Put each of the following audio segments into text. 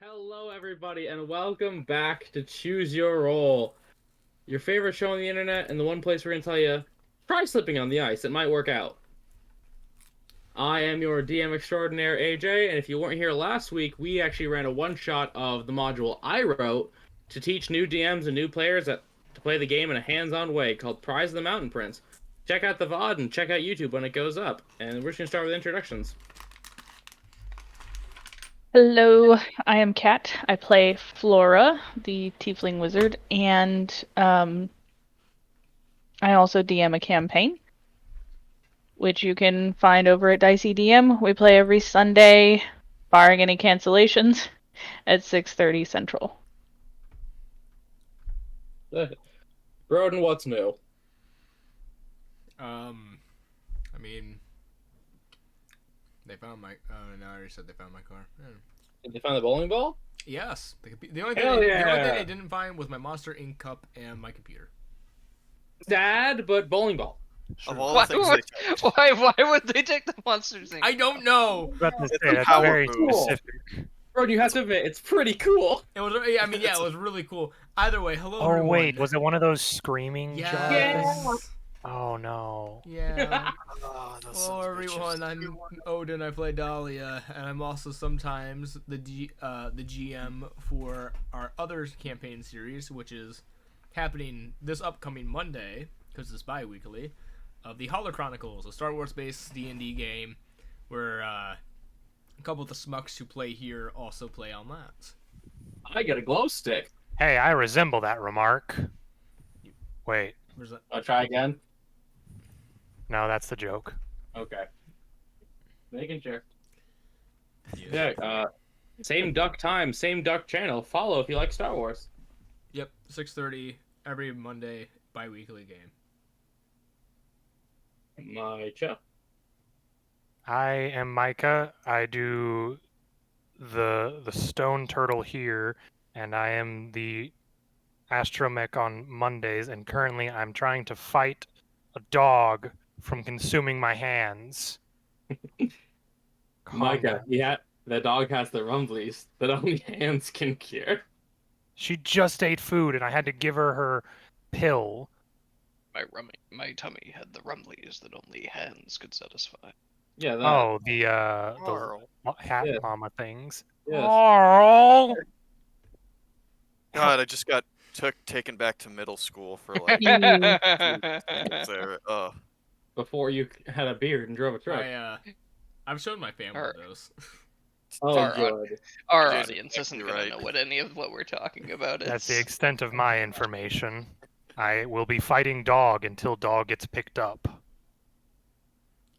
Hello, everybody, and welcome back to Choose Your Roll, your favorite show on the internet, and the one place we're going to tell you try slipping on the ice. It might work out. I am your DM extraordinaire, AJ, and if you weren't here last week, we actually ran a one-shot of the module I wrote to teach new DMs and new players to play the game in a hands-on way called Prize of the Mountain Prince. Check out the VOD and check out YouTube when it goes up. And we're just going to start with introductions. Hello, I am Kat. I play Flora, the Tiefling Wizard, and I also DM a campaign, which you can find over at Dicey DM. We play every Sunday, barring any cancellations, at 6:30 Central. Broden, what's new? They found my. No, I already said they found my car. Yeah. Did they find the bowling ball? Yes. The only Hell thing yeah. I didn't find was my Monster Ink cup and my computer. Sad, but bowling ball. Sure. Of all the things they took. Why would they take the monsters thing? I don't know. It's a That's power very move. specific. Bro, you have to admit, it's pretty cool. It was. I mean, yeah, it was really cool. Either way, hello. Oh everyone. wait, was it one of those screaming Yes. jars? Yeah. Oh no. Yeah. Oh, those Hello sons of everyone, bitches. I'm Odin, I play Dahlia, and I'm also sometimes the GM for our other campaign series, which is happening this upcoming Monday, because it's bi-weekly, of the Holochronicles, a Star Wars-based D&D game, where a couple of the smucks who play here also play on that. I get a glow stick. Hey, I resemble that remark. Wait, Where's that? I'll try again. no, that's the joke. Okay. Making sure. Yeah, same duck time, same duck channel. Follow if you like Star Wars. Yep, 6:30 every Monday, bi-weekly game. My show. I am Micah. I do the stone turtle here, and I am the astromech on Mondays, and currently I'm trying to fight a dog from consuming my hands. Calm Micah, down. yeah, the dog has the rumblies that only hands can cure. She just ate food, and I had to give her pill. My tummy had the rumblies that only hands could satisfy. Yeah, that. Oh, the Carl. hat Yes. mama things. Yes. Carl! God, I just got taken back to middle school for like there. Before you had a beard and drove a truck. I've shown my family Alright. those. Oh, Our good. Our Jason, audience isn't you're gonna right. know what any of what we're talking about is. That's the extent of my information. I will be fighting dog until dog gets picked up.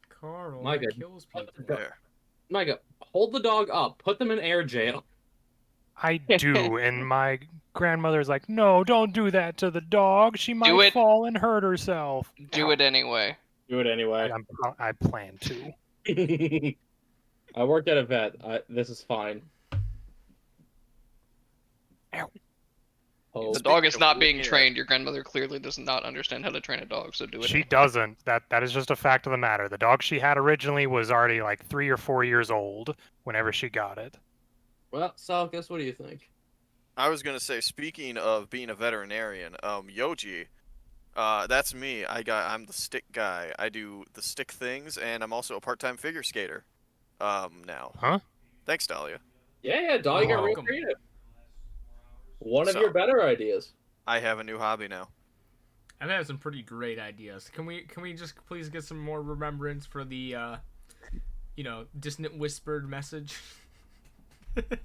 Carl My God. kills people. There. Micah, hold the dog up. Put them in air jail. I do, and my grandmother's like, no, don't do that to the dog. She might it. fall and hurt herself. Do it anyway. Do it anyway. I plan to. I worked at a vet. This is fine. Ow. Oh, The dog is of not being weird- trained. Your grandmother clearly does not understand how to train a dog, so do it. She doesn't. That is just a fact of the matter. The dog she had originally was already like 3 or 4 years old whenever she got it. well, Sal, guess what do you think? I was gonna say, speaking of being a veterinarian, Yoji, that's me. I'm the stick guy. I do the stick things, and I'm also a part-time figure skater. Now. Huh? Thanks, Dahlia. Yeah, dog got real welcome. creative. One of So- your better ideas. I have a new hobby now. I've had some pretty great ideas. Can we just please get some more remembrance for the distant whispered message?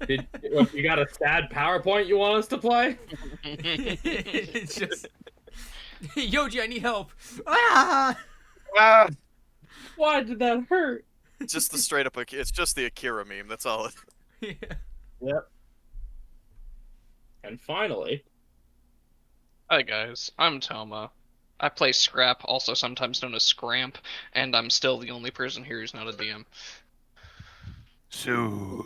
You got a sad PowerPoint you want us to play? It's just Yoji, I need help. Ah! Ah! Why did that hurt? It's just the straight up. It's just the Akira meme. That's all. Yeah. Yep. And finally, Hi guys, I'm Toma. I play Scrap, also sometimes known as Scramp, and I'm still the only person here who's not a DM. Soon.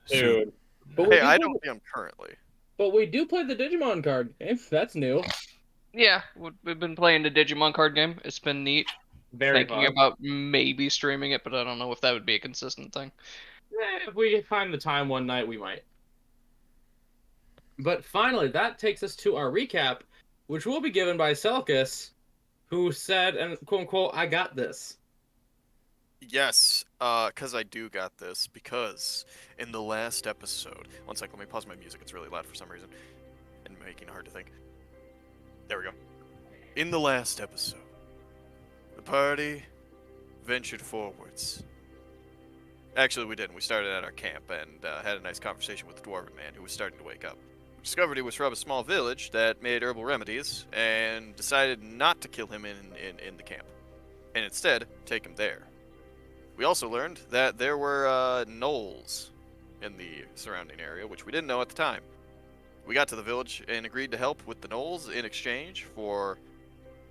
dude. But we Hey, do I play- don't DM currently. But we do play the Digimon card game. That's new. Yeah, we've been playing the Digimon card game. It's been neat. Very Thinking fun. about maybe streaming it, but I don't know if that would be a consistent thing. If we find the time one night, we might. But finally, that takes us to our recap, which will be given by Selkis, who said, and quote unquote, I got this. Yes, because I do got this, because in the last episode... One sec, let me pause my music, it's really loud for some reason, and making it hard to think. There we go. In the last episode, the party ventured forwards. Actually, we didn't. We started at our camp and had a nice conversation with the dwarven man who was starting to wake up. We discovered he was from a small village that made herbal remedies and decided not to kill him in the camp, and instead take him there. We also learned that there were gnolls in the surrounding area, which we didn't know at the time. We got to the village and agreed to help with the gnolls in exchange for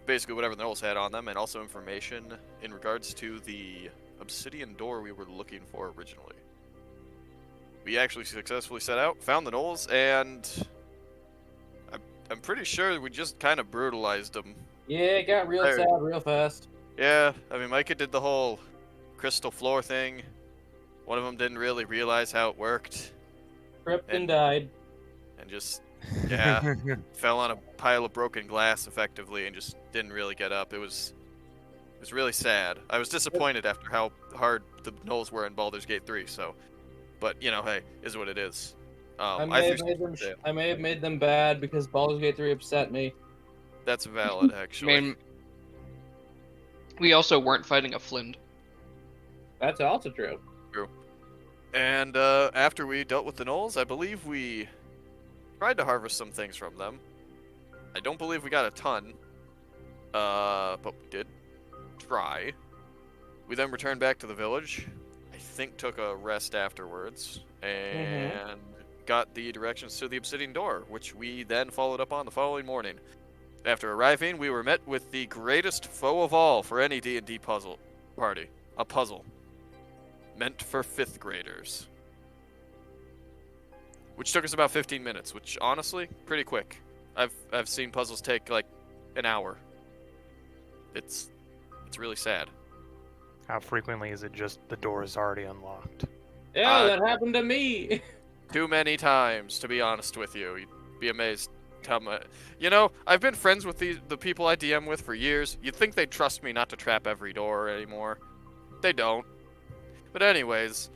basically whatever the gnolls had on them, and also information in regards to the obsidian door we were looking for originally. We actually successfully set out, found the gnolls, and I'm pretty sure we just kind of brutalized them. Yeah, it got real sad real fast. Yeah, I mean, Micah did the whole crystal floor thing. One of them didn't really realize how it worked. Tripped and died. And just, yeah, fell on a pile of broken glass effectively and just didn't really get up. It was really sad. I was disappointed after how hard the gnolls were in Baldur's Gate 3, so... But, you know, hey, is what it is. I may have made them bad because Baldur's Gate 3 upset me. That's valid, actually. I mean, we also weren't fighting a Flint. That's also true. True. And after we dealt with the gnolls, I believe we tried to harvest some things from them. I don't believe we got a ton, but we did try. We then returned back to the village. I think took a rest afterwards, and got the directions to the obsidian door, which we then followed up on the following morning. After arriving, we were met with the greatest foe of all for any D&D puzzle party. A puzzle. Meant for 5th graders. Which took us about 15 minutes, which honestly, pretty quick. I've seen puzzles take like an hour. It's really sad. How frequently is it just the door is already unlocked? Yeah, that happened to me. Too many times, to be honest with you. You'd be amazed how much... You know, I've been friends with the people I DM with for years. You'd think they'd trust me not to trap every door anymore. They don't. But anyways,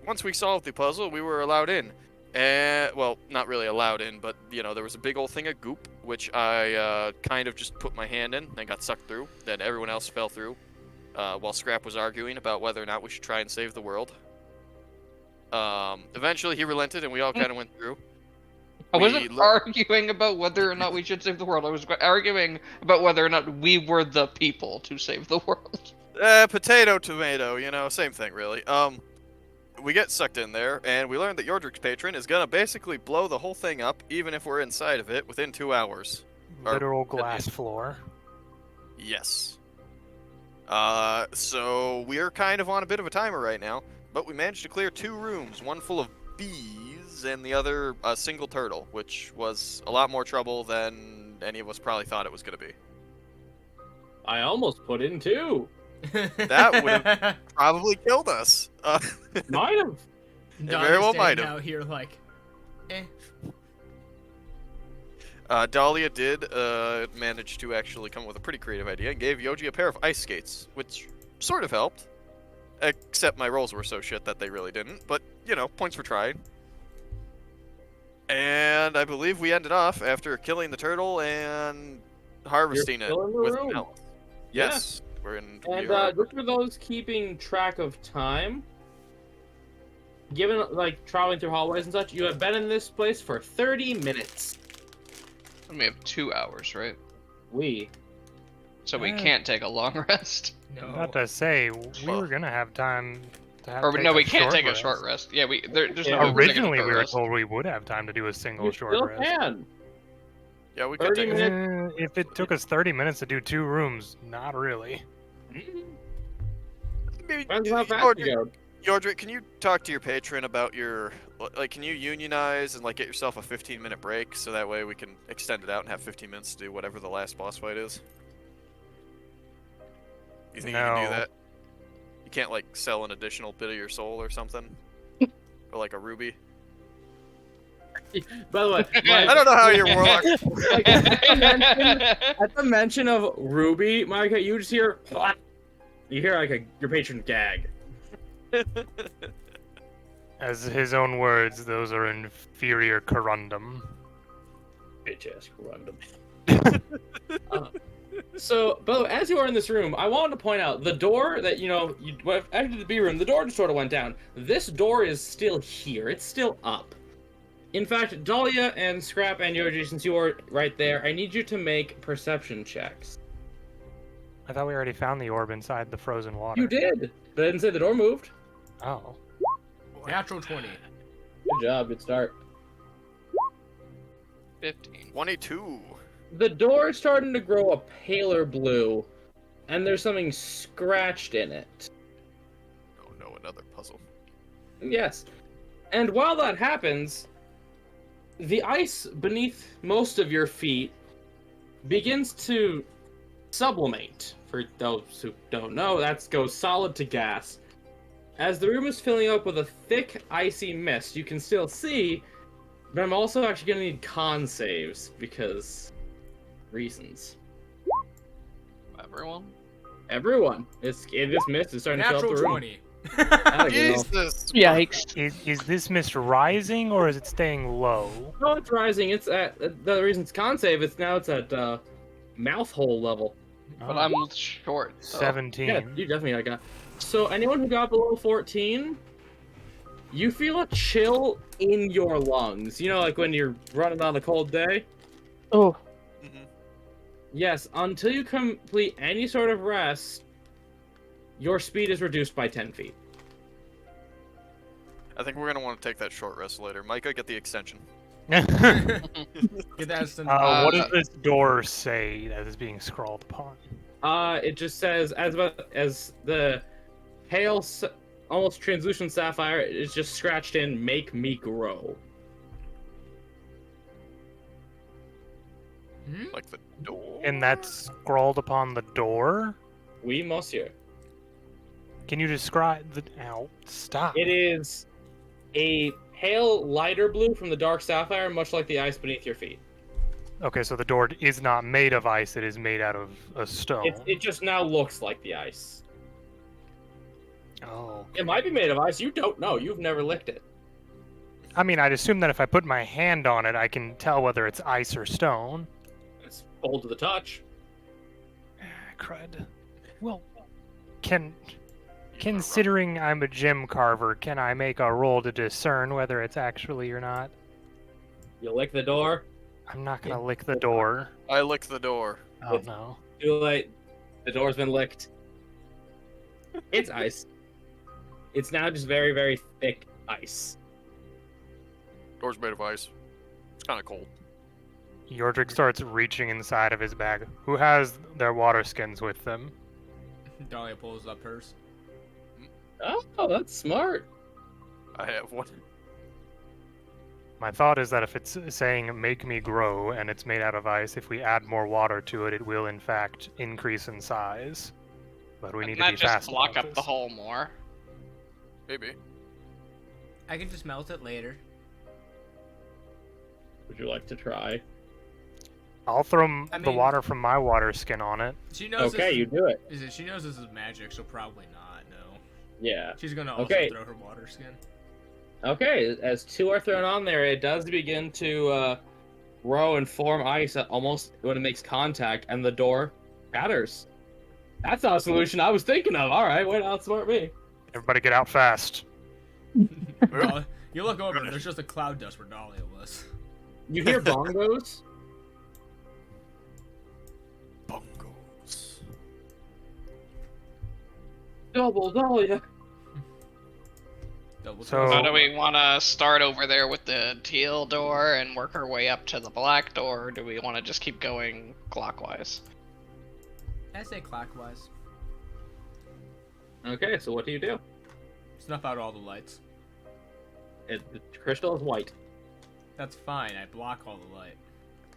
once we solved the puzzle, we were allowed in. And, well, not really allowed in, but, you know, there was a big old thing of goop, which I kind of just put my hand in and got sucked through. Then everyone else fell through. While Scrap was arguing about whether or not we should try and save the world. Eventually he relented and we all kind of went through. I wasn't arguing about whether or not we should save the world. I was arguing about whether or not we were the people to save the world. Potato, tomato, you know, same thing really. We get sucked in there, and we learned that Yordrick's patron is gonna basically blow the whole thing up, even if we're inside of it, within 2 hours. Literal glass floor. Yes. So we're kind of on a bit of a timer right now, but we managed to clear 2 rooms, one full of bees and the other a single turtle, which was a lot more trouble than any of us probably thought it was going to be. I almost put in 2. That would have probably killed us. Might have. Very well might have. Out here like, Dahlia did manage to actually come up with a pretty creative idea and gave Yoji a pair of ice skates, which sort of helped. Except my rolls were so shit that they really didn't, but, you know, points for trying. And I believe we ended off after killing the turtle and harvesting it with milk. Yes, yeah. We're in. And just for those keeping track of time, given like traveling through hallways and such, you have been in this place for 30 minutes. And we have 2 hours, right? So we can't take a long rest. No. About to say, we were gonna have time to have. Or no, we can't take a short rest. Yeah, there's no. Originally, we were told we would have time to do a single short rest. Can. Yeah, we could take a minutes. If it took us 30 minutes to do 2 rooms, not really. Depends how fast you go. Yordrick, can you talk to your patron about your, like, can you unionize and, like, get yourself a 15-minute break so that way we can extend it out and have 15 minutes to do whatever the last boss fight is? You think you can do that? You can't, like, sell an additional bit of your soul or something? Or, like, a ruby? By the way, I don't know how your warlock. like, at the mention of Ruby, Micah, you just hear, you hear like your patron gag. As his own words, those are inferior corundum. Bitch ass random. So, Bo, as you are in this room, I wanted to point out the door that, you after the B room, the door just sort of went down. This door is still here. It's still up. In fact, Dahlia and Scrap and Yoji, since you are right there, I need you to make perception checks. I thought we already found the orb inside the frozen water. You did, but I didn't say the door moved. Oh. Natural 20. Good job, good start. 15. 22. The door is starting to grow a paler blue, and there's something scratched in it. Oh no, another puzzle. Yes. And while that happens, the ice beneath most of your feet begins to sublimate. For those who don't know, that goes solid to gas. As the room is filling up with a thick, icy mist, you can still see, but I'm also actually going to need con saves, because reasons. Everyone. This mist is starting to fill up Natural the room. 20. I don't know. Jesus. Yikes. Is this mist rising or is it staying low? No, it's rising. It's at the reason it's con save. It's at mouth hole level. But I'm short. So. 17. Yeah, you definitely got. So anyone who got below 14, you feel a chill in your lungs. You know, like when you're running on a cold day. Oh, Mhm. Yes, until you complete any sort of rest, your speed is reduced by 10 feet. I think we're gonna want to take that short rest later. Micah, get the extension. Get that instant. What does this door say that is being scrawled upon? It just says as the pale, almost translucent sapphire is just scratched in. Make me grow. Like the door. And that's scrawled upon the door? Oui, monsieur. Can you describe the... Ow, stop. It is a pale, lighter blue from the dark sapphire, much like the ice beneath your feet. Okay, so the door is not made of ice, it is made out of a stone. It just now looks like the ice. Oh. It might be made of ice. You don't know. You've never licked it. I mean, I'd assume that if I put my hand on it, I can tell whether it's ice or stone. It's cold to the touch. Crud. Well, considering I'm a gem carver, can I make a roll to discern whether it's actually or not? You lick the door. I'm not gonna lick the door. I lick the door. Oh no. Too late. The door's been licked. It's ice. It's now just very, very thick ice. Door's made of ice. It's kind of cold. Yordrick starts reaching inside of his bag. Who has their water skins with them? Dahlia pulls up hers. Oh, that's smart. I have one. My thought is that if it's saying make me grow and it's made out of ice, if we add more water to it, it will in fact increase in size. But we need to be just fast block about up this. the hole more. Maybe. I can just melt it later. Would you like to try? I'll throw I the mean- water from my water skin on it. She knows. Okay, this you do it. She knows this is magic, so probably not. No. Yeah. She's gonna also Okay. throw her water skin. Okay, as two are thrown on there, it does begin to grow and form ice almost when it makes contact, and the door shatters. That's not a solution I was thinking of. All right, way to outsmart me. Everybody get out fast. You look over, there's just a cloud dust where Dahlia was. You hear bongos? Bungles. Double Dahlia. Double So- So do we want to start over there with the teal door and work our way up to the black door, or do we want to just keep going clockwise? I say clockwise. Okay, so what do you do? Snuff out all the lights. The crystal is white. That's fine. I block all the light.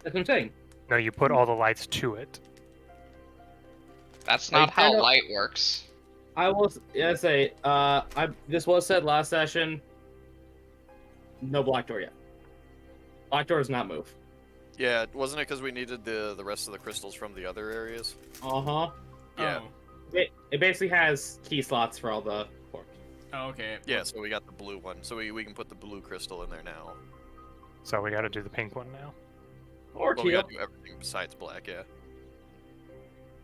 That's what I'm saying. No, you put all the lights to it. That's Are you not how kinda- light works. I will say, this was said last session. No black door yet. Black door does not move. Yeah, wasn't it because we needed the rest of the crystals from the other areas? Uh-huh. Yeah. Oh. It basically has key slots for all the ports. Oh, okay. Yeah, so we got the blue one. So we can put the blue crystal in there now. So we got to do the pink one now. Or Well, we teal. gotta do everything besides black, yeah.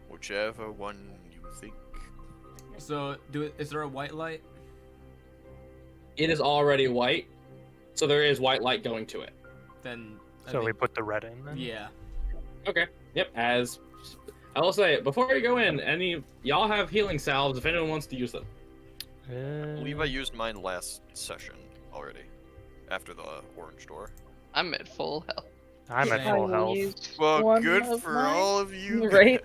Whichever one you think. So, is there a white light? It is already white, so there is white light going to it. Then. I So we think- put the red in then? Yeah. Okay. Yep. As I will say, before you go in, y'all have healing salves if anyone wants to use them. I believe I used mine last session already. After the orange door. I'm at full health. I'm at I full will health. use Well, one good of for mine. all of you. Right?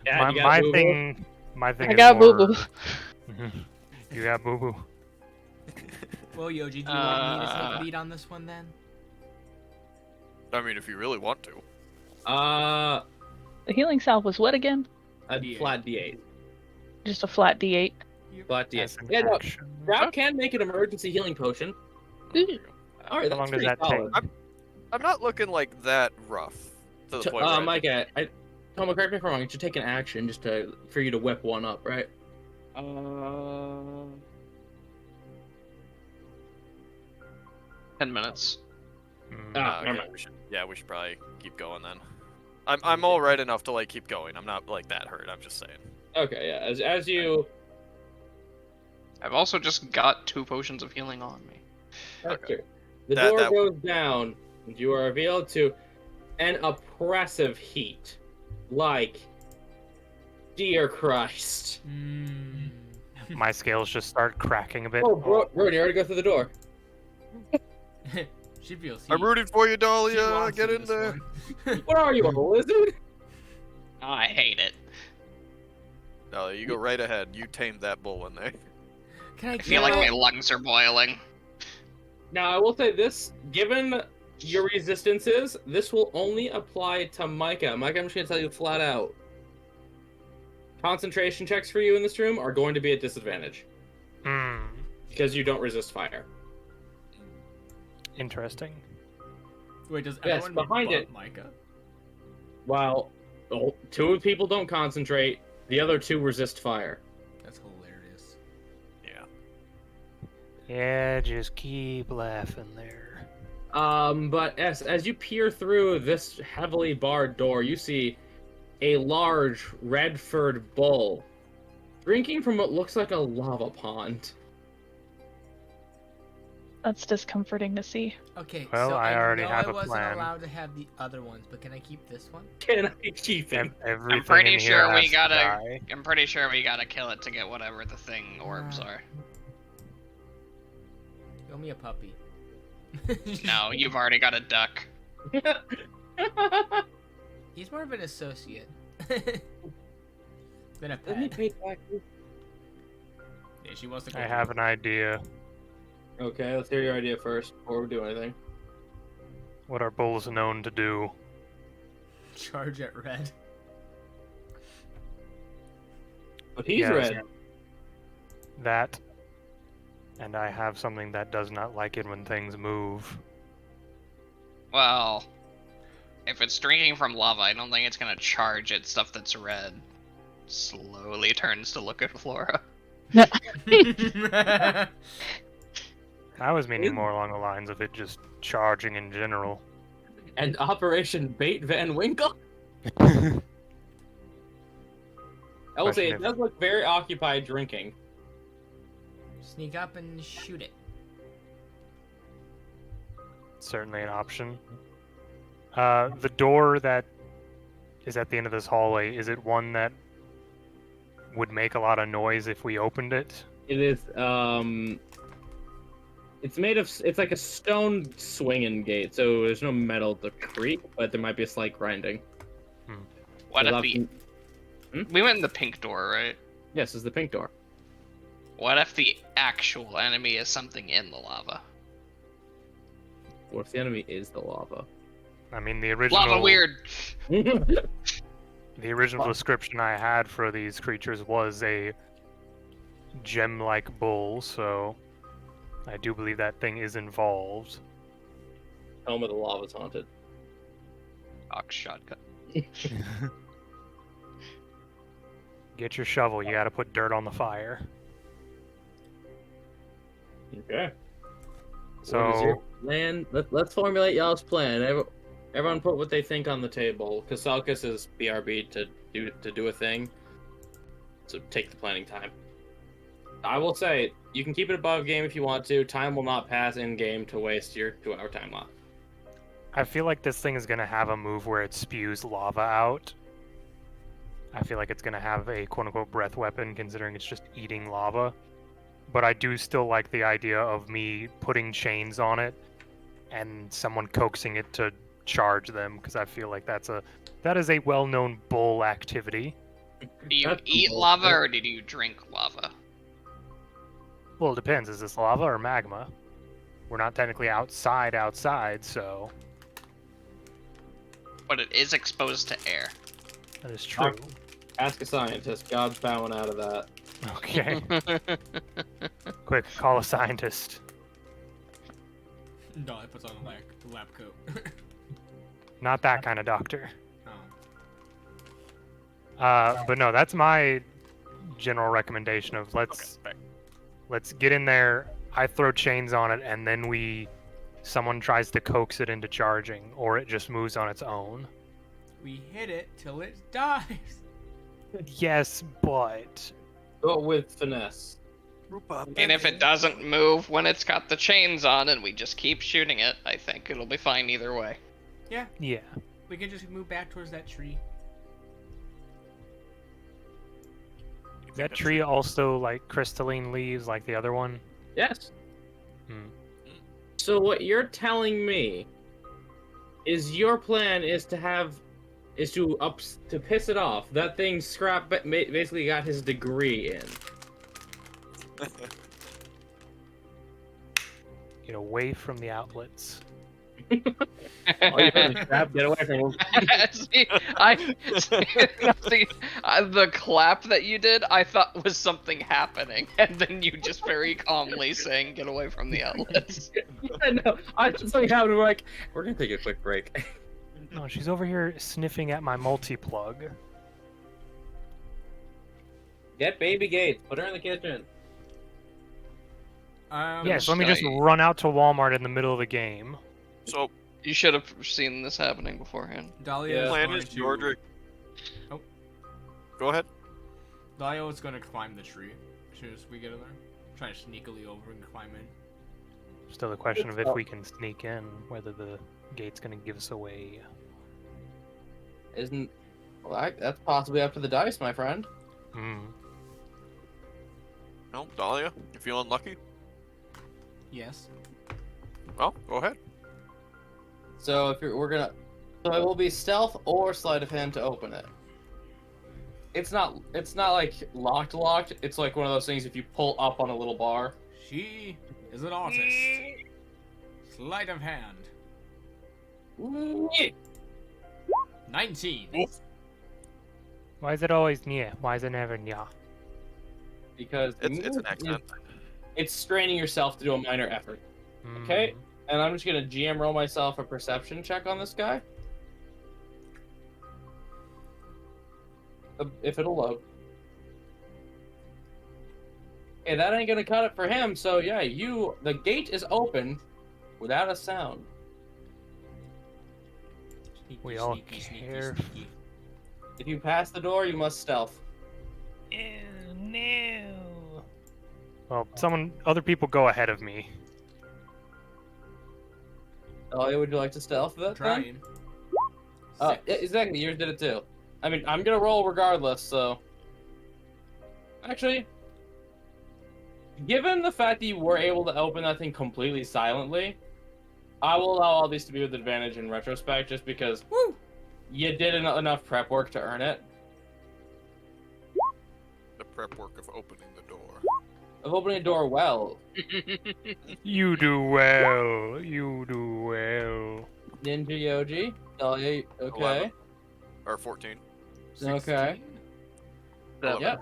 Yeah, you got My boo-boo. thing. My thing. I is got more- boo-boo. You got boo boo. Well, Yoji, do you want me to take lead on this one then? I mean, if you really want to. The healing salve was what again? A D8. flat D8. Just a flat D8. Flat As D8. an Yeah, no, action. Grab can make an emergency healing potion. All right, How long that's does pretty that take? solid. I'm not looking like that rough. To the point where I- Micah, Toma, correct me if I'm wrong. It should take an action just for you to whip one up, right? 10 minutes. Mm. Ah, never okay, mind. we should probably keep going then. I'm all right enough to like keep going. I'm not like that hurt. I'm just saying. Okay, yeah. As you I've also just got 2 potions of healing on me. Okay. okay. The That- door that- goes down, and you are revealed to an oppressive heat, like dear Christ. My scales just start cracking a bit. Oh, bro, you already go through the door. She feels. I'm heat. rooting for you, She Dahlia. wants Get in this there. one. What are you, a lizard? Oh, I hate it. Dahlia, you go right ahead. You tamed that bull in there. Can I I feel like No. my lungs are boiling. Now, I will say this, given your resistances, this will only apply to Micah. Micah, I'm just going to tell you flat out. Concentration checks for you in this room are going to be at disadvantage, Hmm. because you don't resist fire. Interesting. Wait, does Yes, everyone behind but it. Micah? While 2 people don't concentrate, the other 2 resist fire. That's hilarious. Yeah. Yeah, just keep laughing there. But as you peer through this heavily barred door, you see a large red-furred bull drinking from what looks like a lava pond. That's discomforting to see. Okay, Well, so I already know have I a wasn't plan. allowed to have the other ones, but can I keep this one? Can I keep it? Everything pretty in here sure we has to gotta- die. I'm pretty sure we gotta kill it to get whatever the thing orbs are. Show me a puppy. No, you've already got a duck. He's more of an associate than a Let me pet. pay back. Yeah, she wants to go. I have an idea. Okay, let's hear your idea first before we do anything. What are bulls known to do? Charge at red. But he's Yes. red. That. And I have something that does not like it when things move. Well, if it's drinking from lava, I don't think it's gonna charge at stuff that's red. Slowly turns to look at Flora. I was meaning more along the lines of it just charging in general. And Operation Bait Van Winkle? I will say Question it does look very occupied drinking. Sneak up and shoot it. Certainly an option. The door that is at the end of this hallway, is it one that would make a lot of noise if we opened it? It is, it's made of, it's like a stone swinging gate, so there's no metal to creak, but there might be a slight grinding. What So if the... We went in the pink door, right? Yes, it's the pink door. What if the actual enemy is something in the lava? What if the enemy is the lava? I mean, the original Lava weird! the original description I had for these creatures was a gem-like bull, so I do believe that thing is involved. Home of the Lava's haunted. Ox shotgun. Get your shovel. You got to put dirt on the fire. Okay. What is your So plan? Let's formulate y'all's plan. Everyone put what they think on the table. Kasalkas is BRB to do a thing. So take the planning time. I will say, you can keep it above game if you want to. Time will not pass in game to waste your 2-hour time lock. I feel like this thing is gonna have a move where it spews lava out. I feel like it's gonna have a quote-unquote breath weapon, considering it's just eating lava. But I do still like the idea of me putting chains on it and someone coaxing it to charge them, because I feel like that is a well-known bull activity. Do you That's eat cool. lava or do you drink lava? Well, it depends. Is this lava or magma? We're not technically outside, so But it is exposed to air. that is true. Ask a scientist. God's bowing out of that. Okay, quick, call a scientist. Dolly puts on the lab coat. Not that kind of doctor. Oh. But no, that's my general recommendation of let's get in there. I throw chains on it, and then someone tries to coax it into charging, or it just moves on its own. We hit it till it dies. Yes, but But with finesse. And if it doesn't move when it's got the chains on and we just keep shooting it, I think it'll be fine either way. Yeah, yeah, we can just move back towards that tree. that tree also like crystalline leaves like the other one. Yes. Hmm. So what you're telling me is your plan is to piss it off. That thing Scrap basically got his degree in. Get away from the outlets. Oh, you heard me, Scrap. Get away from him. The clap that you did, I thought was something happening, and then you just very calmly saying, "Get away from the outlets." I know. I just like how we're like, we're gonna take a quick break. No, she's over here sniffing at my multi-plug. Get baby Gates. Put her in the kitchen. Yes, let me just run out to Walmart in the middle of the game. So, You should have seen this happening beforehand. Dahlia Yeah. is plan going is to... Yordrick. Oh. Go ahead. Dahlia is going to climb the tree as soon as we get in there. Try to sneakily over and climb in. Still the question of if we can sneak in, whether the gate's gonna give us away. That's possibly up to the dice, my friend. Hmm. No, Dahlia, you feeling lucky? Yes. Well, go ahead. So so it will be stealth or sleight of hand to open it. It's not like locked. It's like one of those things if you pull up on a little bar. She is an artist. Sleight of hand. 19. Why is it always near? Why is it never near? Because It's an accident. it's straining yourself to do a minor effort. Okay. And I'm just gonna GM roll myself a perception check on this guy. If it'll load. Okay, that ain't gonna cut it for him. So yeah, the gate is open without a sound. Sneaky, We all sneaky, sneaky, care. sneaky. If you pass the door, you must stealth. No. Well, other people go ahead of me. Oh, would you like to stealth that then? Trying. Yeah, exactly. Yours did it too. I mean, I'm gonna roll regardless. So, actually, given the fact that you were able to open that thing completely silently, I will allow all these to be with advantage in retrospect, just because you did enough prep work to earn it. The prep work of opening the door. Of opening a door well. You do well. You do well. Ninja Yoji. Okay. 11. Or 14. Okay. 11. Yep.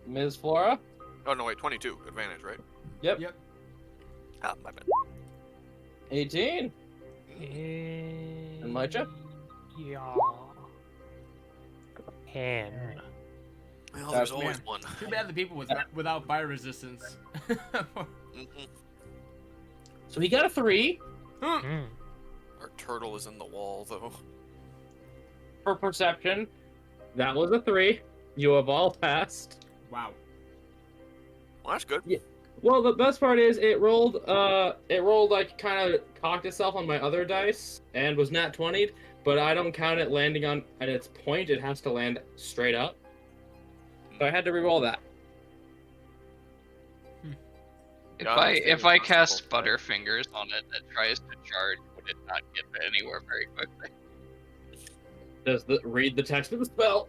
Ms. Flora. Oh, no, wait, 22. Advantage, right? Yep. Yep. Ah, my bad. 18. And Elijah? Yeah. 10. Well, That's there's always man. one. Too bad the people without fire resistance. Mhm. So he got a 3 Mm. Our turtle is in the wall, though. for perception. That was a 3. You have all passed. Wow. Well, that's good. Well, the best part is it rolled like kind of cocked itself on my other dice and was nat 20'd, but I don't count it landing on at its point. It has to land straight up. So I had to re-roll that. If I cast Butterfingers on it that tries to charge, would it not get anywhere very quickly? Does read the text of the spell.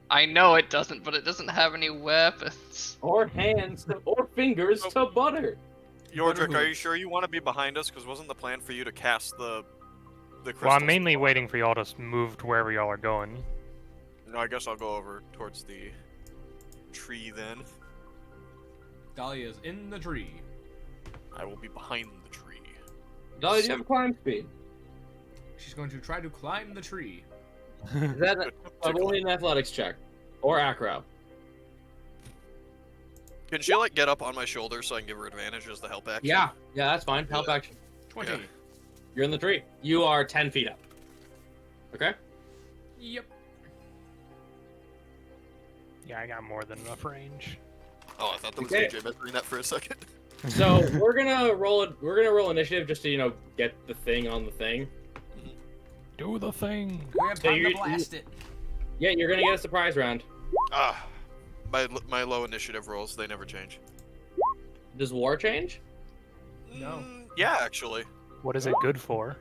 I know it doesn't, but it doesn't have any weapons. Or hands or fingers to butter. Yordrick, are you sure you want to be behind us? Because wasn't the plan for you to cast the crystal? Well, I'm mainly waiting for y'all to move to wherever y'all are going. No, I guess I'll go over towards the tree then. Dahlia's in the tree. I will be behind the tree. Dolly, do you have climb speed? She's going to try to climb the tree. Is that only an athletics check? Or acro? Can she like get up on my shoulder so I can give her advantage as the help action? Yeah, that's fine. Help action. 20. Yeah. You're in the tree. You are 10 feet up. Okay? Yep. Yeah, I got more than enough range. Oh, I thought that was Okay. AJ measuring that for a second. So we're gonna roll initiative just to get the thing on the thing. Do the thing. We have So time to you- blast it. Yeah, you're gonna get a surprise round. Ah, my low initiative rolls, they never change. Does war change? No. Yeah, actually. What is it good for?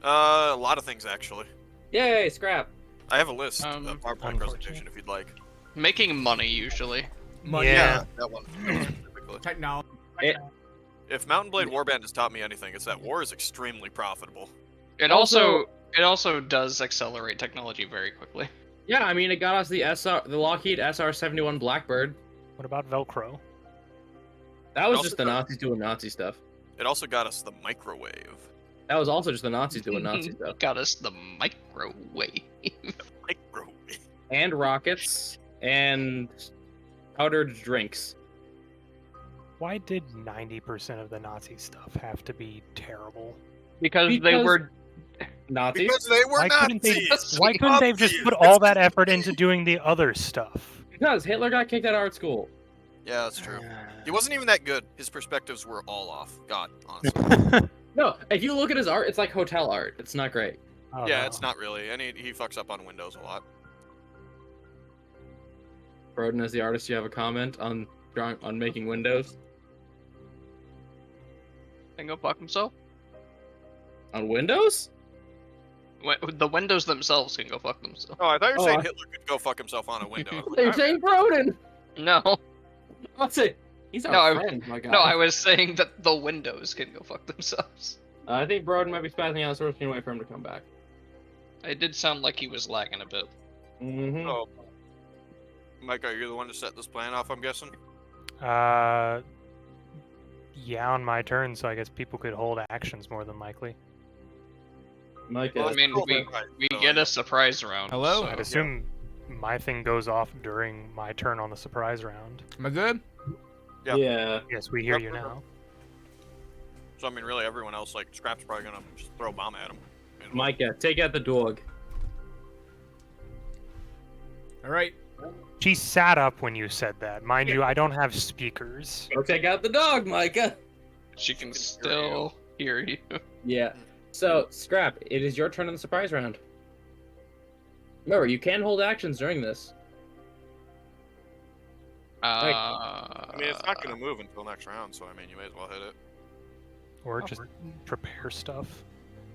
A lot of things actually. Yay, scrap. I have a list of PowerPoint unfortunate. presentation if you'd like. Making money usually. Money. Yeah. That one. Specifically. Technology. If Mountain Blade Warband has taught me anything, it's that war is extremely profitable. It Also- also does accelerate technology very quickly. Yeah, I mean it got us the Lockheed SR-71 Blackbird. What about Velcro? That was Also just the got- Nazis doing Nazi stuff. It also got us the microwave. That was also just the Nazis doing Nazi stuff. Got us the microwave. Microwave. And rockets and powdered drinks. Why did 90% of the Nazi stuff have to be terrible? Because they Because- were Nazis? Because they were Why couldn't they? Nazis! Why couldn't they just put all that effort into doing the other stuff? Because Hitler got kicked out of art school. Yeah, that's true. He wasn't even that good. His perspectives were all off. God, honestly. No, if you look at his art, it's like hotel art. It's not great. Oh, Yeah, no. it's not really. And he fucks up on Windows a lot. Broden, as the artist, you have a comment on making windows? Can go fuck himself. On Windows? The windows themselves can go fuck themselves. Oh, I thought you were Oh, saying I- Hitler could go fuck himself on a window. You're saying Broden! No, I'll say he's our No, I- friend, my god. no, I was saying that the windows can go fuck themselves. I think Broden might be spazzing out, so we're waiting for him to come back. It did sound like he was lagging a bit. Mm-hmm. Oh. Micah, you're the one to set this plan off, I'm guessing? Yeah, on my turn, so I guess people could hold actions more than likely. Mike, Well, I mean, cool, we right, we so, get a surprise round. Hello? so- I'd assume my thing goes off during my turn on the surprise round. Am I good? yeah. Yes, we hear Yep. you now. So, I mean, really, everyone else, like, Scrap's probably gonna just throw a bomb at him. And Micah, take out the dog. All right. She sat up when you said that. Mind you, I don't have speakers. Go take out the dog, Micah! She can still hear you. Yeah. So, Scrap, it is your turn on the surprise round. Remember, you can hold actions during this. I mean, it's not gonna move until next round, so, I mean, you may as well hit it. Or just prepare stuff.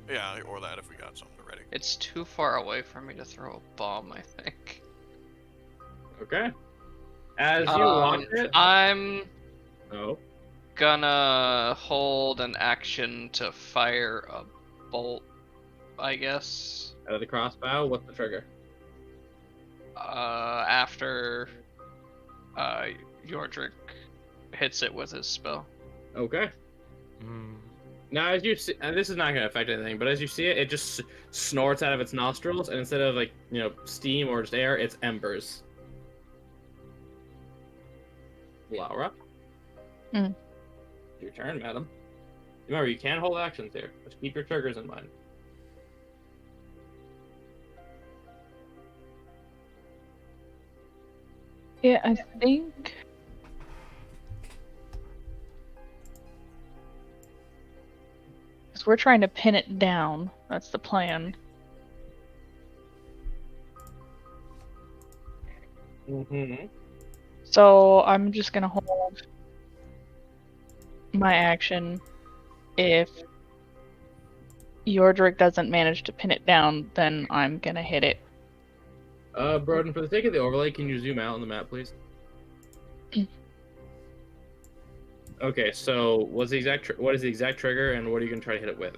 Yeah, or that if we got something ready. It's too far away for me to throw a bomb, I think. Okay. As you launch it... I'm Oh. gonna hold an action to fire a bolt, I guess. Out of the crossbow, what's the trigger? After Yordrick hits it with his spell. Okay. Hmm. Now, as you see, and this is not going to affect anything, but as you see it, it just snorts out of its nostrils, and instead of, like, steam or just air, it's embers. Laura? Your turn, madam. Remember, you can hold actions here. Just keep your triggers in mind. Yeah, I think. Because we're trying to pin it down. That's the plan. Mm-hmm. So I'm just gonna hold my action. If Yordrick doesn't manage to pin it down, then I'm gonna hit it. Broden, for the sake of the overlay, can you zoom out on the map, please? Okay, so what is the exact trigger, and what are you gonna try to hit it with?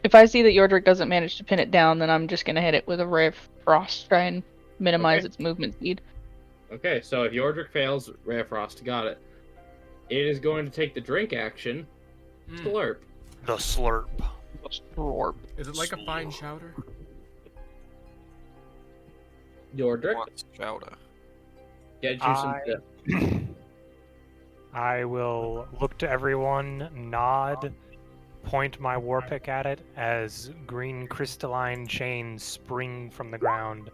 If I see that Yordrick doesn't manage to pin it down, then I'm just gonna hit it with a Ray of Frost, try and minimize its movement speed. Okay, so if Yordrick fails, Ray of Frost, got it. It is going to take the drink action, slurp. The slurp. Slurp. Is it like a fine chowder? Yordrick, Wants chowder. get you some dip. I will look to everyone, nod, point my war pick at it as green crystalline chains spring from the ground,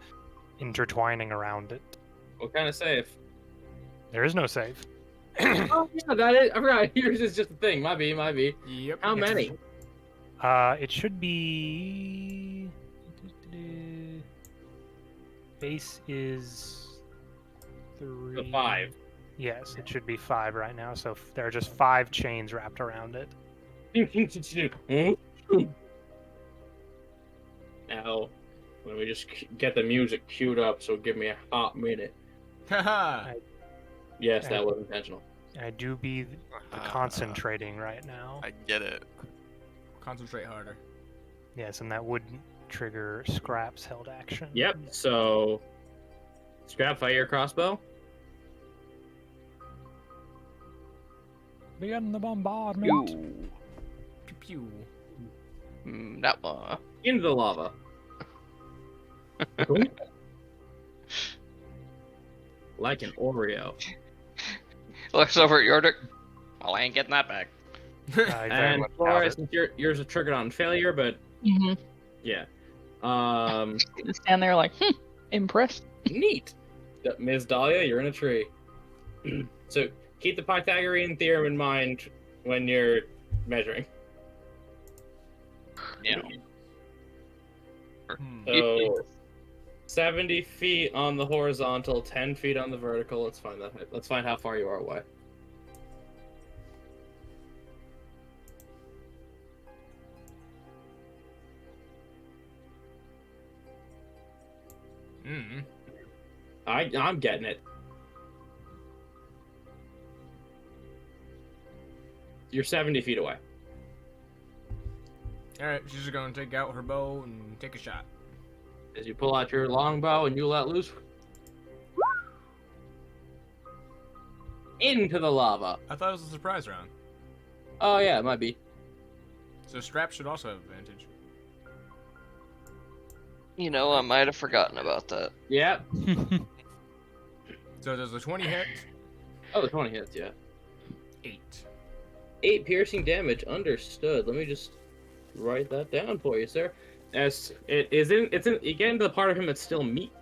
intertwining around it. What kind of save? There is no save. Oh, yeah, that is. Right, yours is just a thing. Might be. Yep. How many? It should be. Base is 3. The 5. Yes, it should be 5 right now. So there are just 5 chains wrapped around it. Now, let me just get the music queued up. So give me a hot minute. Haha. Yes, that was intentional. I do be concentrating right now. I get it. Concentrate harder. Yes, and that would trigger Scrap's held action. Yep. So, Scrap, fire your crossbow. Begin the bombardment. Pew. Pew pew. That one. Into the lava. Like an Oreo. Looks over at Yordrick. Well, I ain't getting that back. I very And much doubt Flora, it. since yours are triggered on failure, but Mm-hmm. yeah. Gonna stand there like, impressed. Neat. Ms. Dahlia, you're in a tree. So keep the Pythagorean theorem in mind when you're measuring. You know. So 70 feet on the horizontal, 10 feet on the vertical. Let's find that. Let's find how far you are away. I'm getting it. You're 70 feet away. Alright, she's just gonna take out her bow and take a shot. As you pull out your longbow and you let loose. Into the lava. I thought it was a surprise round. Oh yeah, it might be. So Strap should also have advantage. You know, I might have forgotten about that. Yep. So does a 20 hit? Oh, the 20 hits, yeah. 8. 8 piercing damage, understood. Let me just write that down for you, sir. As you get into the part of him that's still meat.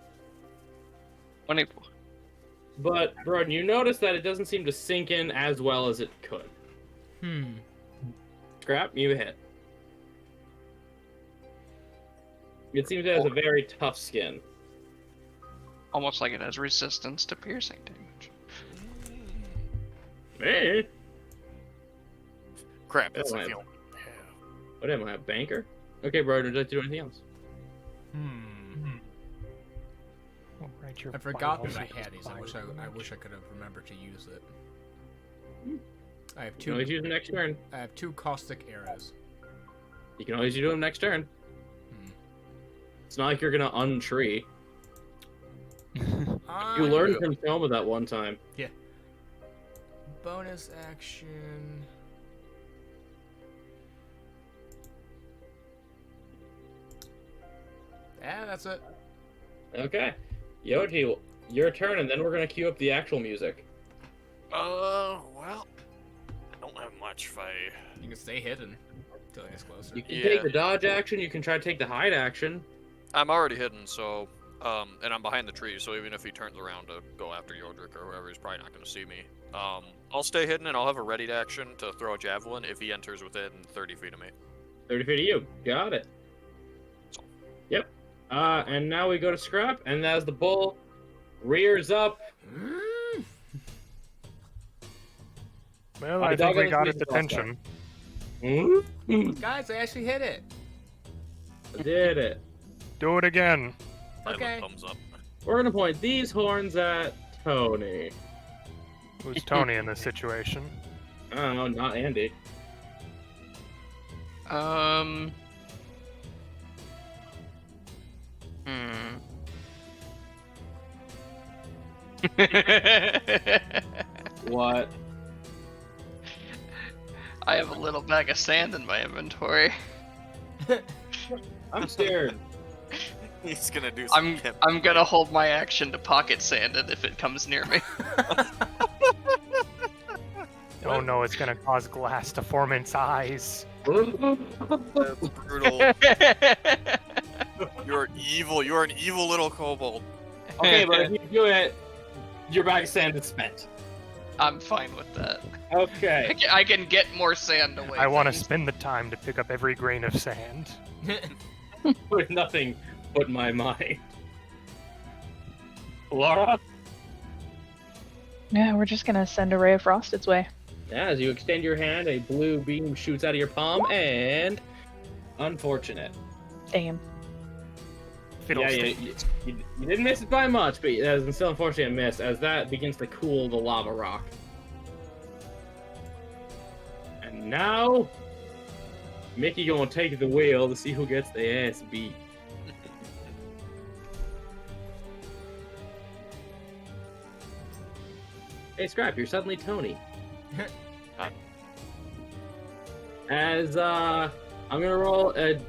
20. But, Broden, you notice that it doesn't seem to sink in as well as it could. Scrap, you hit. It seems it has a very tough skin. Almost like it has resistance to piercing damage. Eh? Crap, that's Oh, the I- deal. What am I, a banker? Okay, Broden, would you like to do anything else? Oh, right, your I forgot Bible that I says had these. I wish I could have remembered to use it. I have You can always use them next turn. I have 2 caustic arrows. You can always do them next turn. It's not like you're gonna untree. You learned from Thelma that one time. Bonus action. Yeah, that's it. Okay. Yoji, your turn, and then we're gonna cue up the actual music. Well, I don't have much fight. You can stay hidden until he gets closer. You can Yeah. take the dodge action, you can try to take the hide action. I'm already hidden, so and I'm behind the tree, so even if he turns around to go after Yodrick or whoever, he's probably not going to see me. I'll stay hidden, and I'll have a ready action to throw a javelin if he enters within 30 feet of me. 30 feet of you. Got it. Yep. And now we go to Scrap, and as the bull rears up... Well, My I dog think we only got sees its the crossbow. attention. Guys, I actually hit it. Did it. Do it again. Silent Okay. thumbs up. We're gonna point these horns at Tony. Who's Tony in this situation? I don't know, not Andy. What? I have a little bag of sand in my inventory. I'm scared. He's gonna do some I'm gonna hold my action to pocket sand it if it comes near me. Oh no, it's gonna cause glass to form in its eyes. That's brutal. You're evil. You're an evil little kobold. Okay, but if you do it, your bag of sand is spent. I'm fine with that. Okay. I can get more sand away. I want to things. spend the time to pick up every grain of sand. With nothing but my mind. Laura? Yeah, we're just gonna send a ray of frost its way. As you extend your hand, a blue beam shoots out of your palm, and... Unfortunate. Damn. Yeah, you didn't miss it by much, but that is still unfortunately a miss, as that begins to cool the lava rock. And now... Mickey gonna take the wheel to see who gets the ass beat. Hey, Scrap, you're suddenly Tony. As, I'm gonna roll a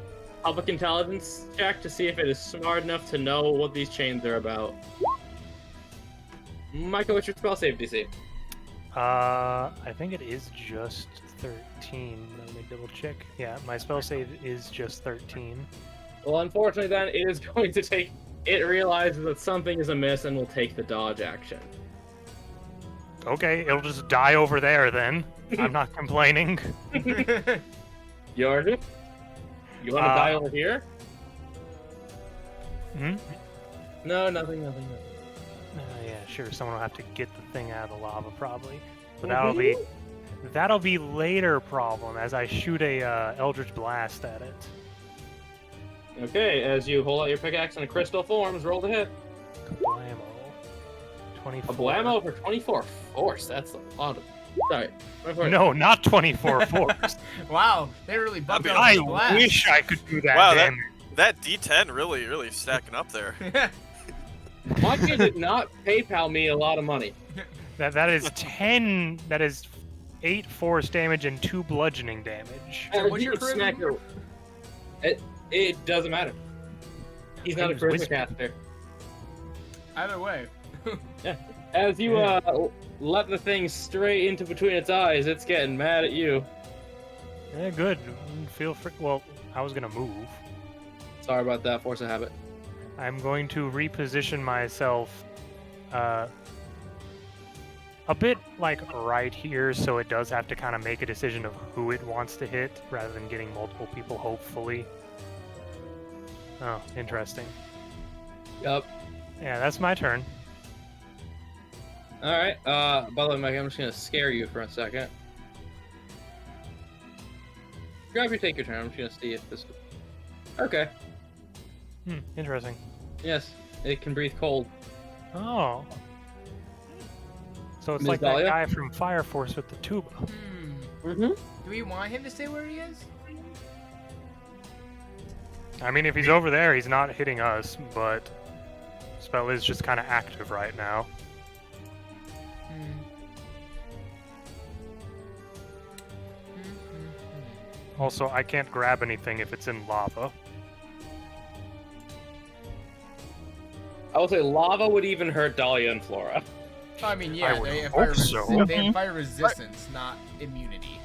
public intelligence check to see if it is smart enough to know what these chains are about. Micah, what's your spell save DC? I think it is just 13. Let me double check. Yeah, my spell save is just 13. Well, unfortunately then, it is going to take... It realizes that something is amiss and will take the dodge action. Okay, it'll just die over there then. I'm not complaining. Georgia? You want to die over here? Hmm? No, nothing. Yeah, sure. Someone will have to get the thing out of the lava probably. But that'll be later problem as I shoot a Eldritch Blast at it. Okay, as you hold out your pickaxe and a crystal forms, roll to hit. Blammo. 24. A blammo for 24 force. That's a lot of... Sorry. 24. No, not 24 force. Wow, they really bumped up I the blast. wish I could do that Wow, damage. That D10 really stacking up there. Micah did not PayPal me a lot of money. That is 10. That is 8 force damage and 2 bludgeoning damage. So what's You your could smack charisma? It doesn't matter. He's not a He's charisma whisper- caster. Either way. As you let the thing straight into between its eyes, it's getting mad at you. Yeah, good. Feel free. Well, I was gonna move. Sorry about that, force of habit. I'm going to reposition myself a bit like right here, so it does have to kind of make a decision of who it wants to hit rather than getting multiple people, hopefully. Oh, interesting. Yup. Yeah, that's my turn. Alright, by the way, Mike, I'm just gonna scare you for a second. Grab your take your turn, I'm just gonna see if this... Okay, Interesting. yes, it can breathe cold. Oh. So it's Ms. like Dahlia? that guy from Fire Force with the tuba. Mm-hmm. Do we want him to stay where he is? I mean, if he's over there, he's not hitting us, but spell is just kind of active right now. Also, I can't grab anything if it's in lava. I would say lava would even hurt Dahlia and Flora. I mean, I yeah, would they have, hope so. they have fire resistance, not immunity.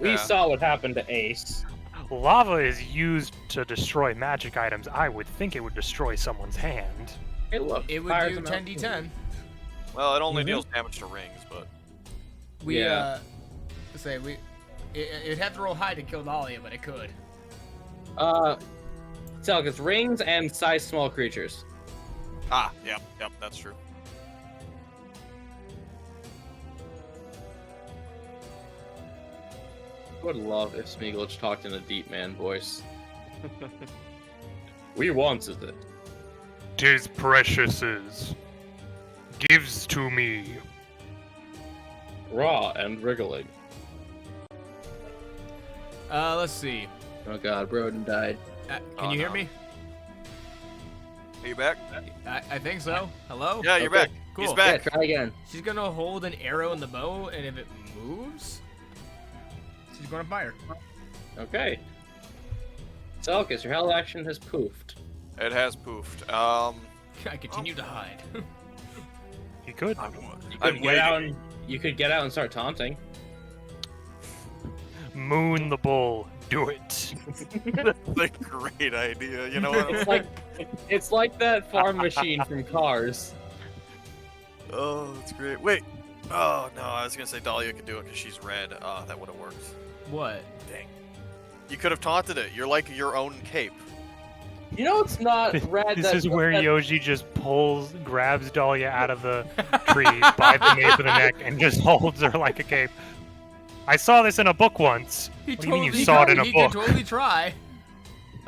We Yeah. saw what happened to Ace. Lava is used to destroy magic items. I would think it would destroy someone's hand. Hey, look. It would fires do them out. 10d10. Well, it only Mhm. deals damage to rings, but We Yeah. it'd have to roll high to kill Dahlia, but it could. Celgus, rings and size small creatures. yep, that's true. I would love if Smeagol talked in a deep man voice. We wants it. Tis precious is. Gives to me. Raw and wriggling. Let's see. Oh god, Broden died. Can Oh, you hear no. me? Are you back? I think so. Hello? Yeah, you're Okay. back. Cool. He's Yeah, back. try again. She's gonna hold an arrow in the bow, and if it moves, she's gonna fire. Okay. Celgus, your held action has poofed. It has poofed. I continue to hide. He could. You I'm could get out waiting. and you could get out and start taunting. Moon the bull. Do it. That's a great idea. You know what? It's like that farm machine from Cars. Oh, that's great. Wait. Oh no, I was gonna say Dahlia could do it because she's red. That would have worked. What? Dang. You could have taunted it. You're like your own cape. You know it's not red. This that, is where that, Yoji just grabs Dahlia out of the tree by the nape of the neck and just holds her like a cape. I saw this in a book once. What do you mean you saw it in a he book? could totally try.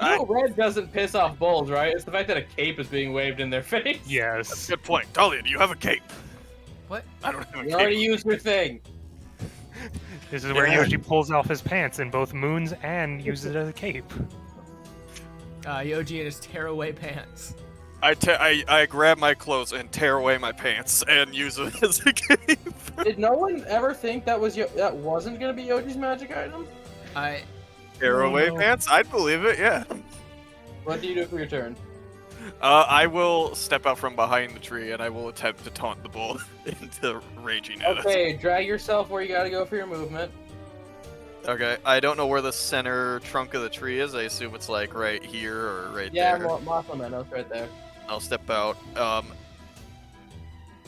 You know red doesn't piss off bulls, right? It's the fact that a cape is being waved in their face. Yes. Good point. Dahlia, do you have a cape? What? I don't have a You already cape. used your thing. This is where Yeah. Yoji pulls off his pants in both moons and uses it as a cape. Yoji in his tearaway pants. I grab my clothes and tear away my pants and use it as a cape. Did no one ever think that wasn't gonna be Yoji's magic item? Tear away no. pants? I'd believe it, yeah. What do you do for your turn? I will step out from behind the tree and I will attempt to taunt the bull into raging at us. Okay, drag yourself where you gotta go for your movement. Okay, I don't know where the center trunk of the tree is. I assume it's like right here or right Yeah, there. Mothman, right there. I'll step out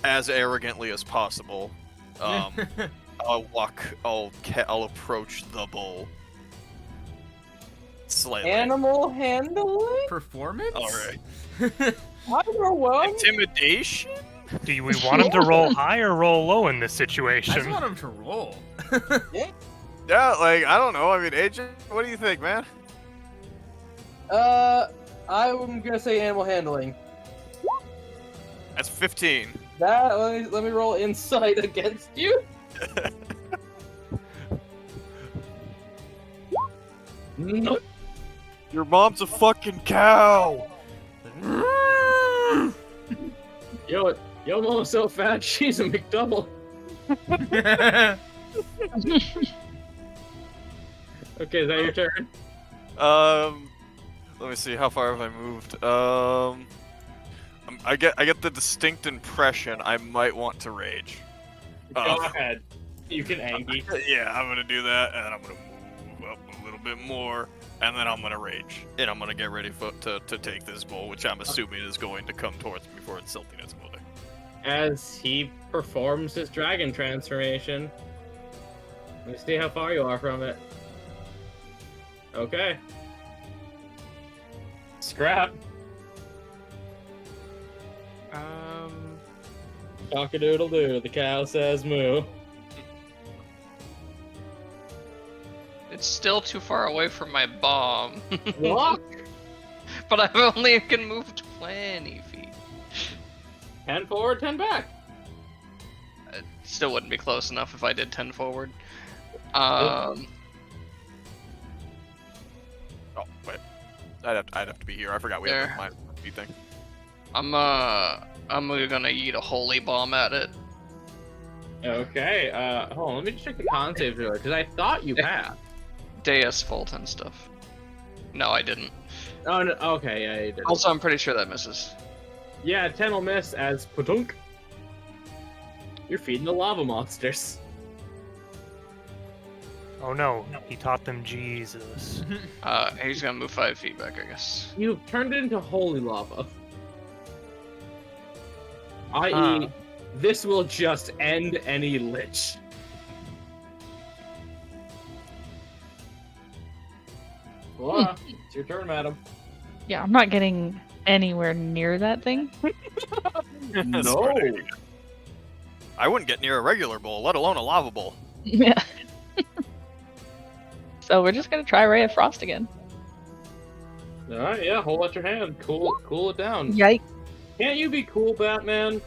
as arrogantly as possible. I'll approach the bull slightly. Animal handling? Performance? All right. I know one. Intimidation? Do we want him to roll high or roll low in this I just situation? want him to roll. Yeah, like I don't know. I mean, Agent, what do you think, man? I'm gonna say animal handling. That's 15. Let me roll insight against you. No. Your mom's a fucking cow. Yo, mom's so fat, she's a McDouble. Okay, is that your turn? Let me see. How far have I moved? I get the distinct impression I might want to rage. Go ahead. You can Angie. Yeah, I'm gonna do that, and I'm gonna move up a little bit more, and then I'm gonna rage, and I'm gonna get ready to take this bull, which I'm assuming is going to come towards me before insulting its mother. As he performs his dragon transformation. Let me see how far you are from it. Okay. Scrap. Cock-a-doodle-doo, the cow says moo. It's still too far away from my bomb. Walk! But I only can move 20 feet. 10 forward, 10 back. It still wouldn't be close enough if I did 10 forward. Oh wait, I'd have to be here. I forgot we have There. the minus speed thing. I'm gonna eat a holy bomb at it. Okay, hold on, let me check the con saves real quick, because I thought you passed. Deus Vult and stuff. No, I didn't. Oh, no, okay, yeah, you did. Also, I'm pretty sure that misses. Yeah, 10 will miss as Patunk. You're feeding the lava monsters. Oh no, he taught them Jesus. He's gonna move 5 feet back, I guess. You've turned it into holy lava. I.e., this will just end any lich. Well, it's your turn, madam. Yeah, I'm not getting anywhere near that thing. No. I wouldn't get near a regular bowl, let alone a lava bowl. Yeah. So we're just gonna try Ray of Frost again. Alright, yeah, hold out your hand. Cool it down. Yikes. Can't you be cool, Batman?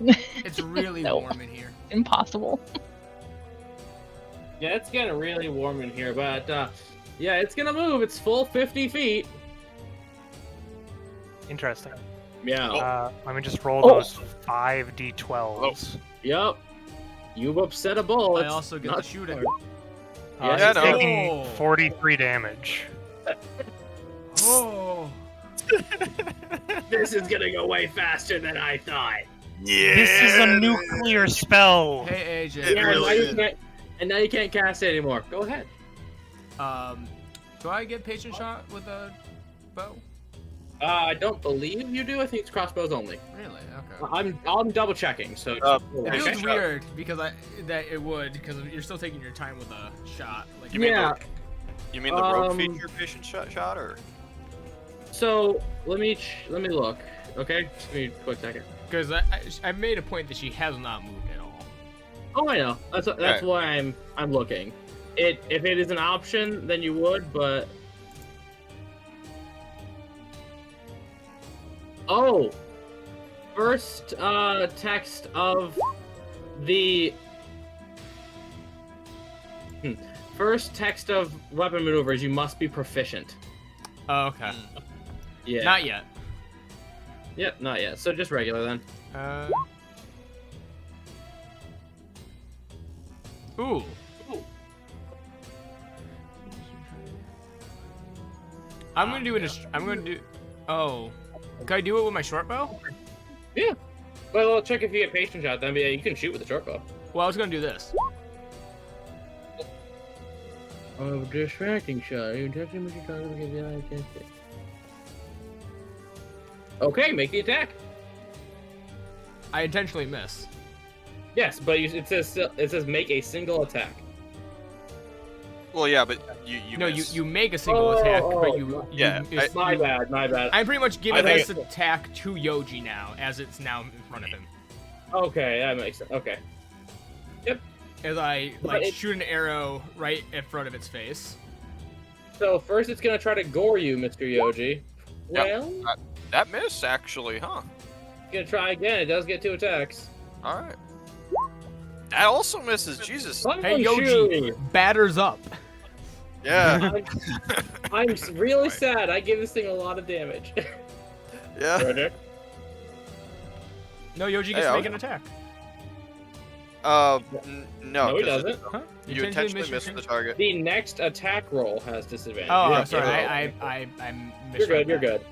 It's really No. warm in here. Impossible. Yeah, it's getting really warm in here, but yeah, it's gonna move. It's full 50 feet. Interesting. Yeah. Let me just roll Oh. those 5d12s. Yep. You've upset a bull. I It's also get not to shoot it. hard. He's Yeah, no. taking Oh. 43 damage. Oh. This is gonna go way faster than I thought. Yeah. This is a nuclear spell. Hey AJ. It Yeah, really now you is. can't, and now you can't cast it anymore. Go ahead. Do I get patient shot with a bow? I don't believe you do. I think it's crossbows only. Really? Okay. I'm double checking. So It Okay. feels weird because it would because you're still taking your time with a shot. Like You mean Yeah. You mean the rogue Um, feature patient shot or? So let me look. Okay, just give me a quick second. because I made a point that she has not moved at all. Oh, I know. That's Right. why I'm looking. If it is an option, then you would, but oh, first text of the first text of weapon maneuvers. You must be proficient. Oh, okay. Yeah. Not yet. Yep, not yet. So just regular then. Ooh. I'm gonna do it. I'm gonna do. Oh, can I do it with my short bow? Yeah. Well, I'll check if you get patient shot then. But yeah, you can shoot with a short bow. Well, I was gonna do this. Oh, distracting shot. You touching with your target because the eye can't see. Okay, make the attack. I intentionally miss. Yes, but it says make a single attack. Well, yeah, but you No, miss. you make a single attack, Oh, but you yeah, it's- My you- bad. I'm pretty much giving I this think- attack to Yoji now, as it's now in front of him. Okay, that makes sense. Okay. As I But like it- shoot an arrow right in front of its face. So first it's gonna try to gore you, Mr. Yoji. Yep. Well, That miss actually, huh? it's gonna try again. It does get 2 attacks. All right. That also misses. Jesus. Hey Come on, Yoji, Chewie. batters up. Yeah. I'm really sad. I give this thing a lot of damage. Yeah. Roger. No, Yoji Hey, gets to I make was- an attack. No. No, he 'cause doesn't. Huh? You intentionally miss the target. The next attack roll has disadvantage. Oh, Yeah, I'm sorry. yeah. I You're good. misread You're that. good.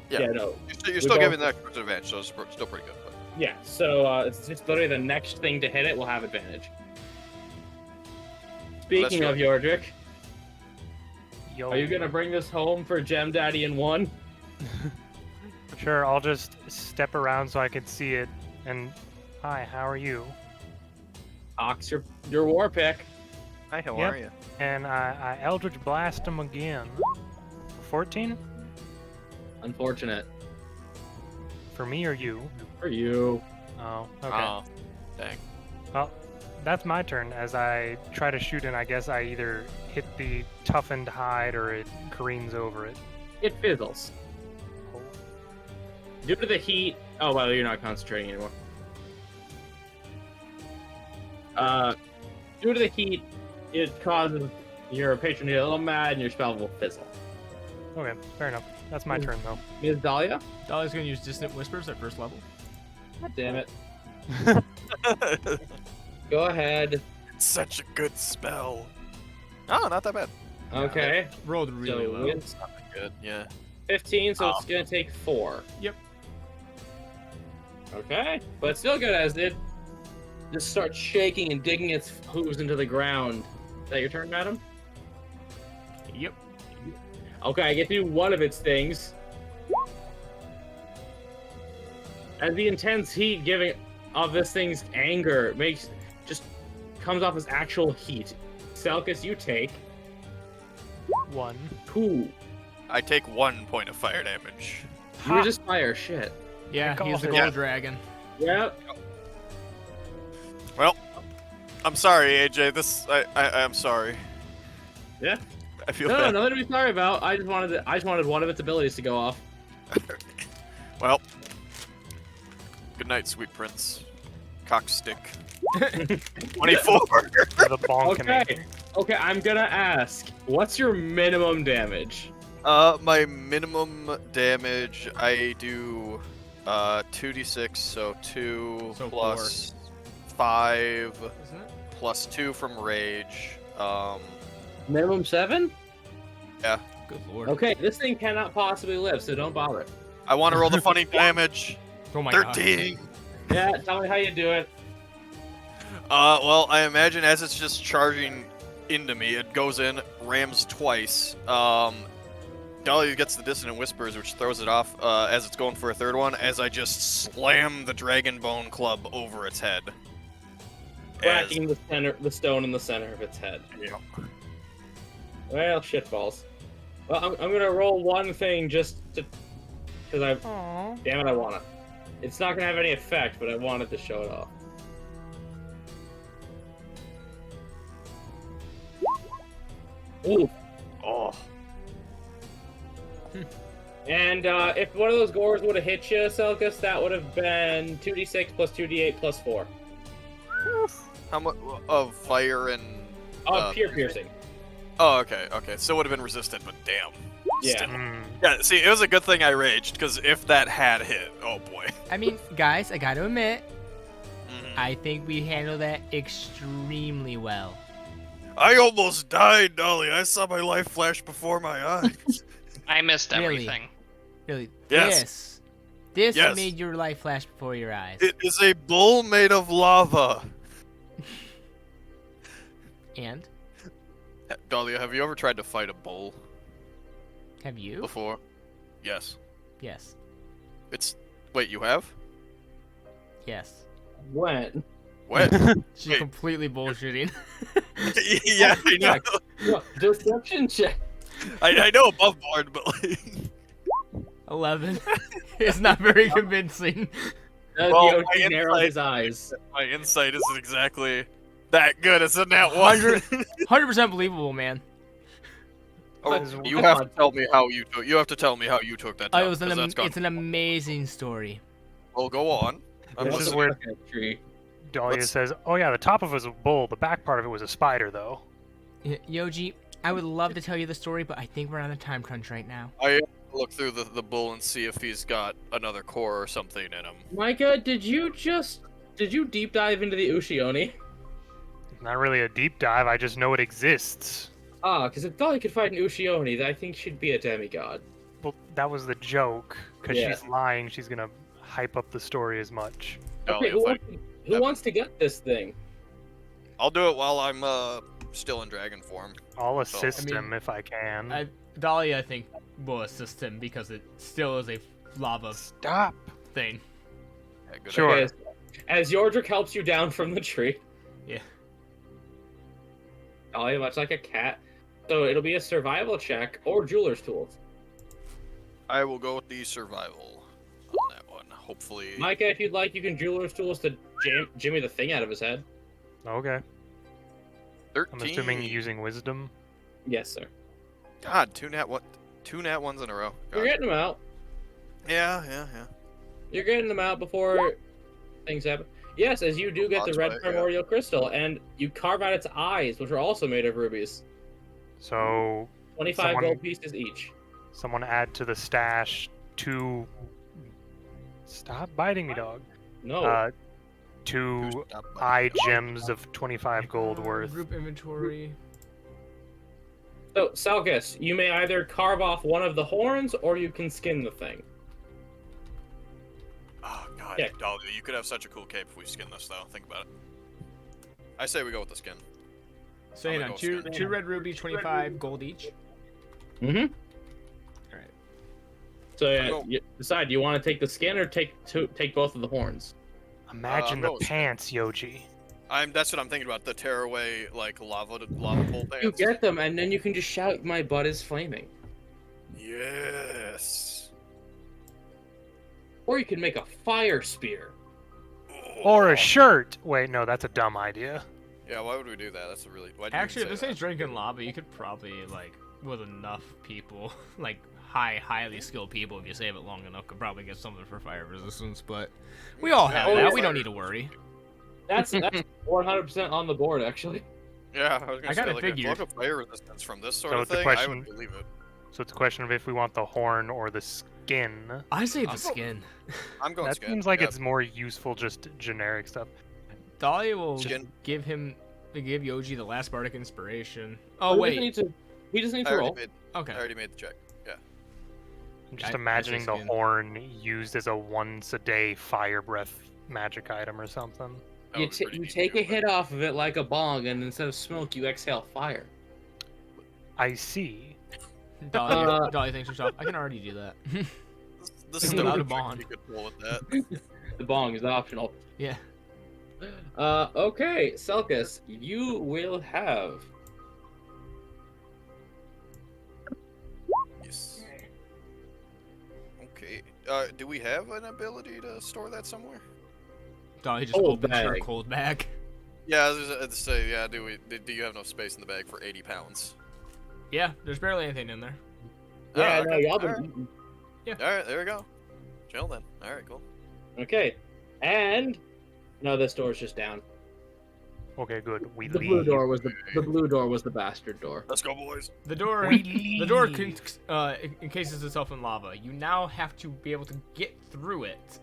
Yeah. Yeah, no. You're still We giving both- that advantage, so it's still pretty good. But... Yeah, so it's just literally the next thing to hit it will have advantage. Speaking Let's of go. Yordrick, Yo. are you gonna bring this home for Gem Daddy in 1? Sure, I'll just step around so I can see it. And hi, how are you? Ox, your war pick. Hi, how Yep. are you? And I Eldritch Blast him again. 14? Unfortunate For me or you? for you. Oh, okay. Oh, dang. Well, that's my turn. As I try to shoot, and I guess I either hit the toughened hide or it careens over it. It fizzles. Due to the heat. Oh, well, you're not concentrating anymore. Due to the heat, it causes your patron to get a little mad and your spell will fizzle. Okay, fair enough. That's my turn though. Ms. Dahlia? Dolly's gonna use Distant Whispers at first level. God damn it. Go ahead. It's such a good spell. Oh, not that bad. Okay. Rolled really So low. it's Not that good. Yeah. 15, so it's gonna take 4. Yep. Okay. But it's still good as it just starts shaking and digging its hooves into the ground. Is that your turn, madam? Yep. Okay, I get to do one of its things. As the intense heat giving of this thing's anger comes off as actual heat. Selkus, you take 1. 2. I take 1 point of fire damage. You were just fire, shit. Yeah, Call he's the it. gold Yeah. dragon. Yep. Well, I'm sorry, AJ. I'm sorry. Yeah. I feel No, bad. nothing to be sorry about. I just wanted one of its abilities to go off. Well, good night, sweet prince. Cockstick. 24. The bonking. Okay. Okay, I'm gonna ask, what's your minimum damage? My minimum damage, I do 2d6, so 2 So plus 5 Isn't it? plus 2 from rage. Minimum 7? Good lord. Okay, this thing cannot possibly live, so don't bother. I want to roll the funny damage. Oh my god. 13. Yeah, tell me how you do it. Well, I imagine as it's just charging into me, it goes in, rams twice. Dahlia gets the Dissonant Whispers, which throws it off as it's going for a third one, as I just slam the Dragon Bone Club over its head. Cracking the stone in the center of its head. Yeah. Well, shitballs. Well, I'm gonna roll one thing just to... Because damn it, I want it. It's not gonna have any effect, but I wanted to show it off. Ooh. Oh. And if one of those gores would have hit you, Selkus, that would have been 2d6 plus 2d8 plus 4. How much of fire and... Pure piercing. Oh, okay, okay. Still would have been resistant, but damn. Yeah. Still. Mm. Yeah, see, it was a good thing I raged, because if that had hit, oh boy. I mean, guys, I gotta admit, Mhm. I think we handled that extremely well. I almost died, Dolly. I saw my life flash before my eyes. I missed Really? everything. Really. Yes. This Yes. made your life flash before your eyes. It is a bull made of lava. And Dahlia, have you ever tried to fight a bull have you? before? Yes. Yes. It's... Wait, you have? Yes. When? When? She's Wait. completely bullshitting. Yeah, I know. What? Deception check. I know above board, but like... 11. It's not very convincing. Well, The my OG narrowed insight- his eyes. My insight isn't exactly that good, isn't that one? 100% believable, man. Oh, But- you have to tell me how you took. You have to tell me how you took that. Oh, Down, it was 'cause that's gone. it's an amazing story. Well, go on. I'm This is listening. where Tree. Dahlia Let's- says, "Oh yeah, the top of it was a bull. The back part of it was a spider, though." Yoji, I would love to tell you the story, but I think we're on a time crunch right now. I look through the bull and see if he's got another core or something in him. Micah, did you deep dive into the Ushioni? Not really a deep dive. I just know it exists. Ah, because if Dolly could fight an Ushioni, then I think she'd be a demigod. Well, that was the joke. Because Yeah. she's lying. She's gonna hype up the story as much. Okay, Dahlia, who wants to get this thing? I'll do it while I'm still in dragon form. I'll assist I mean, him if I can. Dahlia, I think, will assist him because it still is a lava Stop. thing. Yeah, good Sure. idea. Okay, as Yordrick helps you down from the tree. Yeah. Dolly, much like a cat. So it'll be a survival check or jeweler's tools. I will go with the survival on that one. Hopefully. Micah, if you'd like, you can jeweler's tools to jimmy the thing out of his head. Okay. 13. I'm assuming you're using wisdom. Yes, sir. God, two nat ones in a row. God. You're getting them out. Yeah. You're getting them out before things happen. Yes, as you do get the That's red right, yeah. primordial crystal, and you carve out its eyes, which are also made of rubies. So 25 Someone- gold pieces each. Someone add to the stash 2. Stop biting me, dog. No. 2 eye gems of 25 gold worth. Group inventory. So, Salgus, you may either carve off one of the horns or you can skin the thing. Oh god, Yeah. Dahlia, you could have such a cool cape if we skin this though. Think about it. I say we go with the skin. So I'm hang gonna on, go two skin. red ruby, 25 gold each. Mm-hmm. Alright. So go- you decide, do you want to take the skin or take both of the horns? Imagine the go with skin. pants, Yoji. That's what I'm thinking about. The tearaway like lava bolt pants. You get them, and then you can just shout, "My butt is flaming." Yes. Or you can make a fire spear. Or Oh. a shirt. Wait, no, that's a dumb idea. Yeah, why would we do that? That's a really. Why'd you Actually, if even this say ain't drinking lava, you could probably, like, with enough people, like, highly skilled people, if you save it long enough, could probably get something for fire resistance, but we all have Yeah, that. oh, We don't fire- need to worry. That's 100% on the board, actually. Yeah, I was gonna I say, kinda like, figured. if look at fire resistance from this sort So of it's a thing, I question- would believe it. So it's a question of if we want the horn or the skin. I say the I'm- skin. I'm going That skin. seems like Yep. it's more useful, just generic stuff. Dahlia will Skin. give Yoji the last bardic inspiration. He Oh, doesn't wait. need to- He just needs I to already roll. made. Okay. I already made the check. Yeah. I'm just I imagining say the skin. horn used as a once-a-day fire breath magic item or something. That You, would be pretty you neat to take do, a but- hit off of it like a bong, and instead of smoke, you exhale fire. I see. Dahlia thinks herself, I can already do that. The Without stone a would bond. be good pull with that. The bong is optional. Yeah. Okay, Selkus, you will have. Yes. Okay. Do we have an ability to store that somewhere? Dahlia just Cold opens her bag. cold bag. Yeah, I was just to say, yeah. Do you have enough space in the bag for 80 pounds? Yeah, there's barely anything in there. Yeah, Oh, no, okay. y'all been Alright. eating. All right, there we go. Chill then. All right, cool. Okay, and no, this door's just down. Okay, good. We The leave. blue door was the blue door was the bastard door. Let's go, boys. The door, We the door leave. encases itself in lava. You now have to be able to get through it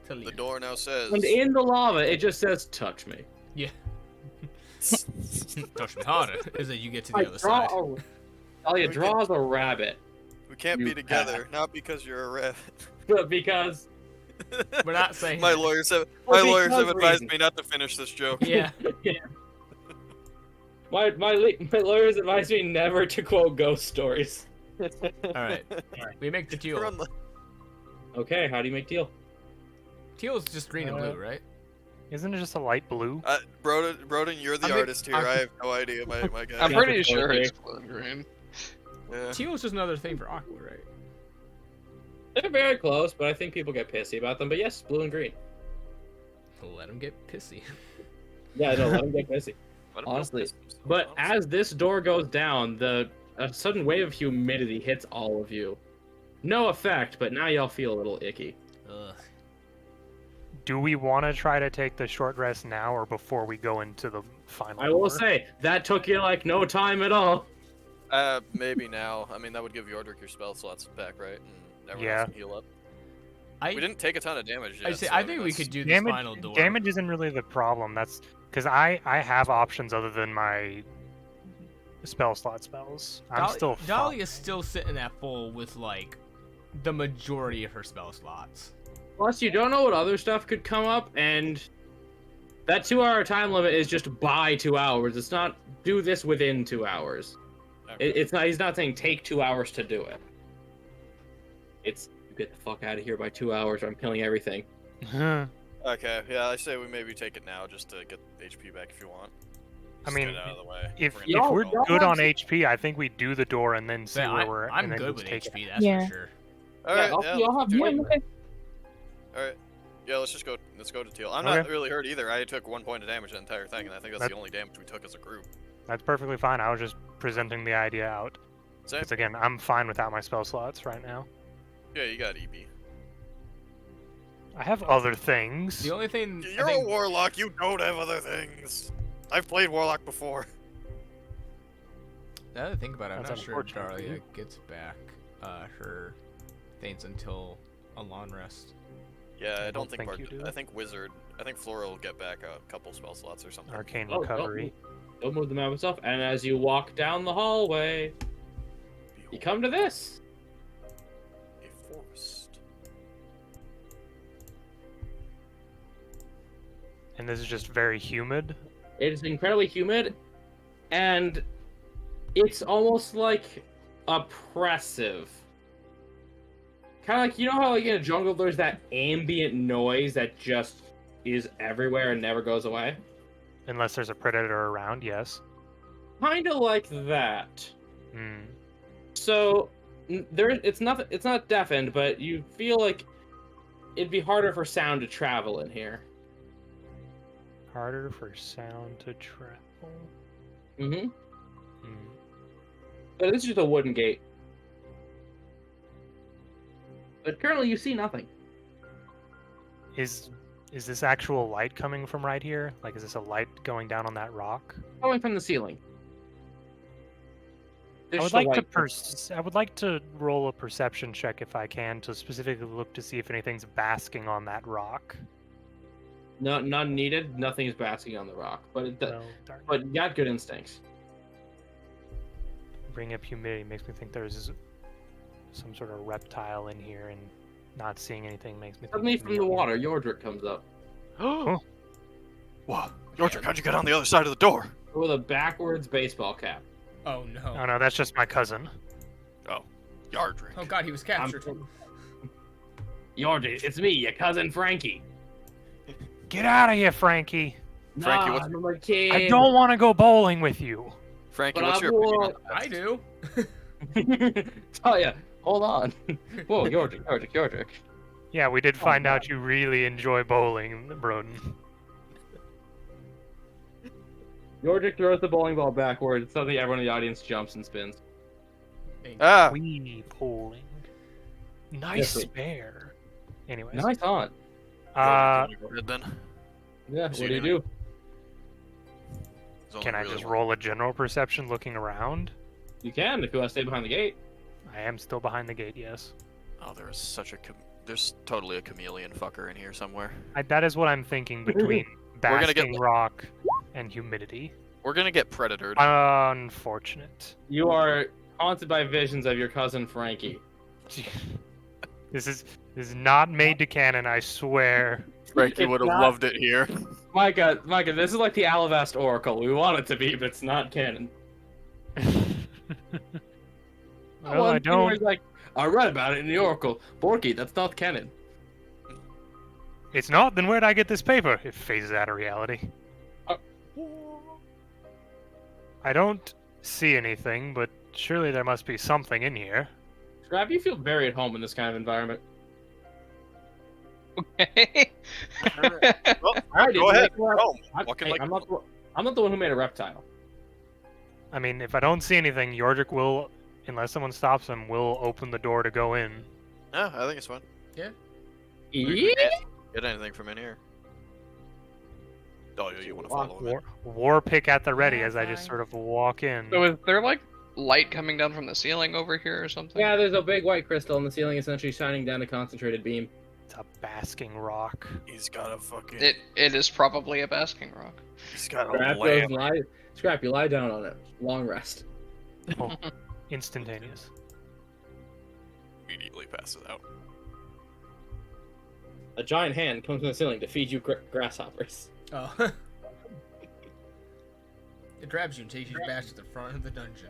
to leave. The door now says. And in the lava, it just says "touch me." Yeah. Touch me harder. Is that you get to the I other draw side? Talia We draws a rabbit, we can't You be together, not because you're a rabbit. but because We're not saying My that. lawyers have For advised because me not to finish this joke. Yeah. my lawyers advised me never to quote ghost stories. All right. We make the You're teal. on the- Okay, how do you make deal? Teal is just green and blue, right? Isn't it just a light blue? Broden, you're the I'm artist here. I have no idea, my guy. I'm Yeah, pretty for sure poetry. it's blue and green. Yeah. Teal is just another thing for aqua, right? They're very close, but I think people get pissy about them. But yes, blue and green. Let him get pissy. Yeah, no, let them get pissy. Let 'em know Honestly. this- But honestly. as this door goes down, a sudden wave of humidity hits all of you. No effect, but now y'all feel a little icky. Ugh. Do we want to try to take the short rest now or before we go into the final I will door? say that took you like no time at all. Maybe now. I mean, that would give Yordrik your spell slots back, right? And everyone Yeah. else can heal up. We didn't take a ton of damage yet. I say so I think we that's- could do this Damage, final door. damage isn't really the problem. That's because I have options other than my spell slot spells. I'm still Dolly fucked. is still sitting at full with like the majority of her spell slots. Plus, you don't know what other stuff could come up, and that 2-hour time limit is just by 2 hours. It's not do this within 2 hours. Okay. It's not. He's not saying take 2 hours to do it. It's get the fuck out of here by 2 hours, or I'm killing everything. Okay, yeah, I say we maybe take it now just to get HP back if you want. I Just mean, get it out of the way. if We're if gonna we're go. good on HP, I think we do the door and then see Yeah, where we're. I'm and then good just with take HP, it. that's Yeah. for sure. All right, I'll- yeah, y'all let's have do it. one. Okay. All right. Yeah, let's just go. Let's go to Teal. I'm Okay. not really hurt either. I took 1 point of damage the entire thing, and I think that's That- the only damage we took as a group. That's perfectly fine. I was just presenting the idea out. Same. Because again, I'm fine without my spell slots right now. Yeah, you got EB. I have other things. The only thing You're I think, a warlock. You don't have other things. I've played warlock before. now that I think about it, I'm That's not sure if unfortunate for Daria you. gets back her things until a long rest. Yeah, I I don't don't think think you do. I think Wizard. I think Flora will get back a couple spell slots or something. Arcane Oh, recovery. Don't move the map itself. And as you walk down the hallway, you come to this. A forest. And this is just very humid. It is incredibly humid, and it's almost like oppressive. Kind of like, you know how like in a jungle there's that ambient noise that just is everywhere and never goes away? Unless there's a predator around, yes. Kind of like that. Hmm. So it's not deafened, but you feel like it'd be harder for sound to travel in here. Harder for sound to travel. Mm-hmm. Hmm. But this is just a wooden gate. But currently you see nothing. Is this actual light coming from right here? Like, is this a light going down on that rock? Coming from the ceiling. I There's would just a like to light. I would like to roll a perception check if I can to specifically look to see if anything's basking on that rock. No, none needed. Nothing is basking on the rock, but No, darn. but you got good instincts. Bring up humidity makes me think there's some sort of reptile in here, and not seeing anything makes me think. Suddenly it's from the chameleon. water, Yordrick comes up What? Yordrick, how'd you get on the other side of the door? with a backwards baseball cap. Oh no. Oh no, that's just my cousin. Yardrick. Oh god, he was captured. Yordrick, it's me, your cousin Frankie. Get out of here, Frankie! Frankie, Nah, what's- I'm a kid. I don't want to go bowling with you. Frankie, But what's I your opinion on I do. Oh yeah, hold on. Whoa, Yordrick. Yeah, we did find out you really enjoy bowling, Broden. Yordrick throws the bowling ball backwards. Suddenly, everyone in the audience jumps and spins. Ah, Wee bowling. Nice Yes, wait. spare. Anyways. Nice on. Yordrick, go ahead then. Yeah. What See do you you do? There's only Can I really just one. roll a general perception looking around? You can if you want to stay behind the gate. I am still behind the gate, yes. Oh, there is such a. There's totally a chameleon fucker in here somewhere. That is what I'm thinking between gonna get basking li- rock and humidity. We're gonna get predatored. Unfortunate. You are haunted by visions of your cousin Frankie. This is not made to canon, I swear. Frankie It's would have not- loved it here. Micah, this is like the Alavast Oracle. We want it to be, but it's not canon. Well, One I thing where don't. he's like, I read about it in the Oracle. Borky, that's not canon. It's not. Then where'd I get this paper? It phases out of reality. I don't see anything, but surely there must be something in here. Scrap, you feel very at home in this kind of environment. Okay. Well, Alright, go ahead. Go. Go. Walking like I'm not the one who made a reptile. I mean, if I don't see anything, Yordrick will, unless someone stops him, will open the door to go in. Yeah, I think it's fine. Yeah. We can't get anything from in here. Oh, you want to follow him? War pick at the ready Yeah, as I just fine. sort of walk in. So is there like light coming down from the ceiling over here or something? Yeah, there's a big white crystal in the ceiling, essentially shining down a concentrated beam. It's a basking rock. He's got a fucking. It is probably a basking rock. He's got Scrap, a lamp. Scrap, you lie down on it. Long rest. Oh, instantaneous. Immediately passes out. A giant hand comes from the ceiling to feed you grasshoppers. Oh. It grabs you and takes you back to the front of the dungeon.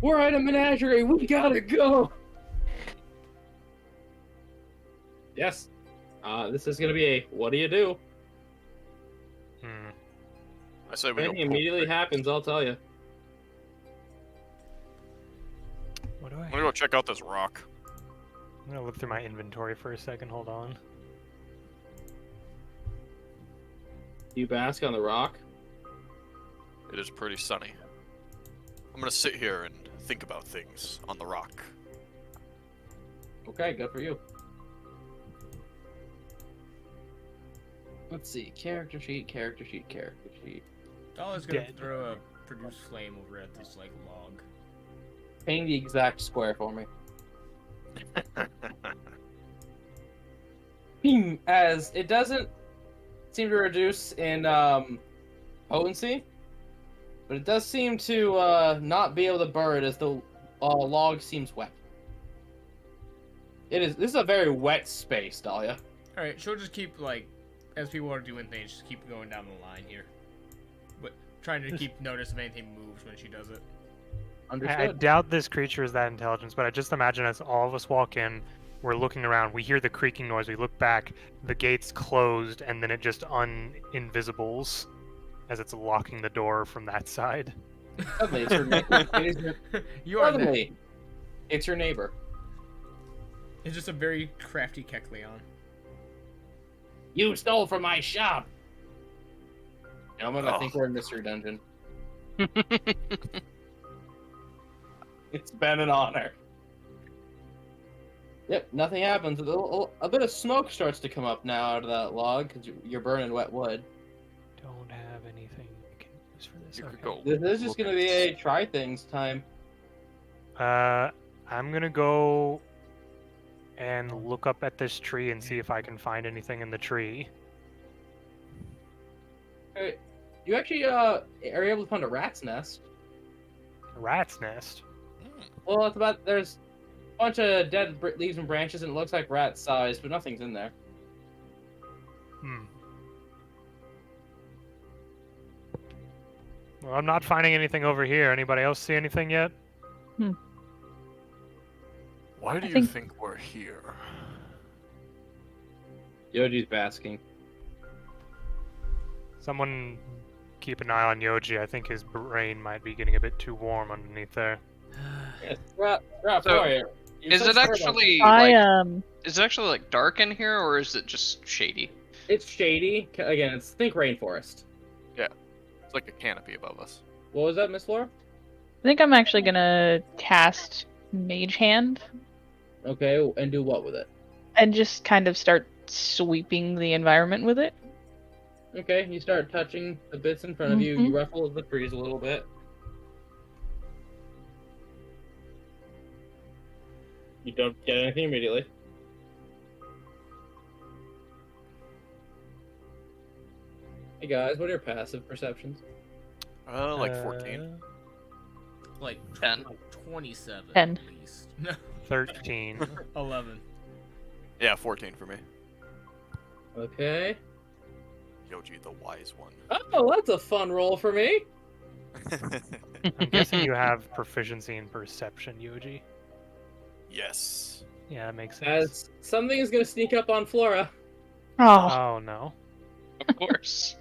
We're at a menagerie. We gotta go. Yes. This is gonna be a what do you do? Hmm. I say we When go. it immediately happens, I'll tell you. What do I'm I? gonna go check out this rock. I'm gonna look through my inventory for a second. Hold on. Do you bask on the rock? It is pretty sunny. I'm gonna sit here and think about things on the rock. Okay, good for you. Let's see. Character sheet. Dolly's gonna Dead. throw a produce flame over at this like log. Paint the exact square for me. As it doesn't seem to reduce in potency, but it does seem to not be able to burn as the log seems wet. This is a very wet space, Dahlia. All right, she'll just keep like, as people are doing things, just keep going down the line here, but trying to keep notice if anything moves when she does it. Understood. I doubt this creature is that intelligent, but I just imagine as all of us walk in, we're looking around, we hear the creaking noise, we look back, the gate's closed, and then it just uninvisibles as it's locking the door from that side. Suddenly, it's your neighbor. You are there. Suddenly, it's your neighbor. It's just a very crafty Kecleon. You stole from my shop. Gentlemen, I think we're in Mystery Dungeon. It's been an honor. Yep, nothing happens. A bit of smoke starts to come up now out of that log because you're burning wet wood. Don't have anything I can use for this. You could Okay. go. This is just going to be a try things time. I'm gonna go and look up at this tree and see if I can find anything in the tree. Alright, you actually are able to find a rat's nest. A rat's nest. Well, it's about there's a bunch of dead leaves and branches, and it looks like rat size, but nothing's in there. Well, I'm not finding anything over here. Anybody else see anything yet? Why do I you think- think we're here? Yoji's basking. Someone keep an eye on Yoji. I think his brain might be getting a bit too warm underneath there. Yeah, Scrap, So, sorry. You're Is so it smart about- actually I like? Is it actually like dark in here, or is it just shady? It's shady. Again, think rainforest. It's like a canopy above us. What was that, Miss Laura? I think I'm actually gonna cast Mage Hand Okay, and do what with it? and just kind of start sweeping the environment with it. Okay, you start touching the bits in front of you. You ruffle the trees a little bit. You don't get anything immediately. Hey guys, what are your passive perceptions? Like 14. Like 10. 27 10. at least. 13. 11. Yeah, 14 for me. Okay. Yoji, the wise one. Oh, that's a fun roll for me. I'm guessing you have proficiency in perception, Yoji. Yes. Yeah, that makes sense. As something is going to sneak up on Flora. Oh, Oh no. Of course.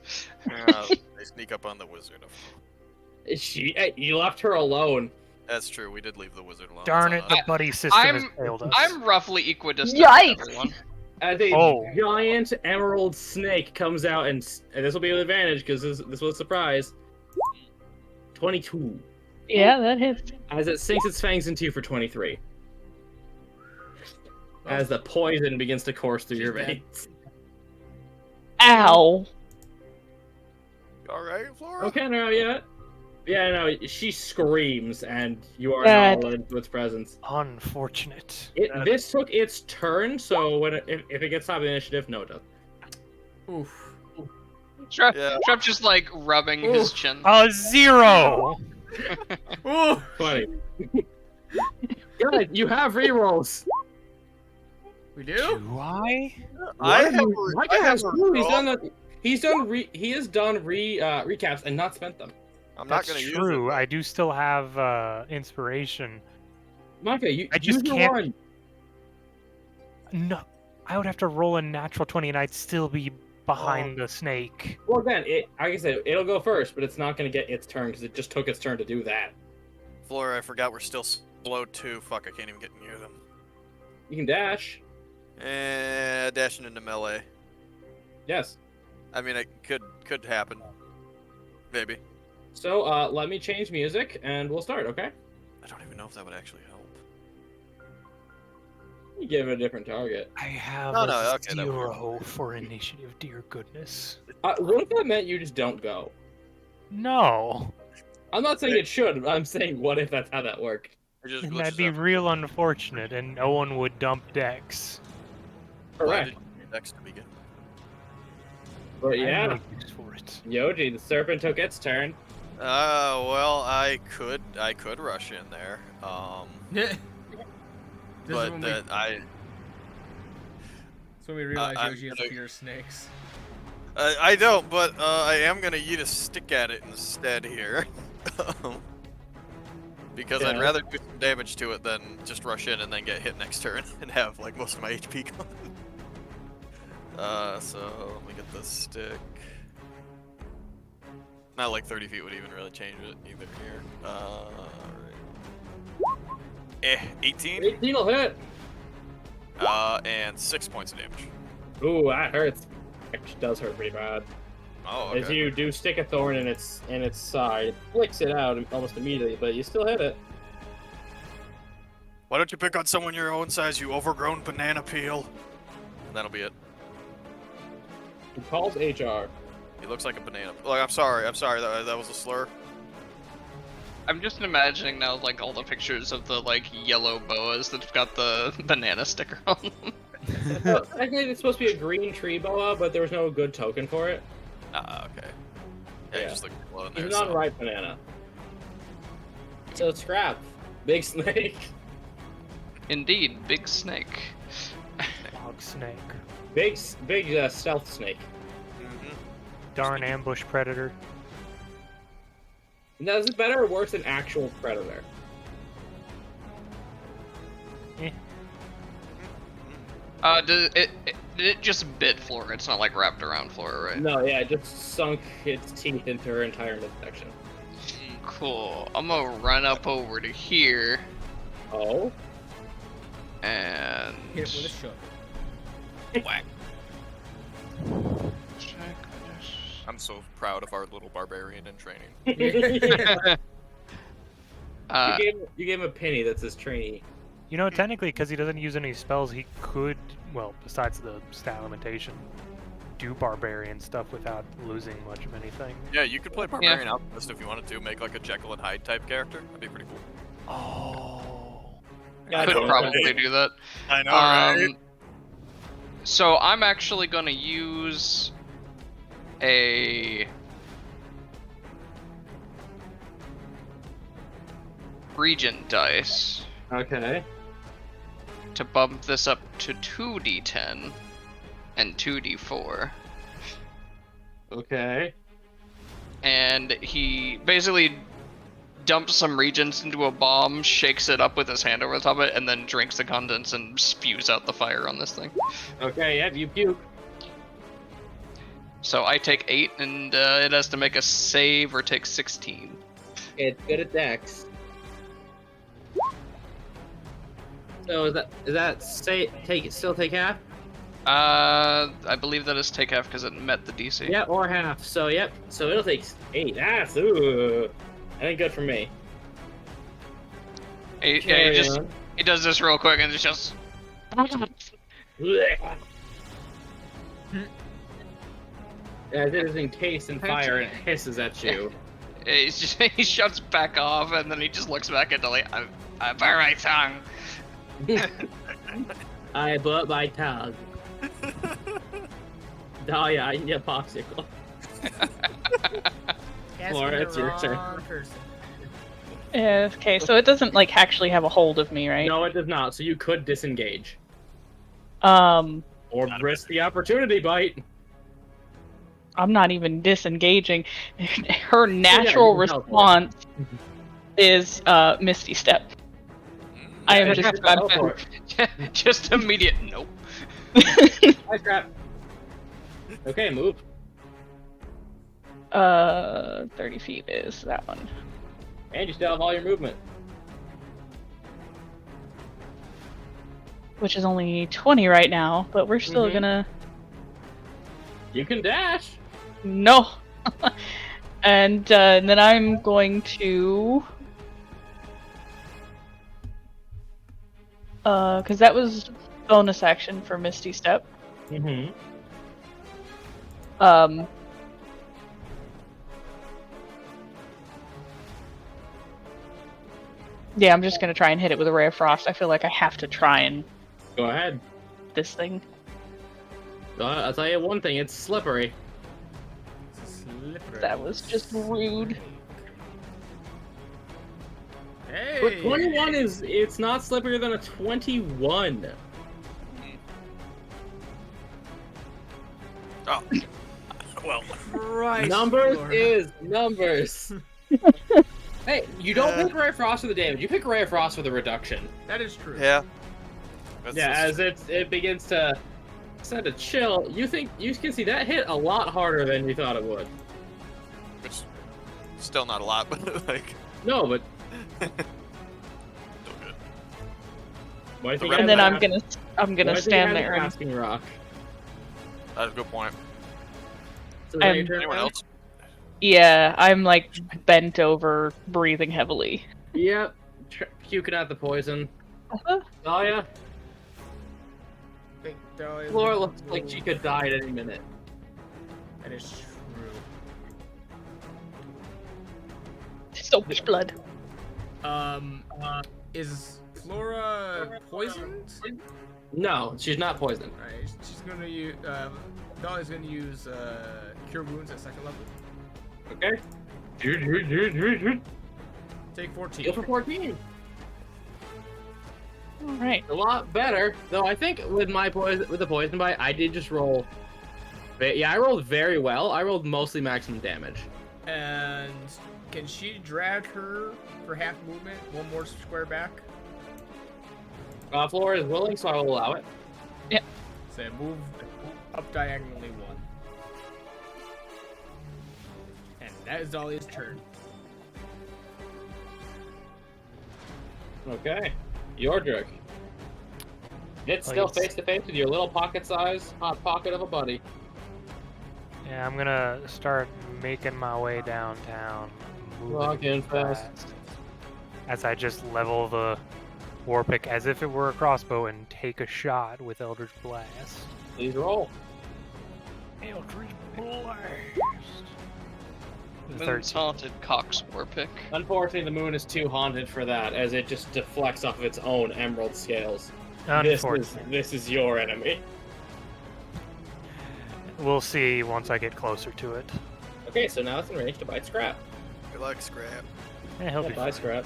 They sneak up on the wizard. You left her alone. That's true. We did leave the wizard alone. Darn it, It's on the us. buddy system has I'm- failed us. I'm roughly equidistant Yikes! with everyone. As a Oh. giant emerald snake comes out, and this will be an advantage because this was a surprise. 22. yeah, that hits. As it sinks its fangs into you for 23. As the poison begins to course through She's your dead. veins. Ow. All right, Flora. Okay, no, yet. Yeah, no, she screams, and you are God. now into its presence. Unfortunate. This took its turn, so if it gets top of the initiative, no, it doesn't. Oof. Shrep, Yeah. Shrep just like rubbing his Ooh. chin. A 0! Ooh. Funny. Guys, you have rerolls. We do? Do I? I have Micah I have has a two. He's reroll. done that. He has done recaps and not spent them. I'm not That's going to use true. it. I do still have inspiration. Micah, I just use your can't- one. No, I would have to roll a natural 20 and I'd still be behind the snake. Well, again, like I said, it'll go first, but it's not going to get its turn because it just took its turn to do that. Flora, I forgot we're still slow too. Fuck, I can't even get near them. You can dash. Dashing into melee. Yes. I mean, it could happen. Maybe. So, let me change music and we'll start, okay? I don't even know if that would actually help. You give it a different target. I have No, a no, okay, that would 0 for initiative, dear goodness. What if that meant you just don't go? No. I'm not saying it should. I'm saying what if that's how that worked. It just And glitches that'd be out. real unfortunate, and no one would dump decks. Why Correct. did you get next to begin? But I have yeah, no use for it. Yoji, the serpent took its turn. Well, I could rush in there. This is But when that That's when we realize I'm Yoshi has gonna- fear of snakes. I don't, but I am gonna eat a stick at it instead here. Because I'd Yeah. rather do some damage to it than just rush in and then get hit next turn and have like most of my HP gone. So let me get the stick. Not like 30 feet would even really change it either here. Alright. 18. 18 will hit. And 6 points of damage. Ooh, that hurts. Actually, does hurt pretty bad. Oh, As okay. you do stick a thorn in its side, it flicks it out almost immediately, but you still hit it. Why don't you pick on someone your own size, you overgrown banana peel? And that'll be it. He calls HR. He looks like a banana. Like, I'm sorry, that was a slur. I'm just imagining now, like, all the pictures of the, like, yellow boas that've got the banana sticker on them. Well, technically, it's supposed to be a green tree boa, but there was no good token for it. Ah, okay. Yeah, Yeah. just look below in there. He's not so. a ripe banana. So scrap. Big snake. Indeed, big snake. Dog snake. Big stealth snake. Mhm. Darn ambush predator. Now, is it better or worse than actual predator? Did it just bit Flora? It's not like wrapped around Flora, right? No, yeah, it just sunk its teeth into her entire midsection. Cool. I'm gonna run up over to here Oh? and Hit it with a shove. whack. I'm so proud of our little barbarian in training. You gave him a penny that's his trainee. You know, technically, because he doesn't use any spells, he could, well, besides the stat limitation, do barbarian stuff without losing much of anything. Yeah, you could play barbarian alchemist if you wanted to, make like a Jekyll and Hyde type character. That'd be pretty cool. Oh. Yeah, Could I know, probably right? do that. I know, So I'm actually gonna use a Regent dice Okay. to bump this up to 2d10 and 2d4. Okay. And he basically dumps some regents into a bomb, shakes it up with his hand over the top of it, and then drinks the contents and spews out the fire on this thing. Okay, yeah, you puke. So I take 8, and it has to make a save or take 16. It's good at dex. So is that still take half? I believe that is take half because it met the DC. Yeah, or half. So yep. So it'll take 8. That's ooh. That ain't good for me. Carry on. He does this real quick and it's just Blech. As it is encased in fire and it hisses at you. he shuts back off and then he just looks back at Dolly. I burn my tongue. I bought my tongue. Dahlia, I need a popsicle. Laura, it's your turn. Okay, so it doesn't like actually have a hold of me, right? No, it does not. So you could disengage. Or Or risk the opportunity bite. I'm not even disengaging. Her natural you can teleport. response is Misty Step. I am just about to. Teleport. Just immediate nope. Hi, crap. Okay, move. 30 feet is that one. And you still have all your movement. Which is only 20 right now, but we're still Mhm. gonna. You can dash. No! And then I'm going to. Because that was bonus action for Misty Step. Mm-hmm. Yeah, I'm just gonna try and hit it with a ray of frost. I feel like I have to try and Go ahead. this thing. I'll tell you one thing, it's slippery. Slippery. That was just rude. Hey! But 21 it's not slipperier than a 21. Oh. Well. Christ, Numbers Lord. is numbers. Hey, you don't pick Ray of Frost for the damage, you pick Ray of Frost for the reduction. That is true. Yeah. As it begins to start to chill, you can see that hit a lot harder than you thought it would. Which, still not a lot, but like. No, but Still good. why do you think And I then have I'm gonna why do you think stand I have there the and Casting Rock. That's a good point. So is that your I'm- turn, Anyone Ryan? else? yeah, I'm like bent over, breathing heavily. Yep. Puking out the poison. Uh-huh. Oh yeah. Think Dahlia's Laura gonna looks like go- she could die at any minute. That is true. So much blood. Is Flora poisoned? No, she's not poisoned. Alright, she's gonna use, Dahlia's gonna use, Cure Wounds at 2nd level. Okay. Take 14. Go for 14. All right. A lot better, though. I think with the poison bite, I did just roll. Yeah, I rolled very well. I rolled mostly maximum damage. And can she drag her for half movement, one more square back? Flora is willing, so I will allow it. So move up diagonally 1. And that is Dahlia's turn. Okay. Yordrik. It's still Please. face to face with your little pocket-sized hot pocket of a buddy. Yeah, I'm gonna start making my way downtown. moving Walk in fast. As I just level the war pick as if it were a crossbow and take a shot with Eldritch Blast. Please roll. Eldritch Blast. Moon's haunted Cox war pick. Unfortunately, the moon is too haunted for that, as it just deflects off of its own emerald scales. Unfortunately. This is your enemy. We'll see once I get closer to it. Okay, so now it's in range to bite Scrap. Good luck, Scrap. Yeah, he'll Yeah, be bye, fine. Scrap.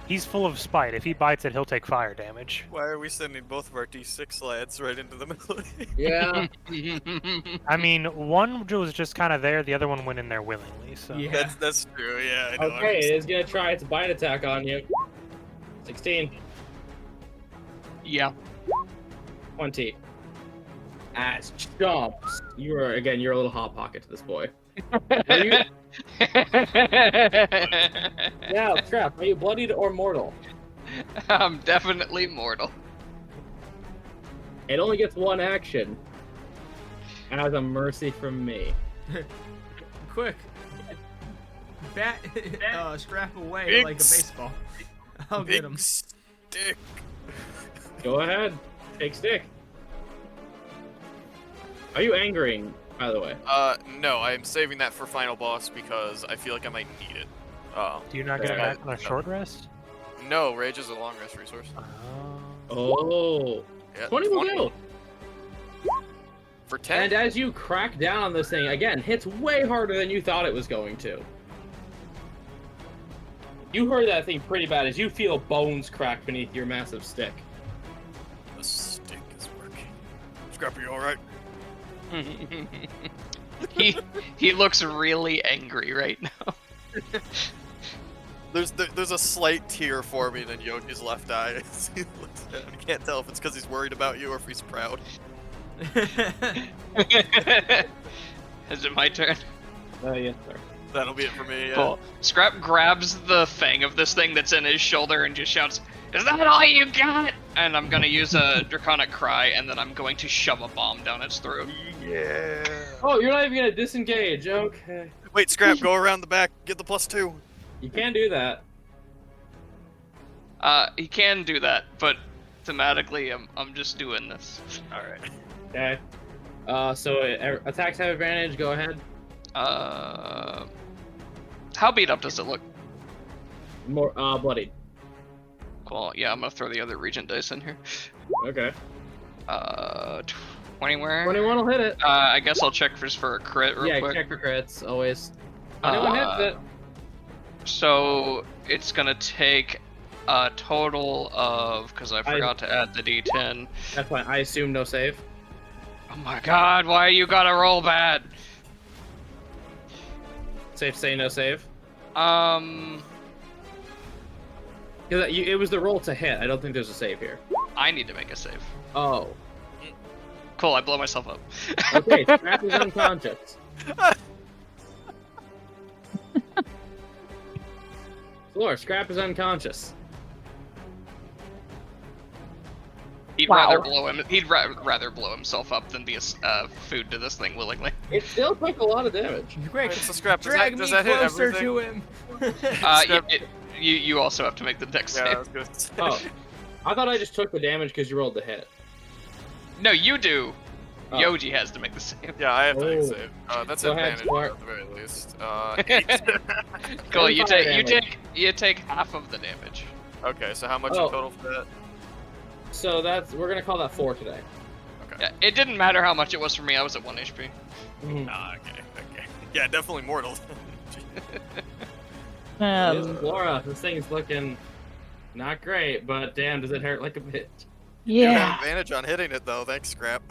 He's full of spite. If he bites it, he'll take fire damage. Why are we sending both of our D6 lads right into the middle? Yeah. I mean, one was just kind of there, the other one went in there willingly, so... Yeah. That's true. Yeah, I know. Okay, it is gonna try its bite attack on you. 16, Yeah. 20. As jumps, you're a little hot pocket to this boy. Are you, yeah, Scrap. Are you bloodied or mortal? I'm definitely mortal. It only gets one action. As a mercy from me. Quick! Scrap away like a baseball. I'll get Big him. stick. Go ahead. Take stick. Are you angering, by the way? No, I'm saving that for final boss because I feel like I might need it. Do you not get it Okay. back on a short rest? No, Rage is a long rest resource. Oh. Yeah, 20 will do. For 10. And as you crack down on this thing, again, hits way harder than you thought it was going to. You heard that thing pretty bad as you feel bones crack beneath your massive stick. The stick is working. Scrap, are you alright? he looks really angry right now. There's a slight tear forming in Yogi's left eye as he looks at him. I can't tell if it's because he's worried about you or if he's proud. Is it my turn? Yes, sir. That'll be it for me. Yeah. Cool. Scrap grabs the fang of this thing that's in his shoulder and just shouts, "Is that all you got?" And I'm gonna use a draconic cry, and then I'm going to shove a bomb down its throat. Yeah. Oh, you're not even gonna disengage. Okay. Wait, Scrap, go around the back. Get the +2. You can't do that. He can do that, but thematically, I'm just doing this. All right. Okay. So attacks have advantage. Go ahead. How beat up does it look? More bloodied. Cool. Yeah, I'm gonna throw the other Regent dice in here. Okay. 20 where? 21 will hit it. I guess I'll check for a crit real Yeah, quick. check for crits, always. 21 hits it. So it's gonna take a total of, because I forgot to add the d10. That's fine. I assume no save. Oh my god, why you gotta roll bad? Safe to say no save. Um, Because it was the roll to hit. I don't think there's a save here. I need to make a save. Oh. Cool, I blow myself up. Okay, Scrap is unconscious. Floor, Scrap is unconscious. He'd Wow. rather blow him. He'd rather blow himself up than be a food to this thing willingly. It still took a lot of damage. Greg, So Scrap, drag does me that hit closer everything? to him. You also have to make the next Yeah, I save. was gonna say. Oh. I thought I just took the damage because you rolled the hit. No, you do. Oh. Yoji has to make the save. Yeah, I have to make Oh. a save. That's Go ahead, advantage Smart. at the very least. 8. Cool. Fire damage. You take half of the damage. Okay, so how much Oh. in total for that? So we're gonna call that 4 today. Yeah, it didn't matter how much it was for me. I was at 1 HP. Okay. Yeah, definitely mortal. Laura, this thing's looking not great, but damn, does it hurt like a bitch. You have Yeah. advantage on hitting it though. Thanks, Scrap.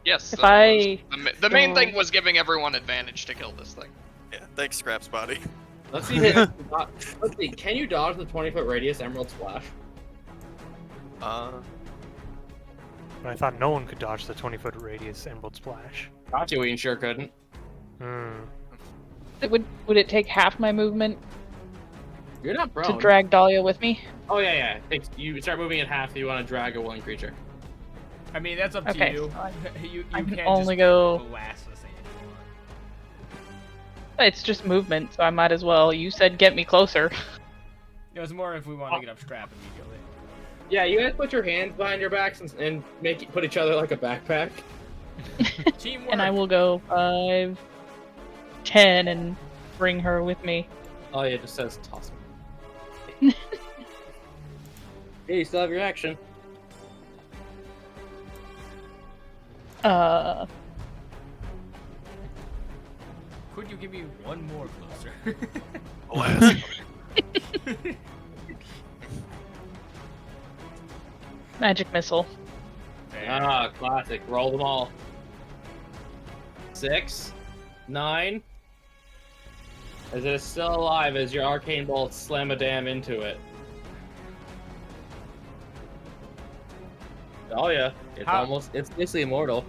Yes. If that I was- the main go- thing was giving everyone advantage to kill this thing. Yeah, thanks, Scrap's body. Let's see. Let's see. Can you dodge the 20-foot radius Emerald Splash? But I thought no one could dodge the 20-foot radius Emerald Splash. Tatooine sure couldn't. Hmm. would it take half my movement You're not to prone. drag Dahlia with me? Oh yeah. You start moving at half. You want to drag a willing creature. I mean, that's up to Okay, you. fine. you I can can't only just go- blast this thing if you want. It's just movement, so I might as well. You said get me closer. It was more if we wanted to get up Scrap immediately. Yeah, you guys put your hands behind your backs and put each other like a backpack. Teamwork. And I will go 5, 10, and bring her with me. Oh yeah, it just says toss me. Hey, you still have your action. Could you give me one more closer? Alas. Magic missile. Ah, classic. Roll them all. 6, 9. As it is still alive, as your arcane bolts slam a dam into it. Oh yeah, it's basically immortal.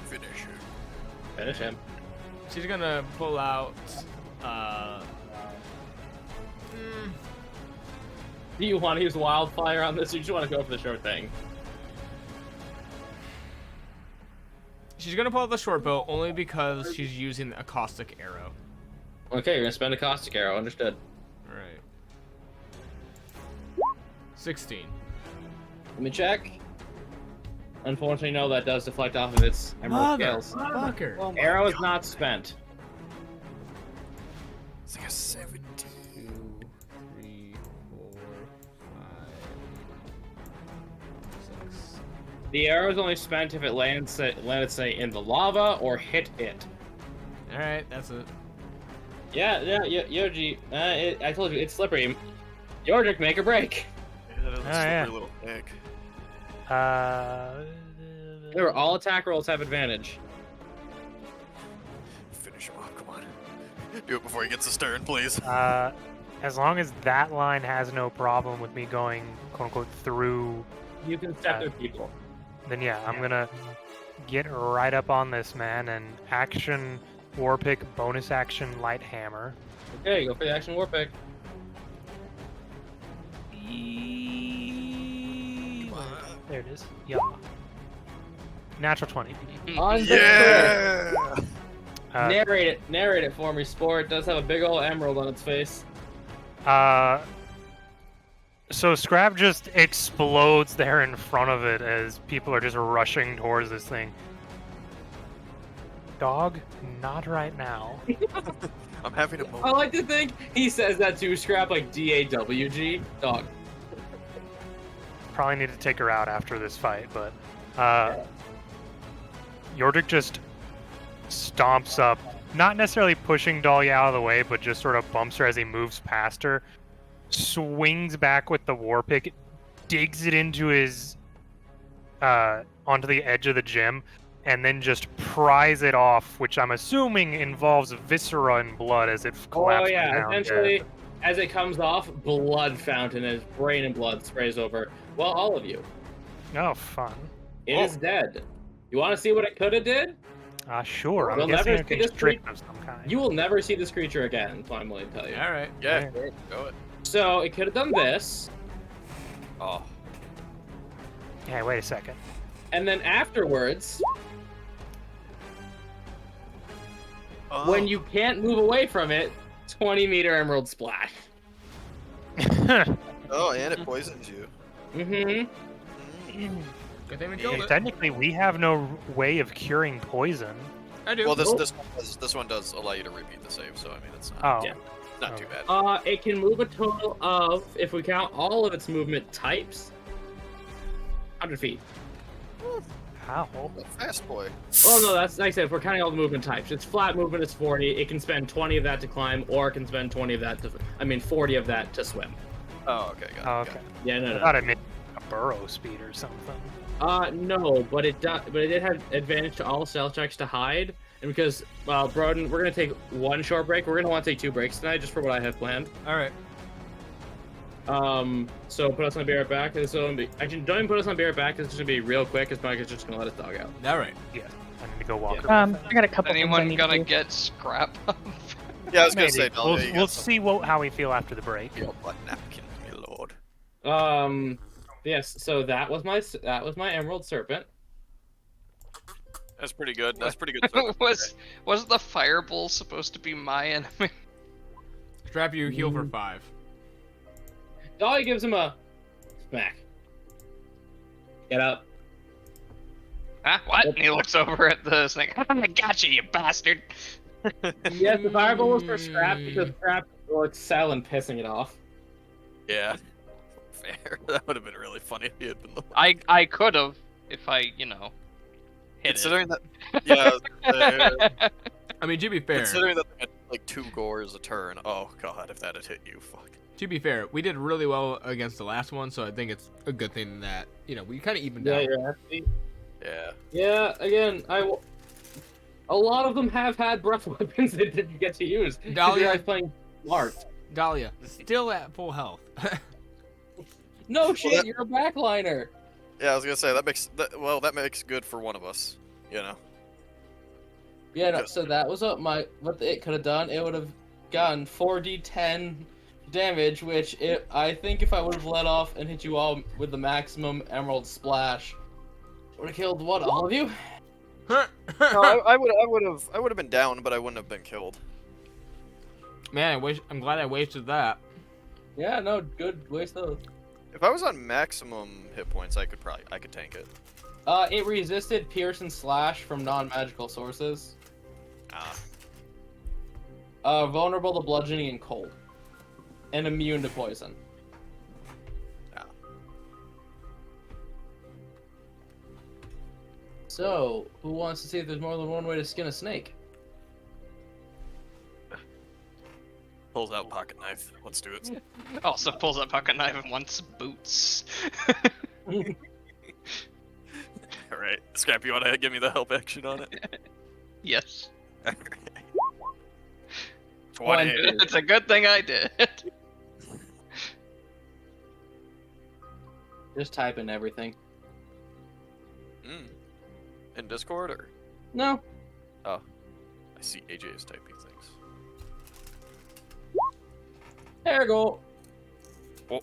Finish it. Finish him. She's gonna pull out. Do you want to use wildfire on this, or you just want to go for the short thing? She's gonna pull out the short bow only because she's using a caustic arrow. Okay, you're gonna spend a caustic arrow. Understood. Alright. 16. Let me check. Unfortunately, no, that does deflect off of its emerald scales. Fucker. Oh my Arrow is God. not spent. It's like a 17. 2, 3, 4, 5, 6. The arrow is only spent if it landed, say, in the lava or hit it. Alright, that's it. Yeah, Yoji. I told you, it's slippery. Yordrick, make or break. Yeah, that is a Oh, slippery yeah. little egg. Remember, all attack rolls have advantage. Finish him off, come on. Do it before he gets a stern, please. As long as that line has no problem with me going, quote unquote, through, You can step through people. then yeah, I'm gonna get right up on this man and action war pick, bonus action light hammer. Okay, go for the action war pick. There it is. Yeah. Natural 20. On the Yeah! crit. Narrate it for me, Sport. It does have a big old emerald on its face. So Scrap just explodes there in front of it as people are just rushing towards this thing. Dog, not right now. I'm having a moment. I like to think he says that to Scrap like DAWG. Dog. Probably need to take her out after this fight, but Yordrik just stomps up, not necessarily pushing Dahlia out of the way, but just sort of bumps her as he moves past her, swings back with the war pick, digs it into his onto the edge of the gym, and then just pries it off, which I'm assuming involves viscera and blood as it Oh collapses yeah, down essentially, dead. as it comes off, blood fountain, his brain and blood sprays over. Well, all of you. Oh, fun. It is dead. You want to see what it could have did? Sure. I'm You'll guessing never it see takes this trick of some kind. You will never see this creature again, that's what I'm willing to tell you. All right. Yeah, go it. So, it could have done this, Oh. Hey, wait a second. and then afterwards, Oh. when you can't move away from it, 20-meter emerald splash. Oh, and it poisons you. Mm-hmm. Mm. Good thing we killed it. Technically, we have no way of curing poison. I do. Well, Nope. this one does allow you to repeat the save, so I mean it's not, Oh. Yeah. not too bad. It can move a total of, if we count all of its movement types, 100 feet. How? Fast boy. Well, no, that's like I said. If we're counting all the movement types, its flat movement is 40. It can spend 20 of that to climb, or it can spend 40 of that to swim. Oh, okay, got it. Oh, got okay. it. Yeah, I no. thought it made a burrow speed or something. No, but it did have advantage to all stealth checks to hide, and because Broden, we're gonna take one short break. We're gonna want to take 2 breaks tonight, just for what I have planned. All right. So put us on be right back. Actually, don't even put us on be right back. It's just gonna be real quick. Because Mike is just gonna let his dog out. All right. Yeah. I need to go walk Yeah. her. I got a couple things I Anyone need gonna to do. get scrap? Yeah, I was gonna Maybe. say, Dahlia, you We'll got some- see how we feel after the break. Your blood napkin, my lord. Yes. So that was my emerald serpent. That's pretty good. That's pretty good. was the fireball supposed to be my enemy? Strap you heal for 5. Dolly gives him a smack. Get up. Ah, what? And he looks over at the snake. I got you, you bastard! Yes, the fireball was for Scrap because Scrap will excel in pissing it off. Yeah. Fair. That would have been really funny if he had been the I could have, if I, hit Considering that, yeah, I mean, to be fair, considering that they had like 2 gores a turn. Oh god, if that had hit you, fuck. to be fair, we did really well against the last one, so I think it's a good thing that we kind of evened out. Yeah. Yeah. Again, a lot of them have had breath weapons they didn't get to use. Dahlia- You guys playing smart. Dahlia, still at full health. No shit, that- you're a backliner. Yeah, I was gonna say that makes good for one of us. Yeah, no, so that was what it could have done. It would have gotten 4d10 damage, which I think if I would have let off and hit you all with the maximum emerald splash, would have killed all of you? No, I would have been down, but I wouldn't have been killed. Man, I'm glad I wasted that. Yeah, no, good waste those. If I was on maximum hit points, I could tank it. It resisted pierce and slash from non-magical sources. Vulnerable to bludgeoning and cold. And immune to poison. So, who wants to see if there's more than one way to skin a snake? Pulls out pocket knife. Let's do it. Also pulls out pocket knife and wants boots. Alright. Scrap, you wanna give me the help action on it? Yes. 20. It's a good thing I did. Just type in everything. In Discord, or? No. I see AJ is typing things. There you go. Oh.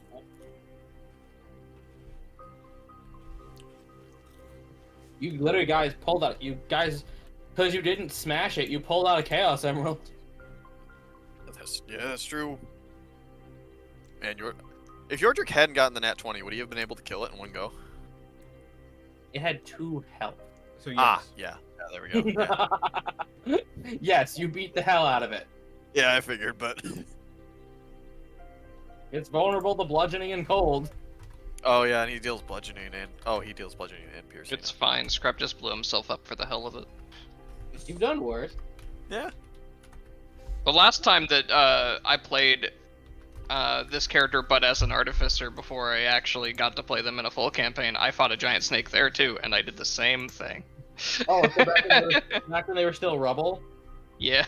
You literally guys pulled out. You guys, because you didn't smash it, you pulled out a Chaos Emerald. That's true. And if Yordrik hadn't gotten the nat 20, would he have been able to kill it in one go? It had 2 health. So yes. Yeah, there we go. Yeah. Yes, you beat the hell out of it. Yeah, I figured, but It's vulnerable to bludgeoning and cold. oh yeah, and he deals bludgeoning and piercing. It's fine. Scrap just blew himself up for the hell of it. You've done worse. Yeah. The last time that I played this character, but as an artificer, before I actually got to play them in a full campaign, I fought a giant snake there too, and I did the same thing. Oh, so back when they were still rubble? Yeah.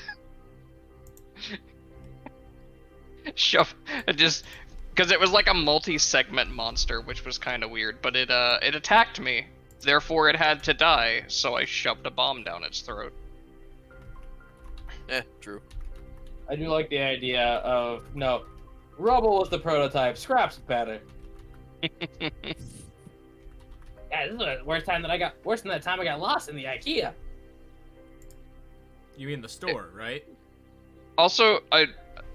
Shove. Just because it was like a multi-segment monster, which was kind of weird. But it attacked me, therefore it had to die. So I shoved a bomb down its throat. True. I do like the idea of, no, rubble was the prototype, scrap's better. Yeah, this is the worse than that time I got lost in the IKEA. You mean the store, right? Also, I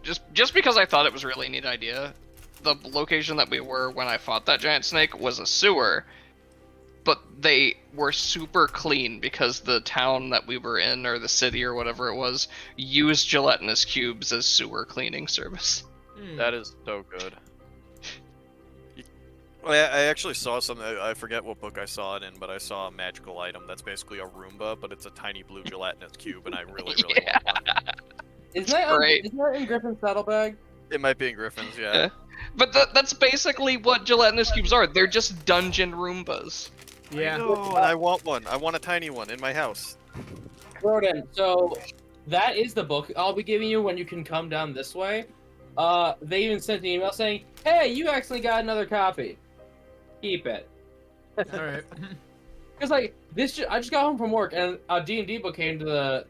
just because I thought it was a really neat idea, the location that we were when I fought that giant snake was a sewer, but they were super clean because the town that we were in, or the city or whatever it was, used gelatinous cubes as sewer cleaning service. That is so good. Well, I actually saw something. I forget what book I saw it in, but I saw a magical item that's basically a Roomba, but it's a tiny blue gelatinous cube, and I really Yeah. want one. Isn't that Great. in Griffin's saddlebag? It might be in Griffin's, yeah. Yeah. But that's basically what gelatinous cubes are. They're just dungeon Roombas. Yeah. No, I want one. I want a tiny one in my house. Rodan, so that is the book I'll be giving you when you can come down this way. They even sent an email saying, hey, you actually got another copy. Keep it. All right. Because like I just got home from work and a D&D book came to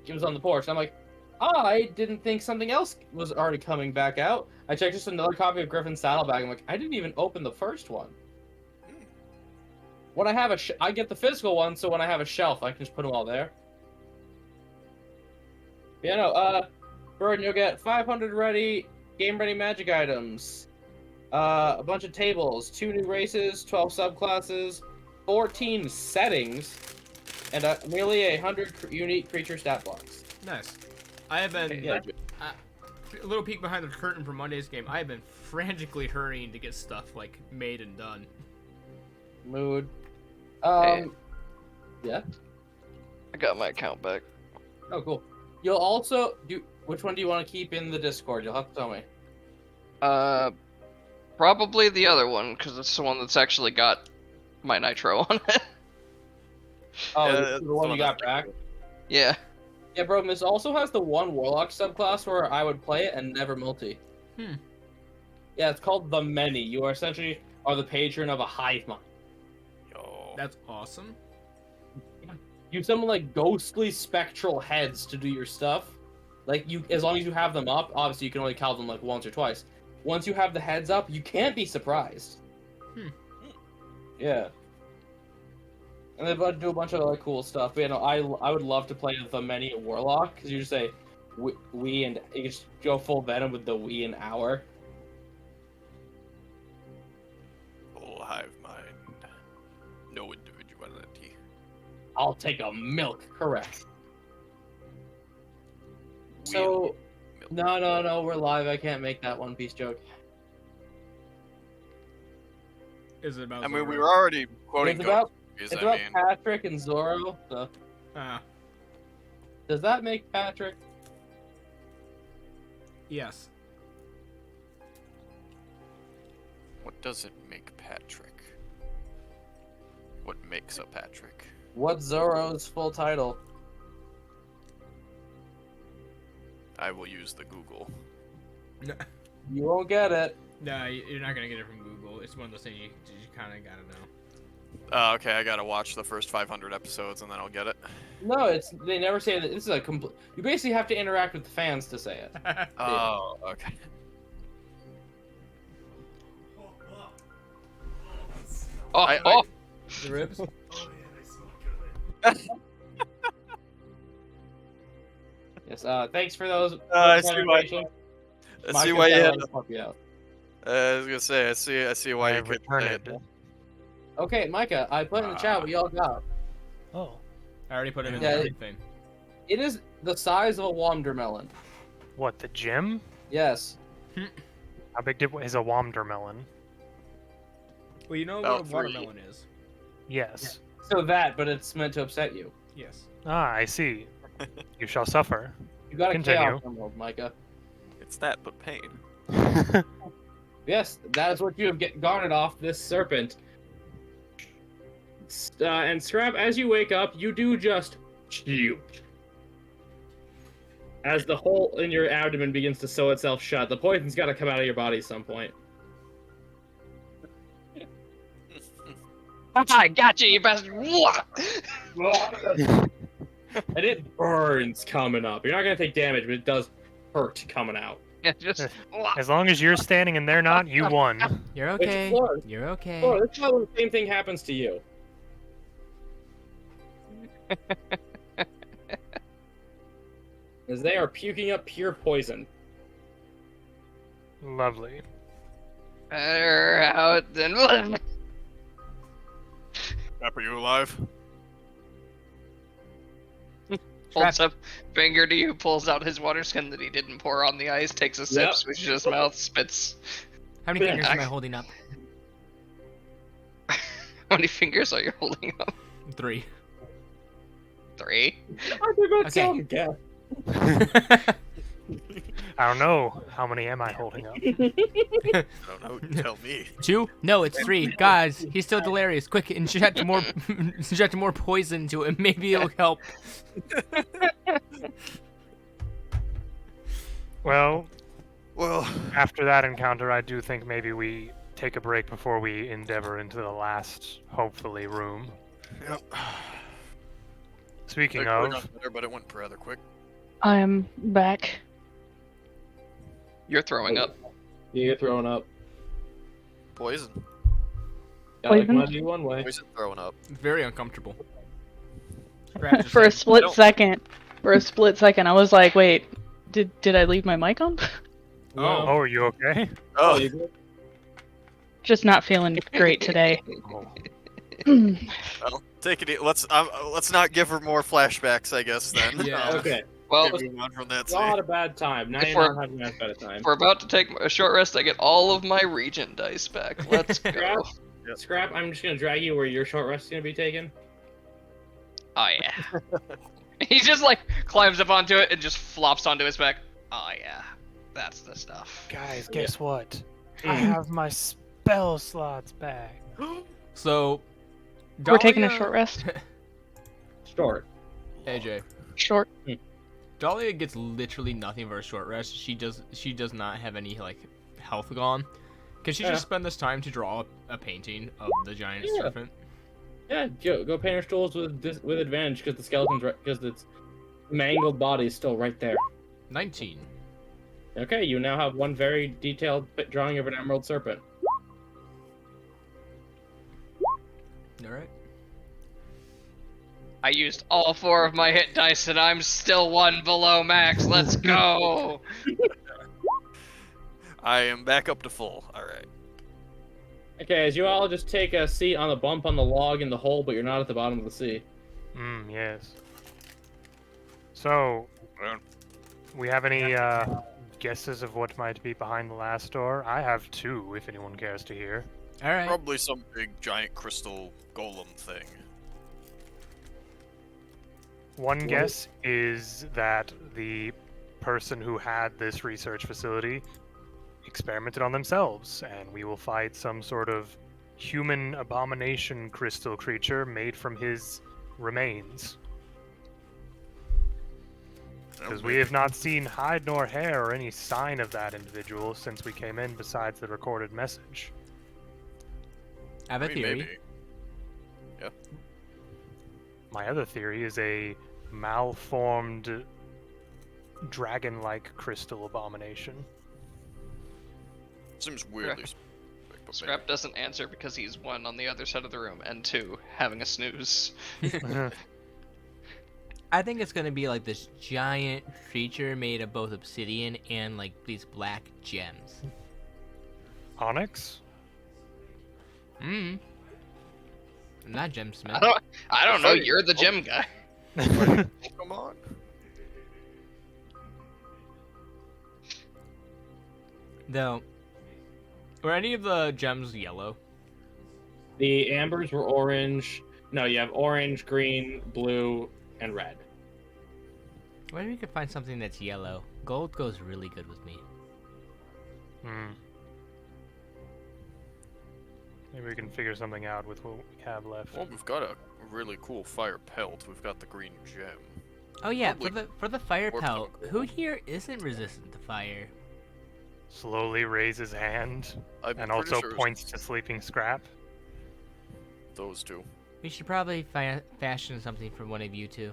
it was on the porch. And I'm like, I didn't think something else was already coming back out. I checked just another copy of Griffin's Saddlebag. I'm like, I didn't even open the first one. When I have I get the physical one, so when I have a shelf, I can just put them all there. Yeah, no, Burden, you'll get 500 game-ready magic items. A bunch of tables, 2 new races, 12 subclasses, 14 settings, and nearly 100 unique creature stat blocks. Nice. I have been Yeah. a little peek behind the curtain for Monday's game. I have been frantically hurrying to get stuff like made and done. Mood. Hey. Yeah. I got my account back. Oh, cool. You'll also which one do you want to keep in the Discord? You'll have to tell me. Probably the other one, because it's the one that's actually got my nitro on it. Oh, Yeah, this that's is the one you got back. Yeah. Yeah, bro. This also has the one warlock subclass where I would play it and never multi. Yeah, it's called the Many. You are essentially the patron of a hive mind. Yo. That's awesome. You summon like ghostly spectral heads to do your stuff. Like as long as you have them up, obviously you can only count them like once or twice. Once you have the heads up, you can't be surprised. Yeah. And they do a bunch of like cool stuff. But, you know, I would love to play the Many Warlock because you just say we and you just go full Venom with the we and our. Full hive mind. No individuality. I'll take a milk, correct. We So, milk. no, we're live. I can't make that One Piece joke. Is it about? I mean, we Zoro? were already quoting It's about, Goku's, it's I about mean. Patrick and Zoro. So, Ah, does that make Patrick? yes. What does it make Patrick? What makes a Patrick? What's Zoro's full title? I will use the Google. You won't get it. No, you're not gonna get it from Google. It's one of those things you kind of gotta know. Okay, I gotta watch the first 500 episodes and then I'll get it. No, they never say that. This is a complete. You basically have to interact with the fans to say it. Oh, okay. Oh, I- The ribs. Yes. Thanks for those. I see why. recommendations. I see Mike why is you gonna had. let us help you out. I was gonna say, I see why I you could returned say it. Okay, Micah, I put in the chat what y'all got. Oh. I already put it in Yeah, the thing. It is the size of a watermelon. What, the gym? Yes. How big is a watermelon? Well, you know About what a 3. watermelon is. Yes. So that, but it's meant to upset you. Yes. Ah, I see. You shall suffer. You got a Continue. chaos emerald, Micah. It's that, but pain. Yes, that is what you have garnered off this serpent. And Scrap, as you wake up, you do just shoot. As the hole in your abdomen begins to sew itself shut, the poison's got to come out of your body at some point. I got you, you bastard! And it burns coming up. You're not going to take damage, but it does hurt coming out. Yeah, just As long as you're standing and they're not, you won. You're Which, okay. Flora, You're okay. Flora, this is how the same thing happens to you. As they are puking up pure poison. Lovely. better out than. Scrap, are you alive? Holds up finger to you, pulls out his water skin that he didn't pour on the ice, takes a sip, Yep. switches his mouth, spits. How many Yeah. fingers am I holding up? How many fingers are you holding up? 3. 3? I forgot Okay. some, Gav. I don't know. How many am I holding up? I don't know. You tell me. 2? No, it's 3. Guys, he's still delirious. Quick, inject more, inject more poison to him. Maybe it'll help. Well, Well, after that encounter, I do think maybe we take a break before we endeavor into the last, hopefully, room. yep. Speaking It could've of, gone better, but it went rather quick. I'm back. You're throwing up. You're throwing up. Poison. Gotta Poison? come out of you one way. Poison throwing up. Very uncomfortable. Scrap just For a like, split don't- second, I was like, wait, did I leave my mic on? oh, are you okay? Oh, you good? Just not feeling great today. Oh. well, take it. Let's not give her more flashbacks, I guess. Then. Yeah. Okay. Well, Move on from that. It's not a bad time. Now If you're we're- not having that bad a time. if we're about to take a short rest, I get all of my regent dice back. Let's go. Scrap, Yep. Scrap, I'm just gonna drag you where your short rest is gonna be taken. Oh yeah. He just like climbs up onto it and just flops onto his back. Oh yeah. That's the stuff. Guys, guess what? I have my spell slots back. So, We're taking a Dahlia- short rest. Short. AJ. Short. Dahlia gets literally nothing for a short rest. She does not have any like health gone. Can she Yeah. just spend this time to draw a painting of the giant Yeah. serpent? Yeah, go paint her stools with advantage because the skeleton's because its mangled body is still right there. 19. Okay, you now have one very detailed drawing of an emerald serpent. All right. I used all 4 of my hit dice and I'm still 1 below max. Let's go. I am back up to full. All right. Okay, as you all just take a seat on the bump on the log in the hole, but you're not at the bottom of the sea. Yes. So, Well, we have any guesses of what might be behind the last door? I have 2, if anyone cares to hear. All right. Probably some big giant crystal golem thing. One guess is that the person who had this research facility experimented on themselves, and we will fight some sort of human abomination crystal creature made from his remains. Because we have not seen hide nor hair or any sign of that individual since we came in, besides the recorded message. I have a theory. Maybe. My other theory is a malformed dragon-like crystal abomination. Seems weirdly. Scrap doesn't answer because he's 1 on the other side of the room and 2 having a snooze. I think it's gonna be like this giant creature made of both obsidian and like these black gems. Onyx? I'm not gemsmith. I don't know. You're the gem guy. Come on. Though, were any of the gems yellow? The ambers were orange. No, you have orange, green, blue, and red. What if we could find something that's yellow? Gold goes really good with me. Maybe we can figure something out with what we have left. Well, we've got a really cool fire pelt. We've got the green gem. Oh yeah, Probably for the fire works pelt, out. who here isn't resistant to fire? Slowly raise his hand I'm and pretty also sure points to Sleeping Scrap. those two. We should probably fashion something for one of you two.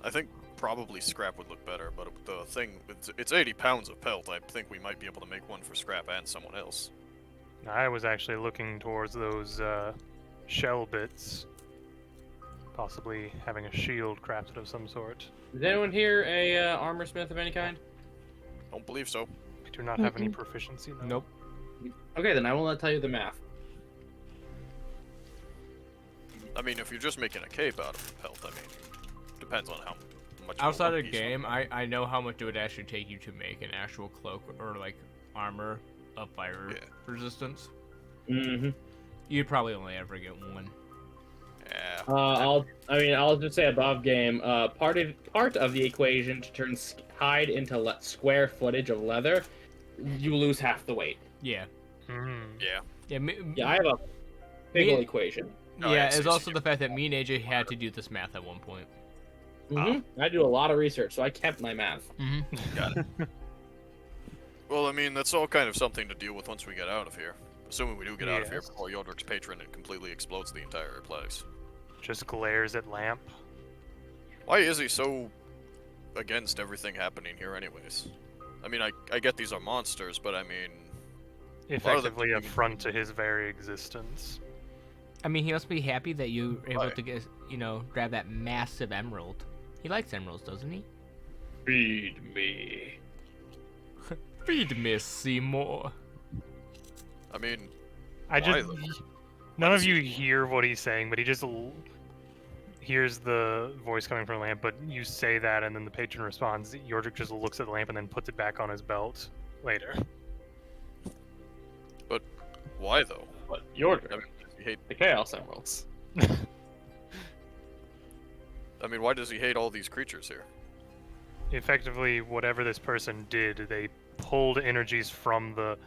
I think probably scrap would look better, but the thing, it's 80 pounds of pelt. I think we might be able to make one for scrap and someone else. I was actually looking towards those shell bits. Possibly having a shield crafted of some sort. Is anyone here a armor smith of any kind? Don't believe so. I do not have any proficiency. No. Nope. Okay, then I will not tell you the math. I mean, if you're just making a cape out of the pelt, I mean, depends on how much. Outside of of the game, I know how much it would actually take you to make an actual cloak or like armor of fire resistance. Mm-hmm. You'd probably only ever get one. Yeah. I'll just say above game. Part of the equation to turn hide into square footage of leather, you lose half the weight. Yeah. Yeah. Yeah, I have a big Me- ol' equation. Oh, Yeah, yeah, it's so also you- the fact that me and AJ had to do this math at one point. I do a lot of research, so I kept my math. Got it. Well, I mean, that's all kind of something to deal with once we get out of here. Assuming we do get out of here Yes. before Yodric's patron and completely explodes the entire place. Just glares at Lamp. Why is he so against everything happening here anyways? I mean, I get these are monsters, but I mean... Effectively a affront to his very existence. I mean, he must be happy that you were able Right. to get, grab that massive emerald. He likes emeralds, doesn't he? Feed me. Feed me, Seymour. I mean, I why just... though? None of you hear what he's saying, but he just hears the voice coming from Lamp, but you say that and then the patron responds. Yordrick just looks at the lamp and then puts it back on his belt later. Why though? But your I mean, does he hate, the Chaos Emeralds. I mean, why does he hate all these creatures here? Effectively, whatever this person did, they pulled energies from the...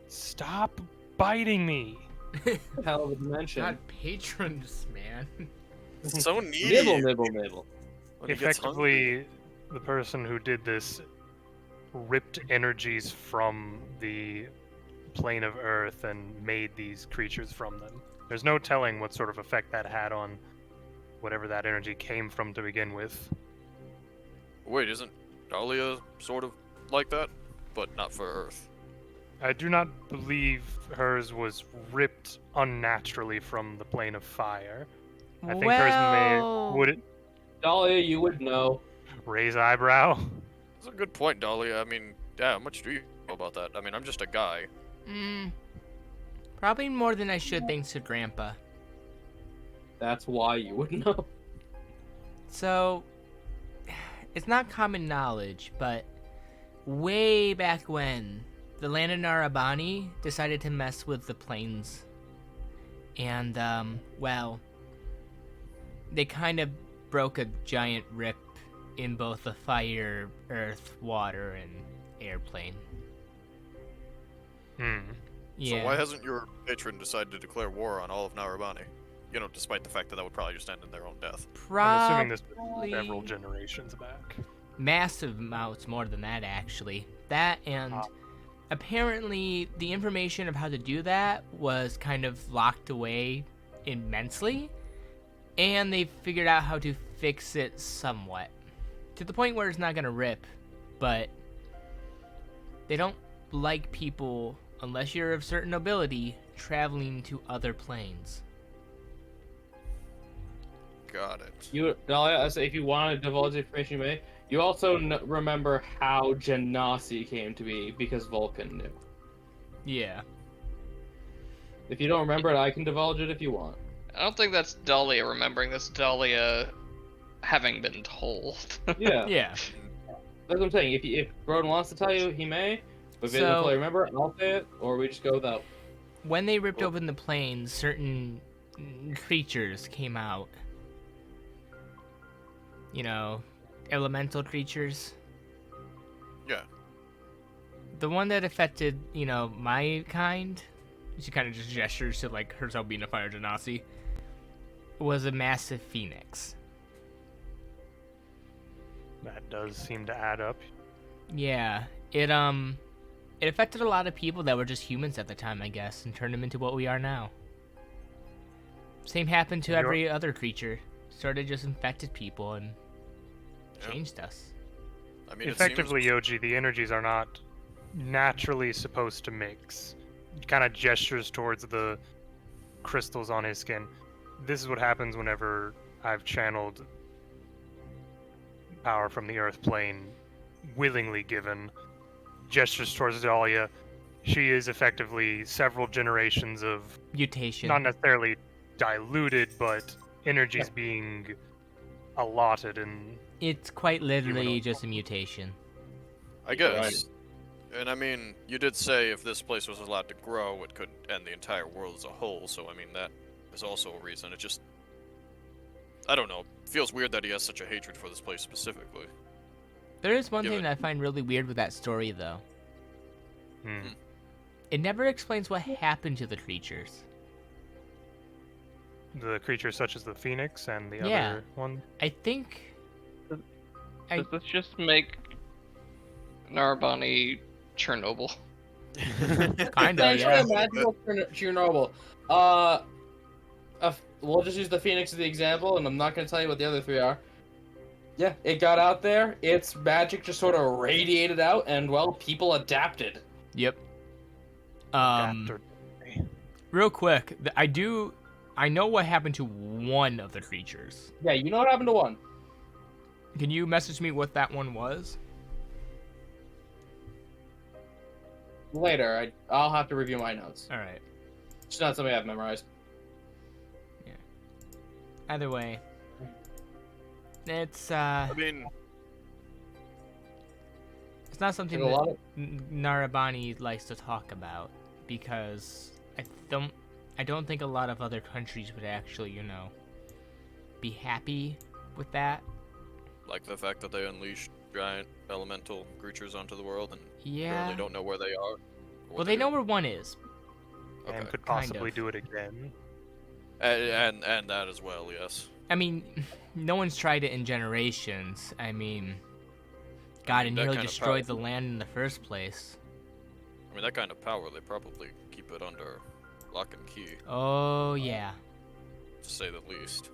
Stop biting me! Hell of a dimension. God, patrons, man. It's so needy. Nibble, nibble, nibble. When he gets hungry. Effectively, the person who did this ripped energies from the plane of Earth and made these creatures from them. There's no telling what sort of effect that had on whatever that energy came from to begin with. Wait, isn't Dahlia sort of like that? But not for Earth. I do not believe hers was ripped unnaturally from the plane of fire. I think hers may... Would it Dahlia, you would know. raise eyebrow? That's a good point, Dahlia. I mean, yeah, how much do you know about that? I mean, I'm just a guy. Probably more than I should, thanks to Grandpa. That's why you would know. So, it's not common knowledge, but way back when, the land of Narabani decided to mess with the plains. And, they kind of broke a giant rip in both the fire, earth, water, and airplane. Yeah. So why hasn't your patron decided to declare war on all of Narabani? You know, despite the fact that would probably just end in their own death. I'm assuming this was Probably several generations back. massive amounts more than that, actually. That and apparently the information of how to do that was kind of locked away immensely, and they figured out how to fix it somewhat to the point where it's not gonna rip, but they don't like people, unless you're of certain nobility, traveling to other planes. Got it. Dahlia, I say if you want to divulge the information you may, you also remember how Genasi came to be because Vulcan knew. Yeah. If you don't remember it, I can divulge it if you want. I don't think that's Dahlia remembering. That's Dahlia having been told. Yeah. Yeah. That's what I'm saying. If Broden wants to tell you, he may. But if he doesn't So- fully remember, I'll say it, or we just go without. When they ripped open the plains, certain creatures came out. You know, elemental creatures. Yeah. The one that affected, my kind, she kind of just gestures to like herself being a fire genasi, was a massive phoenix. That does seem to add up. Yeah, it affected a lot of people that were just humans at the time, I guess, and turned them into what we are now. Same happened to You're- every other creature. Started just infected people and Yeah. changed us. I mean, Effectively, it seems, Yoji, the energies are not naturally supposed to mix. Kind of gestures towards the crystals on his skin. This is what happens whenever I've channeled power from the earth plane willingly given. Gestures towards Dahlia. She is effectively several generations of Mutation. not necessarily diluted, but energies being allotted and It's quite literally Humanoid. just a mutation. I guess. And I mean, you did say if this place was allowed to grow, it could end the entire world as a whole. So I mean, that is also a reason. It just, I don't know. Feels weird that he has such a hatred for this place specifically. There is one Give thing it. that I find really weird with that story, though. hmm. It never explains what happened to the creatures. The creatures such as the phoenix and the Yeah. other one. I think. I- Does this just make Narabani Chernobyl? Kind of, Thanks yeah. for the magical Chernobyl. We'll just use the Phoenix as the example, and I'm not going to tell you what the other three are. Yeah, it got out there. Its magic just sort of radiated out, and well, people adapted. Yep. Adapter. Real quick, I know what happened to one of the creatures. Yeah, you know what happened to one? Can you message me what that one was? Later, I'll have to review my notes. All right. It's not something I've memorized. Either way, it's I mean, it's not something There's a that lot of Narabani likes to talk about because I don't think a lot of other countries would actually, be happy with that. like the fact that they unleashed giant elemental creatures onto the world and Yeah. apparently don't know where they are. or what Well, they know do. where one is. Okay. And could Kind possibly of. do it again. And that as well, yes. I mean, no one's tried it in generations. I mean, God, and that nearly kind of destroyed power- the land in the first place. I mean, that kind of power, they probably keep it under lock and key, Oh yeah. to say the least.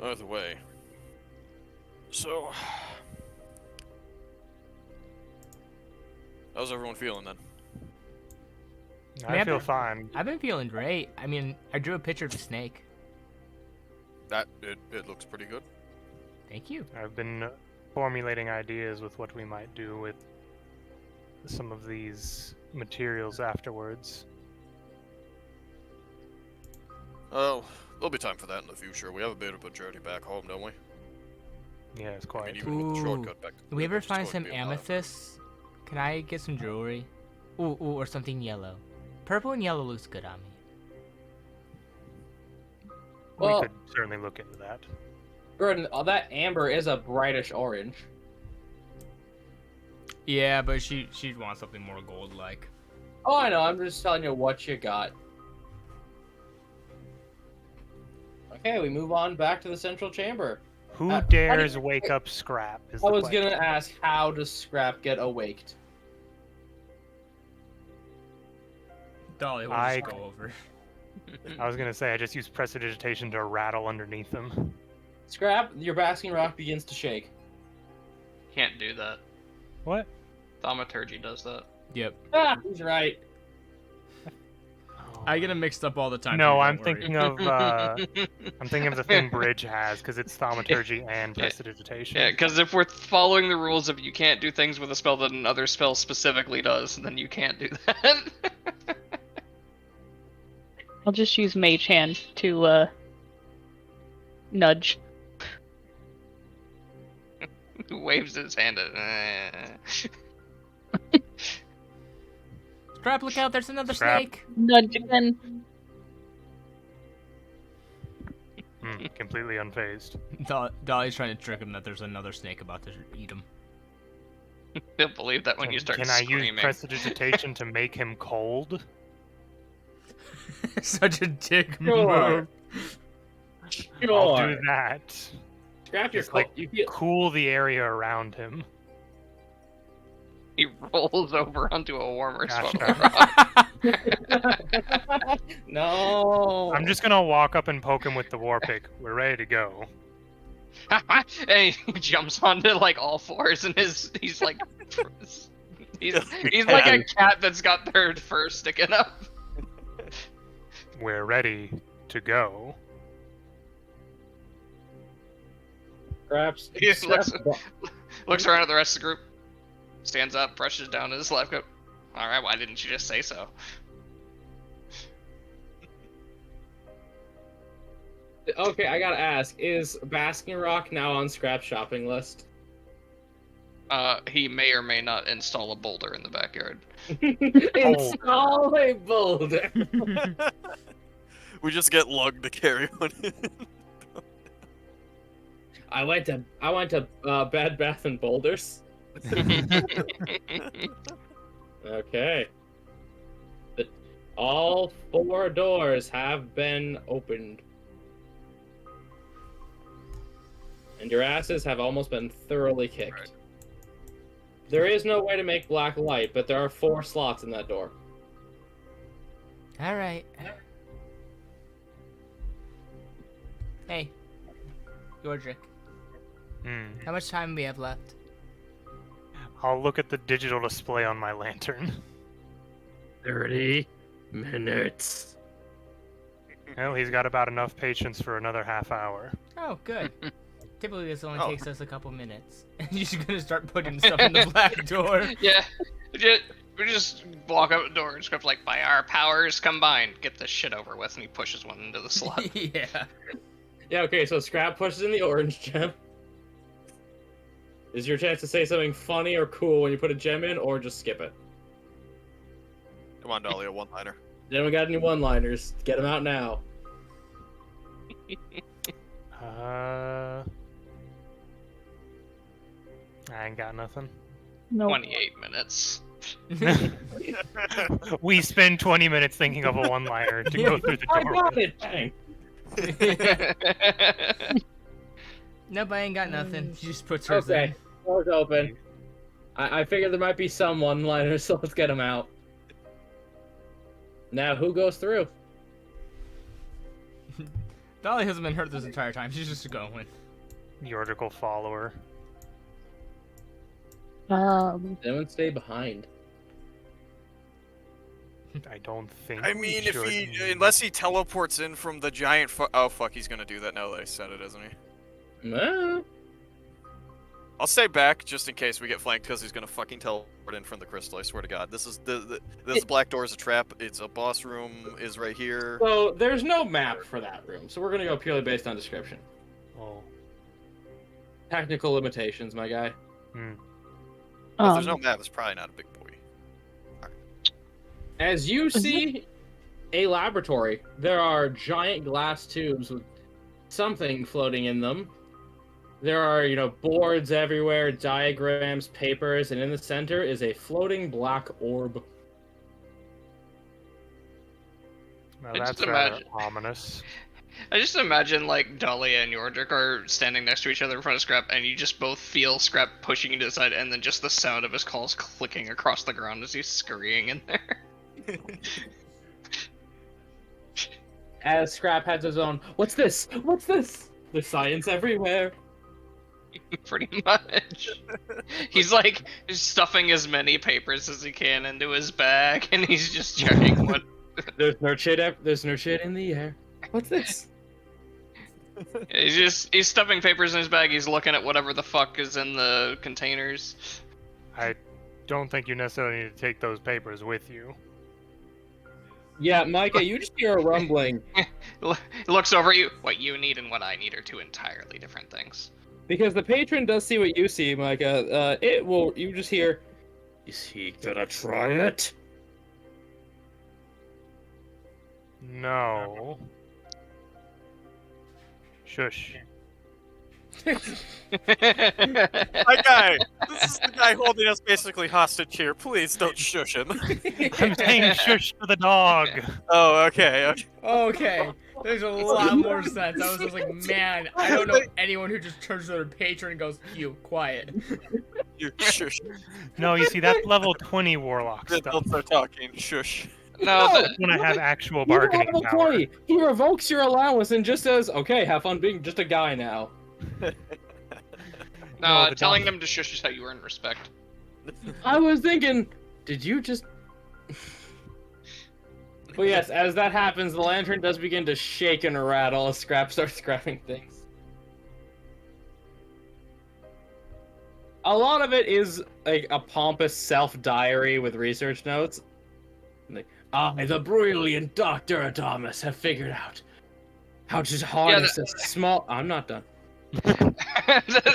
Either way. So, how's everyone feeling then? Man, I feel but- fine. I've been feeling great. I mean, I drew a picture of the snake. It looks pretty good. Thank you. I've been formulating ideas with what we might do with some of these materials afterwards. Oh, there'll be time for that in the future. We have a bit of a journey back home, don't we? Yes, I mean, quite. even with the Ooh. shortcut back. Can we ever it's find going to some be a while. amethysts? Can I get some jewelry? Ooh, or something yellow. Purple and yellow looks good on me. Well- We could certainly look into that. Gordon, that amber is a brightish orange. Yeah, but she'd want something more gold-like. Oh, I know. I'm just telling you what you got. Okay, we move on back to the central chamber. Who how do dares you- wake up Scrap? Is I the was question. gonna ask, how does Scrap get awaked? Dolly, we'll I- just go over. I was gonna say I just used prestidigitation to rattle underneath them. Scrap, your basking rock begins to shake. Can't do that. What? Thaumaturgy does that. Yep. Ah, he's right. I get them mixed up all the time. No, too, I'm don't worry. thinking of I'm thinking of the thing Bridge has because it's thaumaturgy and Yeah. prestidigitation. Yeah, because if we're following the rules of you can't do things with a spell that another spell specifically does, then you can't do that. I'll just use Mage Hand to nudge. waves his hand at. Scrap, look out! There's another Scrap. snake. Nudge again. Completely unfazed. Dolly's trying to trick him that there's another snake about to eat him. He'll believe that when you start Can I screaming. use prestidigitation to make him cold? Such a dick Sure. move. I'll Sure. do that. Scrap your Just, like, you feel Cool the area around him. He rolls over onto a warmer Gosh spot. No. I'm just gonna walk up and poke him with the war pick. We're ready to go. And he jumps onto like all fours, and he's like he's like a cat that's got their fur sticking up. We're ready to go. Scraps. He just looks Scraps- around at the rest of the group, stands up, brushes down his lab coat. All right, why didn't you just say so? Okay, I gotta ask: is Basking Rock now on Scrap's shopping list? He may or may not install a boulder in the backyard. Install a boulder. We just get lugged to carry one in. I went to Bed Bath and Boulders. Okay. All 4 doors have been opened. And your asses have almost been thoroughly kicked. Right. There is no way to make black light, but there are 4 slots in that door. All right. Hey, Georgic, how much time we have left? I'll look at the digital display on my lantern. 30 minutes. Well, he's got about enough patience for another half hour. Oh, good. Typically, this only Oh. takes us a couple minutes. And you're just gonna start putting stuff in the black door. Yeah, we just walk out the door and script like, by our powers combined, get this shit over with, and he pushes one into the slot. Yeah. Yeah, okay, so Scrap pushes in the orange gem. Is your chance to say something funny or cool when you put a gem in, or just skip it? Come on, Dolly, a one-liner. Then we got any one-liners. Get them out now. I ain't got nothing. No. 28 minutes. We spend 20 minutes thinking of a one-liner to go through the I door. got it! Dang. Nope, I ain't got nothing. She just puts hers Okay, door's open. I figured there might be some one-liners, so let's get them out. Now, who goes through? in. Dolly hasn't been hurt this entire time. She's just going. Yordical follower. Anyone stay behind? I don't think. I mean, we if should. he, unless he teleports in from the giant oh fuck, he's gonna do that now that I said it, isn't he? Nah. I'll stay back just in case we get flanked because he's gonna fucking teleport in from the crystal. I swear to God, this is this black door is a trap. It's a boss room is right here. So, there's no map for that room, so we're gonna go purely based on description. Oh. Technical limitations, my guy. If there's no map, it's probably not a big boy. As you see a laboratory, there are giant glass tubes with something floating in them. There are, boards everywhere, diagrams, papers, and in the center is a floating black orb. Now I just that's rather imagine- ominous. I just imagine like Dahlia and Yordrik are standing next to each other in front of Scrap, and you just both feel Scrap pushing you to the side, and then just the sound of his calls clicking across the ground as he's scurrying in there. As Scrap has his own, what's this? What's this? There's science everywhere. Pretty much. He's like stuffing as many papers as he can into his bag, and he's just checking what. There's no shit in the air. What's this? He's stuffing papers in his bag. He's looking at whatever the fuck is in the containers. I don't think you necessarily need to take those papers with you. Yeah, Micah, you just hear a rumbling. Looks over at you. What you need and what I need are two entirely different things. Because the patron does see what you see, Micah. It will. You just hear. Is he gonna try it? No. Shush. My guy, this is the guy holding us basically hostage here. Please don't shush him. I'm saying shush for the dog. Oh, okay. Okay, there's a lot more sense. I was just like, man, I don't know anyone who just turns to their patron and goes, "You quiet." You shush. No, you see, that's level 20 warlock stuff. Don't start talking. Shush. No, When I have actual You're bargaining level power. 20. He revokes your allowance and just says, "Okay, have fun being just a guy now." No, the telling dog- them to shush is how you earn respect. I was thinking, did you just? But yes, as that happens, the lantern does begin to shake and rattle as Scrap starts grabbing things. A lot of it is like a pompous self-diary with research notes. Like, I, the brilliant Dr. Adamus, have figured out how to harness a small... I'm not done.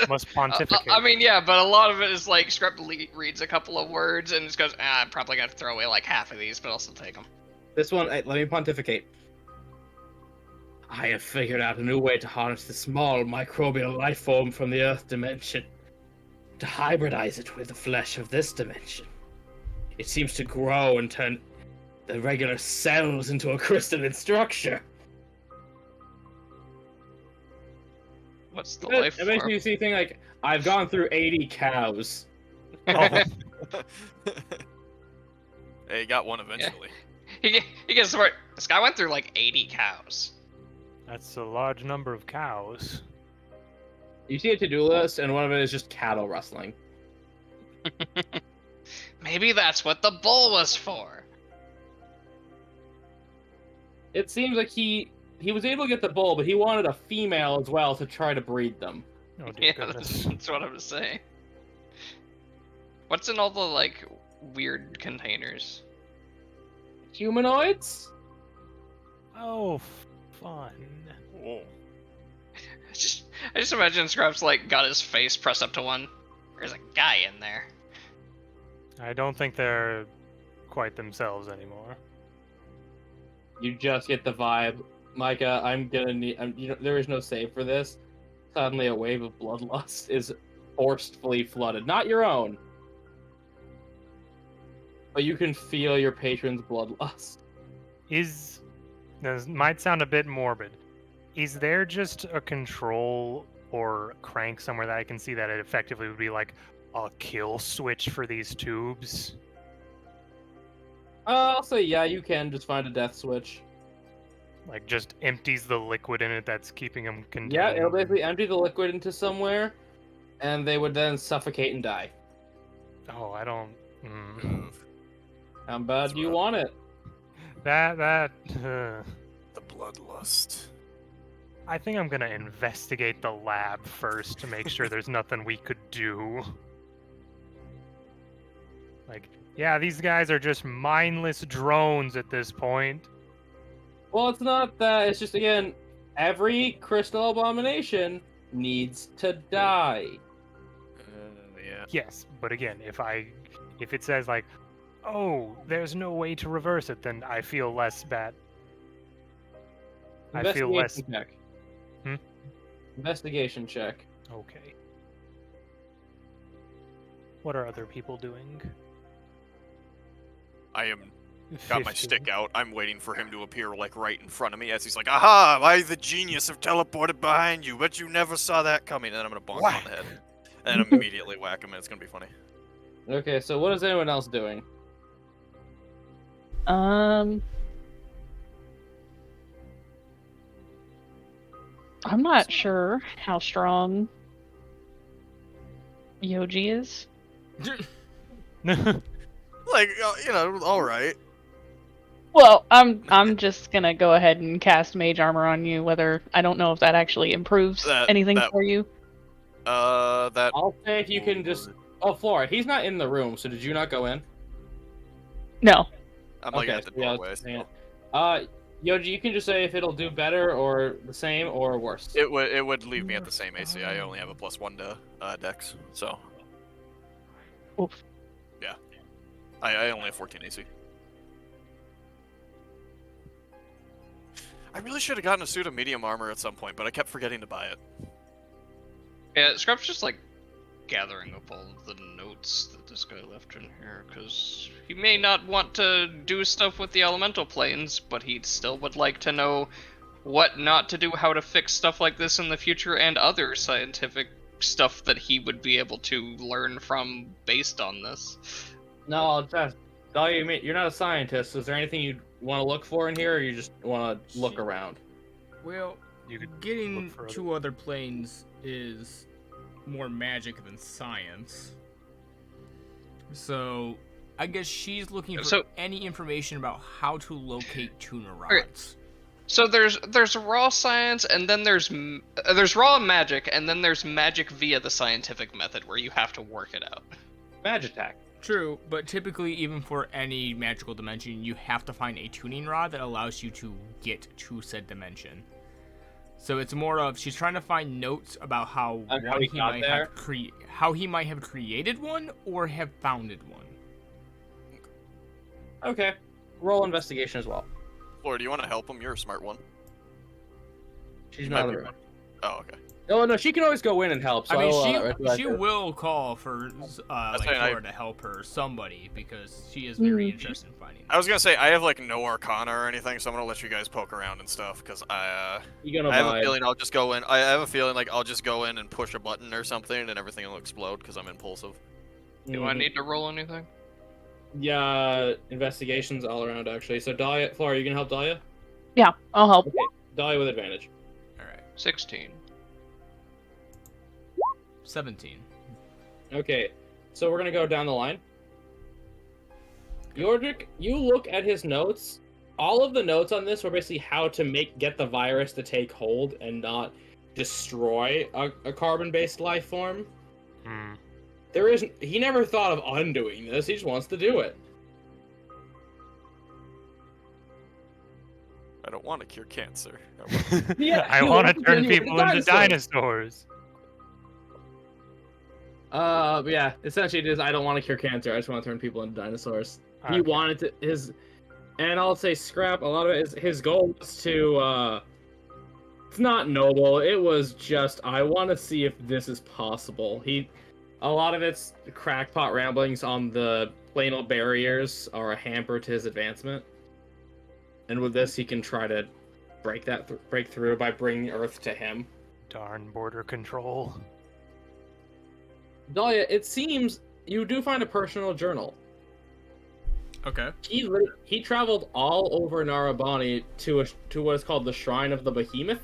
Must pontificate. I mean, yeah, but a lot of it is like Scrap reads a couple of words and just goes, I'm probably gonna throw away like half of these, but I'll still take them. This one, let me pontificate. I have figured out a new way to harness the small microbial life form from the Earth dimension, to hybridize it with the flesh of this dimension. It seems to grow and turn the regular cells into a crystalline structure. What's the life It makes form? me see thing like, I've gone through 80 cows. Oh, Hey, you got one eventually. He gets smart. This guy went through like 80 cows. that's a large number of cows. You see a to-do list, and one of it is just cattle rustling. Maybe that's what the bull was for. It seems like he was able to get the bull, but he wanted a female as well to try to breed them. Oh dear Yeah, that's, goodness. that's what I was saying. What's in all the like weird containers? Humanoids? Oh, fun. Oh. I just imagine Scraps like got his face pressed up to one. There's a guy in there. I don't think they're quite themselves anymore. You just get the vibe. Micah, I'm gonna need... there is no save for this. Suddenly a wave of bloodlust is forcefully flooded. Not your own. But you can feel your patron's bloodlust. This might sound a bit morbid. Is there just a control or crank somewhere that I can see that it effectively would be like a kill switch for these tubes? I'll say yeah, you can just find a death switch. Like just empties the liquid in it that's keeping them contained? Yeah, it'll basically empty the liquid into somewhere, and they would then suffocate and die. Oh, I don't... How bad do you want it? The bloodlust. I think I'm gonna investigate the lab first to make sure there's nothing we could do. Like, yeah, these guys are just mindless drones at this point. Well, it's not that. It's just, again, every crystal abomination needs to die. Yeah. Yes, but again, if it says like, oh, there's no way to reverse it, then I feel less bad. I feel less... Investigation check. Hmm? Investigation check. Okay. What are other people doing? I am got my 15. stick out. I'm waiting for him to appear like right in front of me as he's like, "Aha! I, the genius, have teleported behind you, but you never saw that coming." And then I'm gonna bonk him on the head, and immediately whack him, and it's gonna be funny. Okay, so what is anyone else doing? I'm not sure how strong Yoji is. Like, all right. Well, I'm just gonna go ahead and cast Mage Armor on you. Whether I don't know if that actually improves anything for you. That. I'll say if you can just... Oh, Flora, he's not in the room, so did you not go in? No. I'm like Okay, at the so yeah, doorway. let's hang so- it. Yoji, you can just say if it'll do better or the same or worse. It would leave me at the same AC. I only have a +1 to Dex, so Oof. yeah. I only have 14 AC. I really should have gotten a suit of medium armor at some point, but I kept forgetting to buy it. Yeah, Scrap's just like gathering up all of the notes that this guy left in here, because he may not want to do stuff with the elemental planes, but he still would like to know what not to do, how to fix stuff like this in the future, and other scientific stuff that he would be able to learn from based on this. No, I'll just. Dahlia, you're not a scientist. Is there anything you want to look for in here, or you just want to look around? Well, You could getting look for other- to other planes is more magic than science. So, I guess she's looking for So- any information about how to locate tuner Okay. rods. So there's raw science, and then there's raw magic, and then there's magic via the scientific method, where you have to work it out. Magitac. True, but typically, even for any magical dimension, you have to find a tuning rod that allows you to get to said dimension. So it's more of she's trying to find notes about how On how he got there? how he might have created one or have founded one. Okay. Roll investigation as well. Flora, do you want to help him? You're a smart one. She's You not might in be the room. Oh, okay. Oh no, she can always go in and help. So I mean, I'll, she will call for like saying Flora to help her, somebody, because she is very interested in finding. I was gonna say I have like no Arcana or anything, so I'm gonna let you guys poke around and stuff because You're gonna I have a buy. feeling I'll just go in. I have a feeling like I'll just go in and push a button or something, and everything will explode because I'm impulsive. Do I need to roll anything? Yeah, investigations all around actually. So Dahlia, Flora, you can help Dahlia. Yeah, I'll help. Okay, Dahlia with advantage. All right, 16. 17. Okay, so we're gonna go down the line. Yordrick, you look at his notes. All of the notes on this were basically how to get the virus to take hold and not destroy a carbon-based life form. Hmm. He never thought of undoing this. He just wants to do it. I don't want to cure cancer. Yeah, I you want to want to turn turn you into people into dinosaurs. But yeah, essentially it is. I don't want to cure cancer. I just want to turn people into dinosaurs. He Okay. wanted to and I'll say Scrap. A lot of it is his goal was to. It's not noble. It was just I want to see if this is possible. A lot of it's crackpot ramblings on the planal barriers are a hamper to his advancement, and with this he can try to break through by bringing Earth to him. Darn border control. Dahlia, it seems you do find a personal journal. Okay. He traveled all over Narabani to what is called the Shrine of the Behemoth,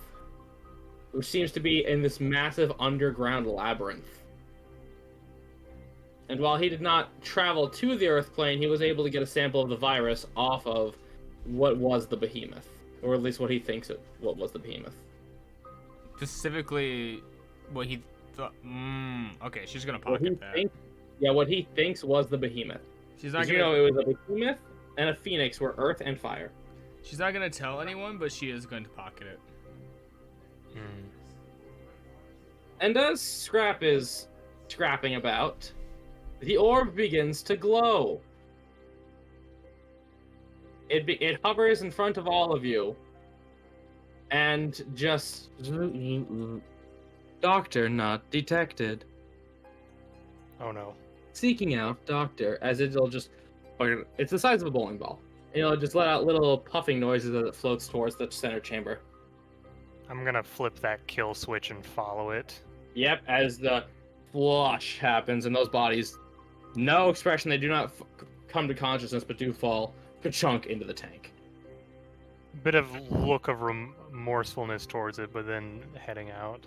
which seems to be in this massive underground labyrinth. And while he did not travel to the Earth plane, he was able to get a sample of the virus off of what was the Behemoth, or at least what he thinks what was the Behemoth. Specifically, what he thought. Okay, she's gonna What he pocket that. thinks, what he thinks was the Behemoth. She's not Because gonna. it was a Behemoth and a Phoenix were Earth and Fire. She's not gonna tell anyone, but she is going to pocket it. Hmm. And as Scrap is scrapping about, the orb begins to glow. It hovers in front of all of you, and just Doctor not detected. Oh no. Seeking out Doctor, as it'll just it's the size of a bowling ball. It'll just let out little puffing noises as it floats towards the center chamber. I'm gonna flip that kill switch and follow it. Yep, as the flush happens and those bodies, no expression, they do not come to consciousness, but do fall ka-chunk into the tank. Bit of look of remorsefulness towards it, but then heading out.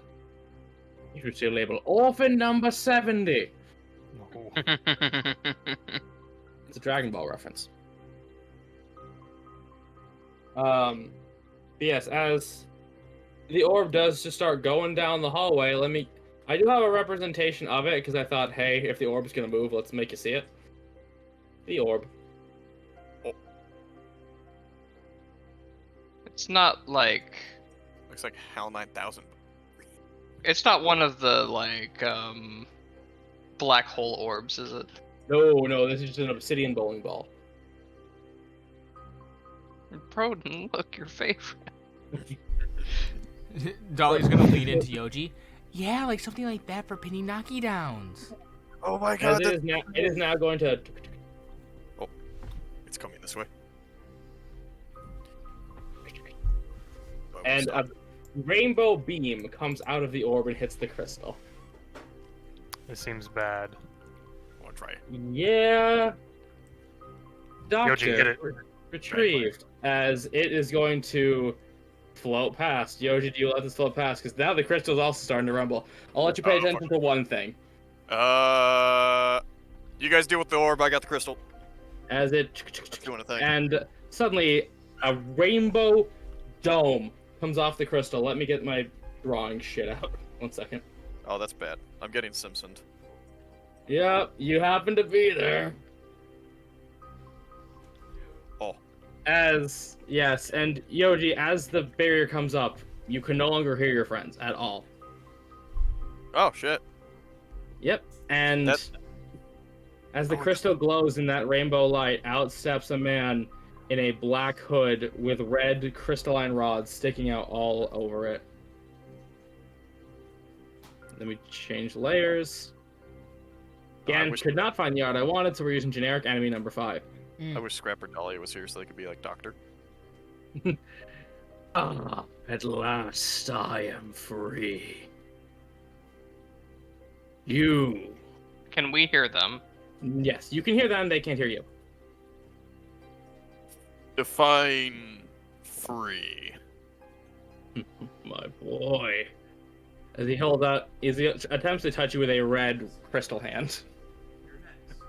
You should see a label, Orphan number 70. No. It's a Dragon Ball reference. Yes, as the orb does just start going down the hallway, I do have a representation of it, because I thought, hey, if the orb's gonna move, let's make you see it. The orb. It's not like Looks like HAL 9000. it's not one of the like black hole orbs, is it? No, this is just an obsidian bowling ball. Broden, look, your favorite. Dolly's gonna lead into Yoji. Yeah, like something like that for penny knocky downs. Oh my As god, it is now going to. it's coming this way. And a rainbow beam comes out of the orb and hits the crystal. This seems bad. I'll try it. Yeah. Yoji, hit Doctor, it. retrieved as it is going to float past. Yoji, do you let this float past? Because now the crystal's also starting to rumble. I'll let you pay attention to one thing. You guys deal with the orb. I got the crystal. As it It's doing a thing. and suddenly a rainbow dome comes off the crystal. Let me get my drawing shit out. 1 second. Oh, that's bad. I'm getting Simpsoned. Yep, you happen to be there. Oh. Yes, and Yoji, as the barrier comes up, you can no longer hear your friends at all. Oh shit. Yep, and as the crystal glows in that rainbow light, out steps a man in a black hood with red crystalline rods sticking out all over it. Let me change layers. Again, could not find the art I wanted, so we're using generic enemy number 5. I wish Scrapper Dahlia was here so they could be like Doctor. Ah, at last I am free. You. Can we hear them? Yes, you can hear them, they can't hear you. Define free. My boy. As he attempts to touch you with a red crystal hand.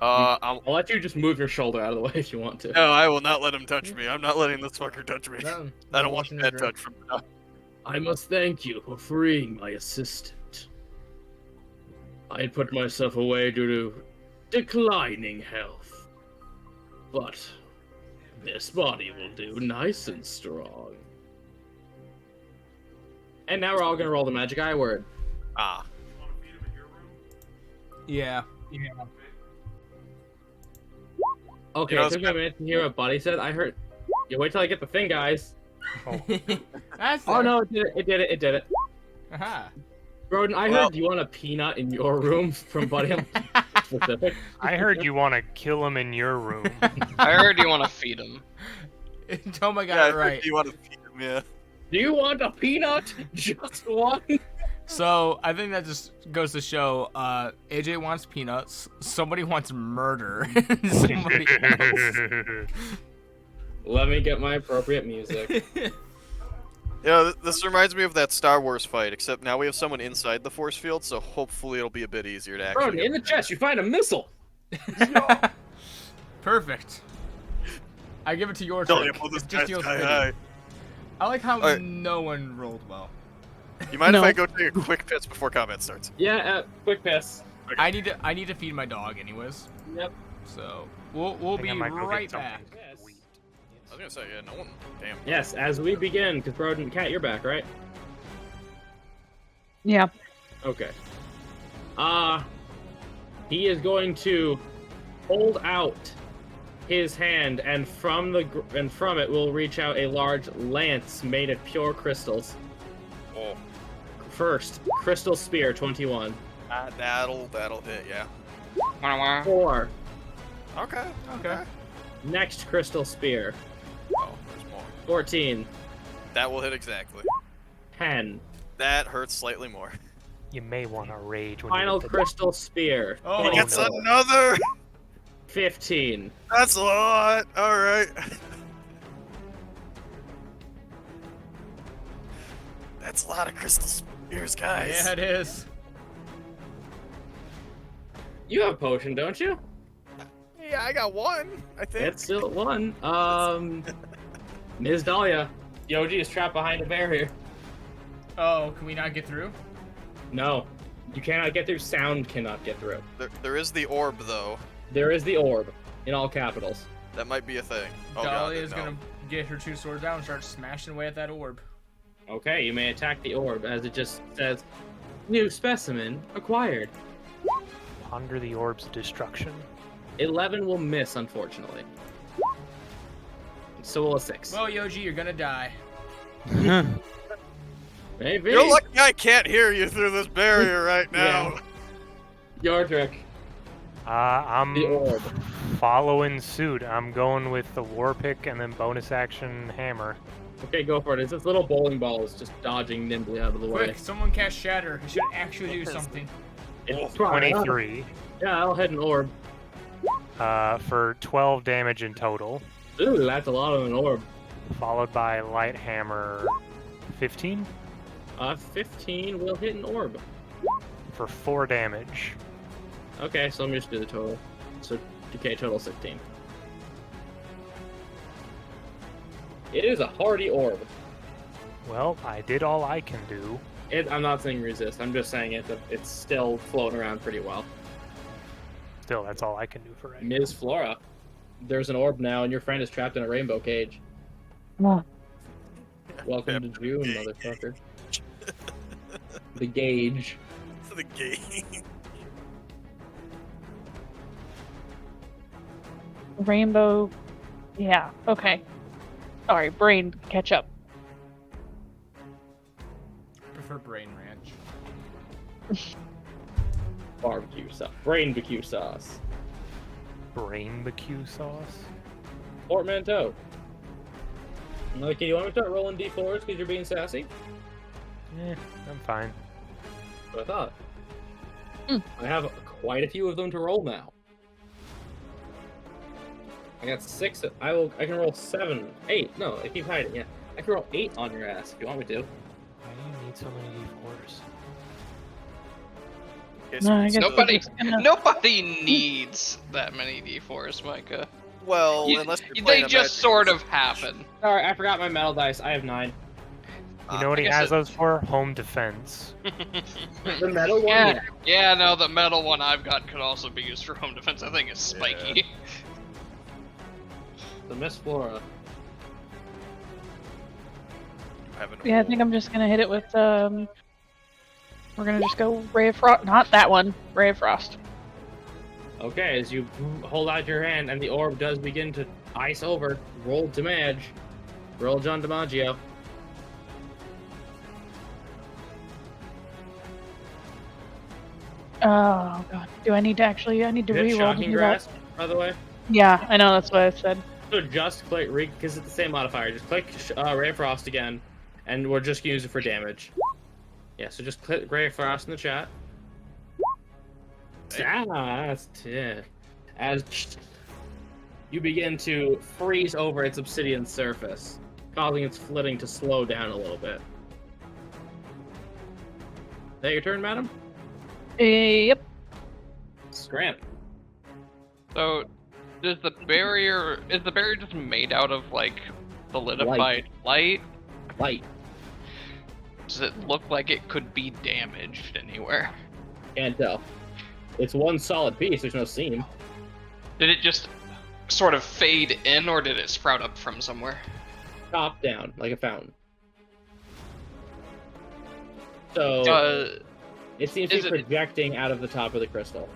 I'll... I'll let you just move your shoulder out of the way if you want to. No, I will not let him touch me. I'm not letting this fucker touch me. No, I don't want watching that the touch from now. I must thank you for freeing my assistant. I had put myself away due to declining health. But this body will do nice and strong. And now we're all gonna roll the magic I word. Ah. Yeah. Okay, You know, it took me a minute to hear what Buddy said. I heard. You wait till I get the thing, guys. That's Oh no, it did it. Aha. Broden, I heard you want a peanut in your room from Buddy. I'm specific. I heard you want to kill him in your room. I heard you want to feed him. Toma got Yeah, it right. you want to feed him, yeah. Do you want a peanut? Just one? So I think that just goes to show AJ wants peanuts, somebody wants murder, and somebody else. Let me get my appropriate music. Yeah, this reminds me of that Star Wars fight, except now we have someone inside the force field, so hopefully it'll be a bit easier to actually... Broden, in the chest, you find a missile. Perfect. I give it to your Don't trick. you pull this It just guy's feels high, pretty. high. I like how Alright. no one rolled well. You mind if No. I go take a quick piss before combat starts? Yeah, quick piss. I need to feed my dog anyways. Yep. So we'll think be I might go get right something back. Yes. sweet. I was gonna say, yeah, no one... Damn. Yes, as we begin, because Broden, Cat, you're back, right? Yeah. Okay. He is going to hold out his hand, and from it will reach out a large lance made of pure crystals. Oh. First, crystal spear, 21. That'll hit, yeah. Wah, wah. 4. Okay. Okay. Next crystal spear, Oh, there's more. 14. That will hit exactly. 10. That hurts slightly more. You may want to rage when Final you hit the- crystal spear, Oh, He gets no. another! 15. That's a lot! Alright. That's a lot of crystal spears, guys. Yeah, it is. You have a potion, don't you? Yeah, I got one, I think. It's still at 1. Ms. Dahlia, Yoji is trapped behind a barrier. Oh, can we not get through? No, you cannot get through. Sound cannot get through. There is the orb, though. There is the orb, in all capitals. That might be a thing. Oh, Dolly God, is no. gonna get her 2 swords out and start smashing away at that orb. Okay, you may attack the orb as it just says, "New specimen acquired." Ponder the orb's destruction. 11 will miss, unfortunately. So will a 6. Well, Yoji, you're gonna die. Maybe. You're lucky I can't hear you through this barrier right now. Your trick. I'm The orb. following suit. I'm going with the war pick and then bonus action hammer. Okay, go for it. It's this little bowling ball is just dodging nimbly out of the way. Quick, someone cast Shatter. It should actually do something. It's 23 Yeah, I'll hit an orb. for 12 damage in total, Ooh, that's a lot of an orb. followed by light hammer 15 15 will hit an orb. for 4 damage. Okay, so let me just do the total. So, okay, total 16. It is a hardy orb. Well, I did all I can do. I'm not saying resist. I'm just saying it's still floating around pretty well. Still, that's all I can do for right now. Ms. Flora, there's an orb now, and your friend is trapped in a rainbow cage. Oh. Welcome to June, motherfucker. The gauge. To the game. Rainbow. Yeah. Okay. Sorry, brain, catch up. I prefer Brain Ranch. Barbecue sauce. Brain-barbecue sauce. Brain-barbecue sauce? Portmanteau. Okay, you want me to start rolling d4s because you're being sassy? I'm fine. That's what I thought. Mm. I have quite a few of them to roll now. I got 6. I can roll 7, 8. No, I keep hiding. Yeah, I can roll 8 on your ass if you want me to. Why do you need so many d4s? Okay, No, I guess Nobody, we're just gonna- nobody needs that many d4s, Micah. Well, You- unless you're they playing a just magic sort system. of happen. Sorry, I forgot my metal dice. I have 9. You know what I he guess has it- those for? Home defense. The metal one? Yeah, yeah, no, the metal one I've got could also be used for home defense. I think it's spiky. The Miss Flora. You have an Yeah, I think I'm just gonna hit it with we're gonna just go Ray of Frost. Not that one. Ray of Frost. Okay, as you hold out your hand and the orb does begin to ice over, roll damage. Roll John DiMaggio. Oh god. Do I need to actually? I need to Hit reroll to Shocking do that. Grasp, by the way. Yeah, I know. That's what I said. So just click, because it's the same modifier, just click Ray of Frost again, and we're just gonna use it for damage. Yeah, so just click Ray of Frost in the chat. That's it. As you begin to freeze over its obsidian surface, causing its flitting to slow down a little bit. Is that your turn, madam? Yep. Scram. So, is the barrier just made out of like solidified light? Light. Does it look like it could be damaged anywhere? Can't tell. It's one solid piece, there's no seam. Did it just sort of fade in, or did it sprout up from somewhere? Top down, like a fountain. So, it seems to is be it- projecting out of the top of the crystal.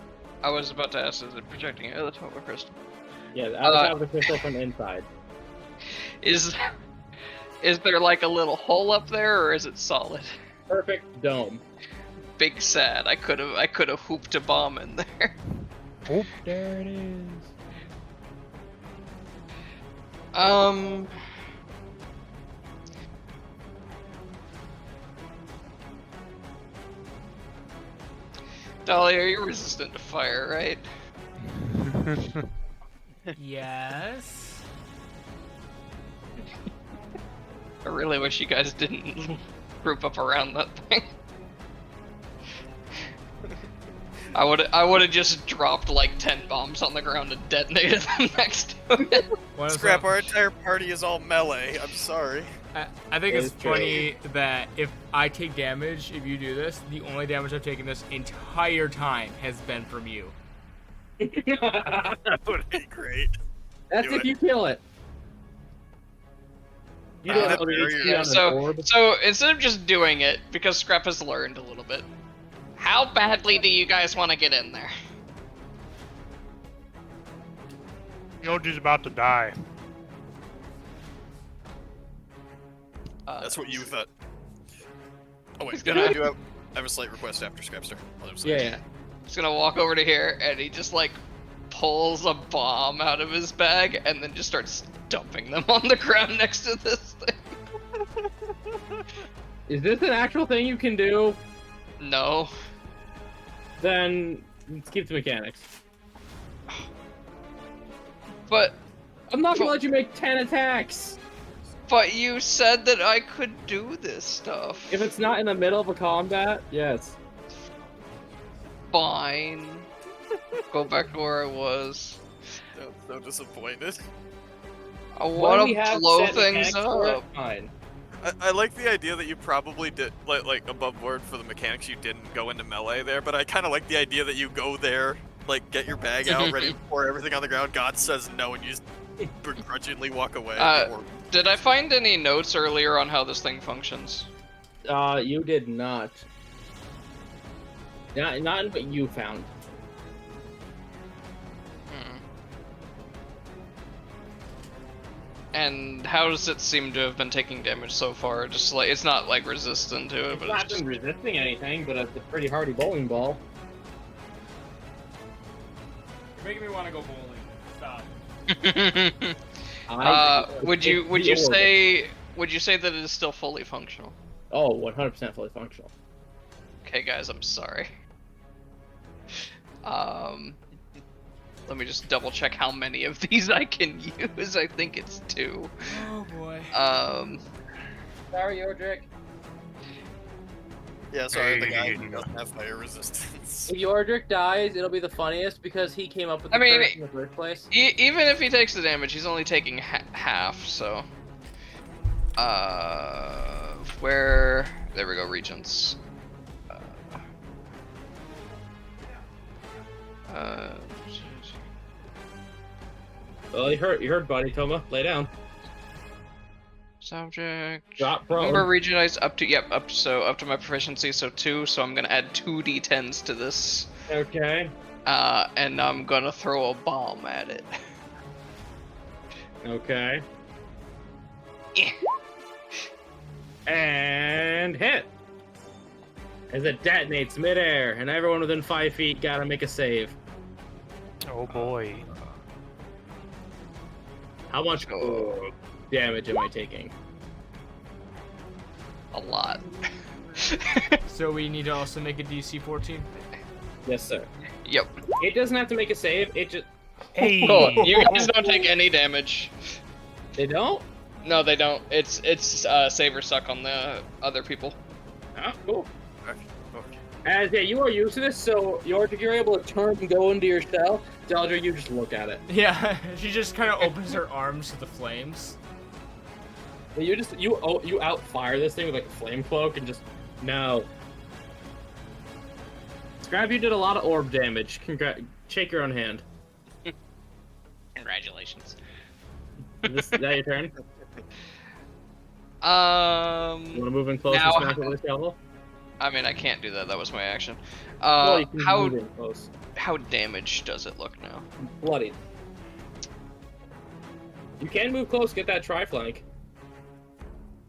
I was about to ask, is it projecting out of the top of the crystal? Yeah, out of the top of the crystal from inside. Is there like a little hole up there, or is it solid? Perfect dome. Big sad. I could have hooped a bomb in there. Oh, there it is. Dolly, are you resistant to fire, right? Yes. I really wish you guys didn't group up around that thing. I would have just dropped like 10 bombs on the ground and detonated them next to it. Scrap, our entire party is all melee. I'm sorry. I think It it's is true. funny that if I take damage, if you do this, the only damage I've taken this entire time has been from you. That would be great. That's Do if it. you kill it. You don't Uh, have the barrier. HP Yeah, on an so orb. instead of just doing it, because Scrap has learned a little bit, how badly do you guys want to get in there? Yoji's about to die. That's what you thought. Oh wait, He's gonna- I have a slight request after Scrapster. Yeah. He's gonna walk over to here, and he just like pulls a bomb out of his bag, and then just starts dumping them on the ground next to this thing. Is this an actual thing you can do? No. Then let's keep the mechanics. But I'm not gonna let you make 10 attacks! you said that I could do this stuff. If it's not in the middle of a combat, yes. Fine. Go back to where I was. So disappointed. I When want we to have blow set things mechanics for it, up. fine. I like the idea that you probably did like above board for the mechanics. You didn't go into melee there, but I kind of like the idea that you go there, like get your bag out, ready to pour everything on the ground. God says no, and you just begrudgingly walk away. Or- Did I find any notes earlier on how this thing functions? You did not. Not in what you found. And how does it seem to have been taking damage so far? Just like it's not like resistant to it, It's but not it's been just... resisting anything, but it's a pretty hardy bowling ball. You're making me want to go bowling. Stop. would you The orb. say that it is still fully functional? Oh, 100% fully functional. Okay, guys, I'm sorry. Let me just double check how many of these I can use. I think it's 2. Oh boy. Sorry, Yordrick. yeah, sorry, the guy who doesn't have fire resistance. If Yordrick dies, it'll be the funniest because he came up with the I mean, curse in the first place. Even if he takes the damage, he's only taking half, so... Where... There we go, regions. Well, you heard, buddy. Toma, lay down. Subject... Drop prone. Number regionalized up to my proficiency, so 2, so I'm gonna add 2 d10s to this. Okay. And I'm gonna throw a bomb at it. Okay. Yeah. And hit! As it detonates midair, and everyone within 5 feet gotta make a save. Oh boy. How much damage am I taking? A lot. So we need to also make a DC 14. Yes, sir. Yep. It doesn't have to make a save, it just... Hey. Cool. You guys don't take any damage. They don't? No, they don't. It's save or suck on the other people. Ah, cool. Okay. As yeah, you are used to this, so if you're able to turn and go into your cell, Deldra, you just look at it. Yeah, she just kind of opens her arms to the flames. You outfire this thing with like a flame cloak and just no. Scrap, you did a lot of orb damage. Shake your own hand. Congratulations. Is that your turn? You want to move in close Now- and smack it with a shovel? I mean, I can't do that. That was my action. Well, you can How move in close. damaged does it look now? Bloodied. You can move close, get that tri-flank.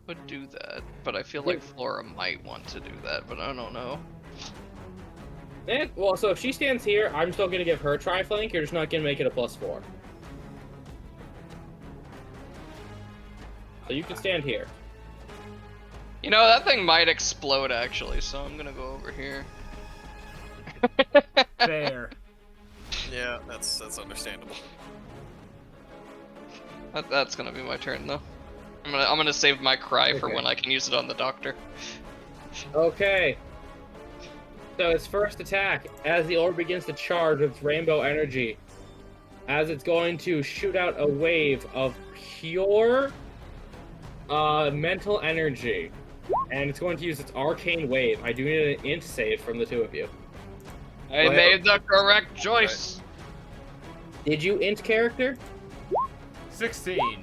Would do that, but I feel like Flora might want to do that, but I don't know. Well, so if she stands here, I'm still gonna give her tri-flank. You're just not gonna make it a +4. So you can stand here. You know, that thing might explode actually, so I'm gonna go over here. Fair. Yeah, that's understandable. That's gonna be my turn though. I'm gonna save my cry for Okay. when I can use it on the doctor. Okay. So its first attack, as the orb begins to charge with its rainbow energy, as it's going to shoot out a wave of pure mental energy, and it's going to use its arcane wave. I do need an int save from the two of you. I Right. made the correct choice. Did you int character? 16.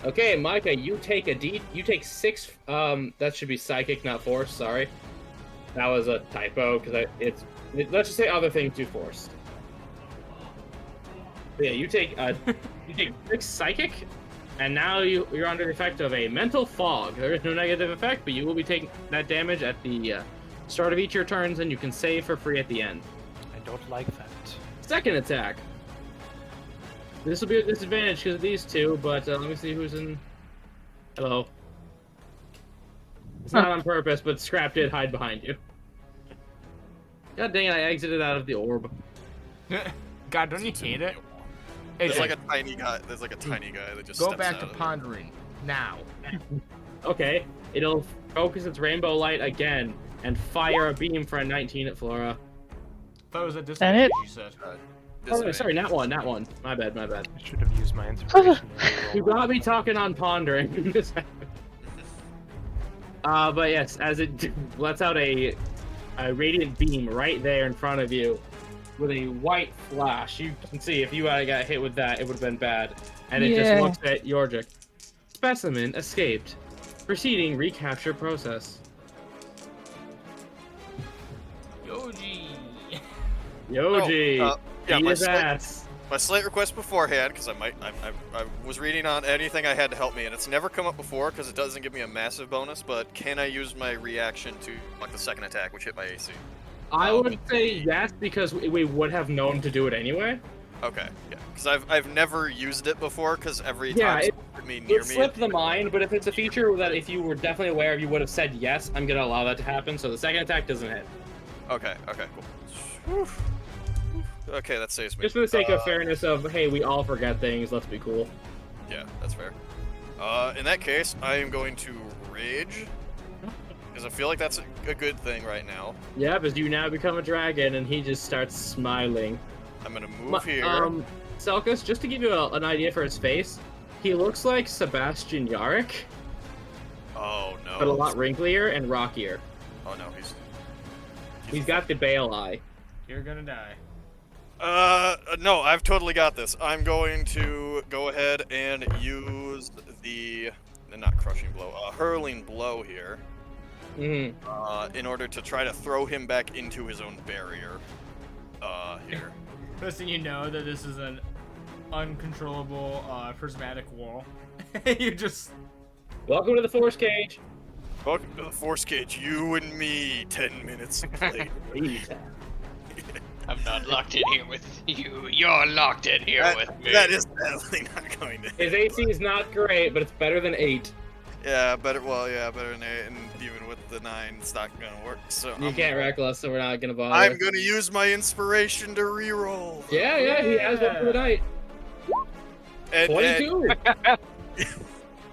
Okay, Micah, you take you take 6. That should be psychic, not force. Sorry, that was a typo because let's just say other things do force. But yeah, you take 6 psychic, and now you're under the effect of a mental fog. There is no negative effect, but you will be taking that damage at the start of each of your turns, and you can save for free at the end. I don't like that. Second attack. This will be a disadvantage because of these two, but let me see who's in. Hello. It's not on purpose, but Scrap did hide behind you. God dang it, I exited out of the orb. God, don't you hate it? Hey, There's Jake, like a tiny guy. There's like a tiny guy that just go steps back out to of it. pondering now. Okay, it'll focus its rainbow light again and fire a beam for a 19 at Flora. Thought it was a disadvantage, you said. Oh, sorry, not one. My bad. I should have used my inspiration. You got me talking on pondering. But yes, as it lets out a radiant beam right there in front of you with a white flash. You can see if you had got hit with that, it would have been bad. And it just looks at Yorjik. Specimen escaped. Proceeding recapture process. Yoji. Yoji. Yeah, eat my his slight, ass. my slight request beforehand, because I was reading on anything I had to help me, and it's never come up before because it doesn't give me a massive bonus. But can I use my reaction to like the second attack, which hit my AC? I would say yes because we would have known to do it anyway. Okay, yeah, because I've never used it before because every Yeah, time someone hit me near It me. slipped the mind, but if it's a feature that if you were definitely aware of, you would have said yes, I'm gonna allow that to happen. So the second attack doesn't hit. Okay, cool. Okay, that saves me. Just for the sake of fairness of, hey, we all forget things, let's be cool. Yeah, that's fair. In that case, I am going to rage. Because I feel like that's a good thing right now. Yeah, because you now become a dragon, and he just starts smiling. I'm gonna move here. Selkus, just to give you an idea for his face, he looks like Sebastian Yarrick, Oh no. but a lot wrinklier and rockier. Oh no, He's got the Bale eye. You're gonna die. No, I've totally got this. I'm going to go ahead and use the not crushing blow, hurling blow here. Mm-hmm. In order to try to throw him back into his own barrier. Here. First thing you know that this is an uncontrollable prismatic wall. You just Welcome to the Force Cage. Welcome to the Force Cage, you and me, 10 minutes later. I'm not locked in here with you. You're locked in here with me. That is definitely not going to His AC is not great, but it's better than 8. Yeah, better than 8, and even with the 9, it's not gonna work, so You can't reckless, so we're not gonna bother. I'm gonna use my inspiration to reroll. Yeah, he has one for the night. And, 22!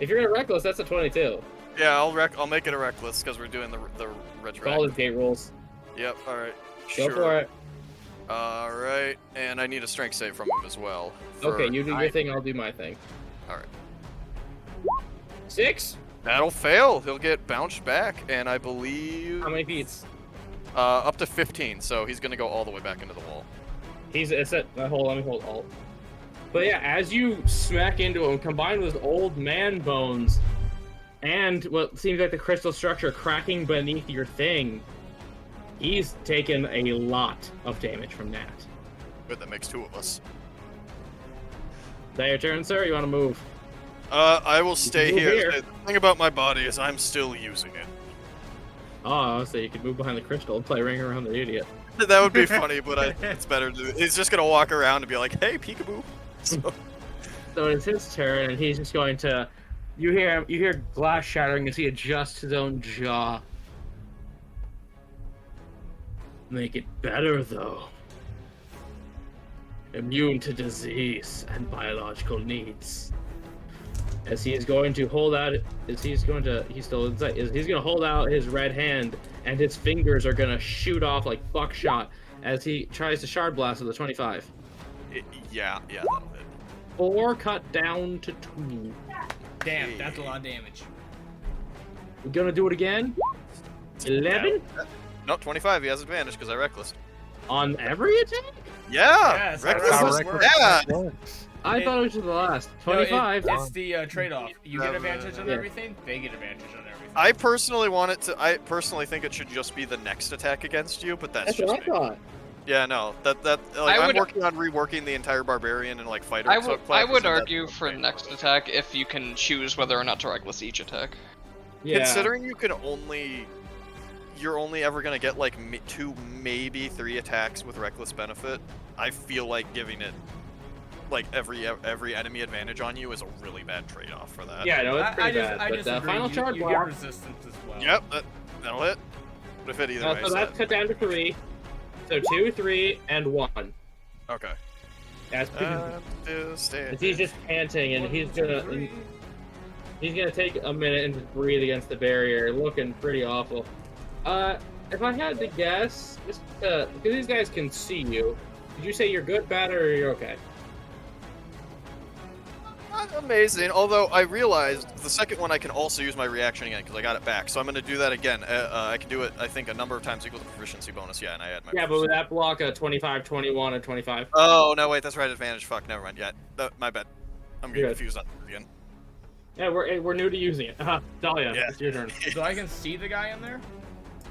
If you're gonna reckless, that's a 22. yeah, I'll make it a reckless, because we're doing the All his retroactive. gate rolls. Yep, alright. Go for it. Alright, and I need a strength save from him as well. Okay, you do your thing, I'll do my thing. Alright. 6? That'll fail. He'll get bounced back, and I believe How many feats? up to 15. So he's gonna go all the way back into the wall. It's at let me hold alt. But yeah, as you smack into him, combined with his old man bones, and what seems like the crystal structure cracking beneath your thing, he's taken a lot of damage from that. Good, that makes 2 of us. Is that your turn, sir? You want to move? I will stay move here. here. The thing about my body is I'm still using it. Oh, so you could move behind the crystal and play Ring Around the Idiot. That would be funny, but it's better to. He's just gonna walk around and be like, "Hey, peekaboo." So, So it's his turn, and he's just going to. You hear glass shattering as he adjusts his own jaw. Make it better, though. Immune to disease and biological needs. As he is going to hold out, he's going to hold out his red hand, and his fingers are gonna shoot off like buckshot as he tries to shard blast with a 25. yeah, that'll hit. 4 cut down to 2. damn, that's a lot of damage. We're gonna do it again. 11 No, 25. He has advantage because I reckless. on every attack. Yeah, Yes, reckless. that's is- how reckless Yeah, works. I thought it was just the last. No, 25. it's the trade-off. You get advantage on Yeah. everything, they get advantage on everything. I personally think it should just be the next attack against you, but that's That's what I just me. thought. Yeah, no, I'm working on reworking the entire barbarian and like fighter. I class, would and argue that's for okay. next attack if you can choose whether or not to reckless each attack. Yeah. Considering you're only ever gonna get like 2, maybe 3 attacks with reckless benefit, I feel like giving it like every enemy advantage on you is a really bad trade-off for that. Yeah, no, it's pretty bad. I But disagree. final you, charge you get block. resistance as well. Yep, that'll hit. Would have hit either way. So so that's cut down to 3. So 2, 3, and 1. okay. That's Still he's just panting, and he's gonna take a minute and just breathe against the barrier, looking pretty awful. If I had to guess, just because these guys can see you, did you say you're good, bad, or you're okay? Not amazing, although I realized the second one I can also use my reaction again because I got it back. So I'm going to do that again. I can do it, I think, a number of times equal to proficiency bonus. Yeah, and I add my Yeah, but proficiency. with that block, 25, 21, and 25. Oh, no, wait, that's right, advantage. Fuck, never mind. Yeah, my bad. I'm getting Good. confused on it again. Yeah, we're new to using it. Dahlia, Yeah. it's your turn. So I can see the guy in there?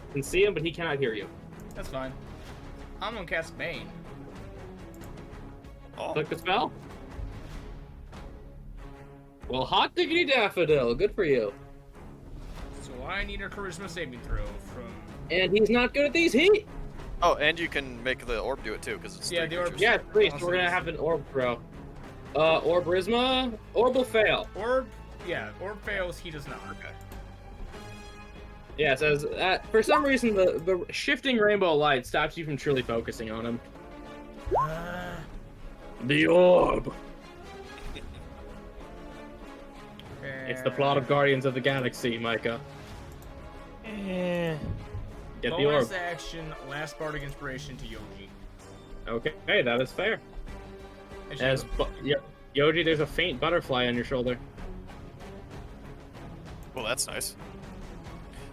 You can see him, but he cannot hear you. That's fine. I'm gonna cast Bane. Oh, Click the spell. Well, hot diggity daffodil, good for you. So I need a charisma saving throw from... And he's not good at these heat. oh, and you can make the orb do it too because it's Yeah, 3 the orb- creatures. Yeah, please. Awesome. We're gonna have an orb throw. Orbrisma. Orb will fail. Orb fails, he does not. Okay. Yeah, it says for some reason the shifting rainbow light stops you from truly focusing on him. The orb. It's the plot of Guardians of the Galaxy, Micah. Eh, Get the orb. Bonus action, last bardic inspiration to Yogi. Okay, that is fair. Actually, As Yoji, there's a faint butterfly on your shoulder. Well, that's nice.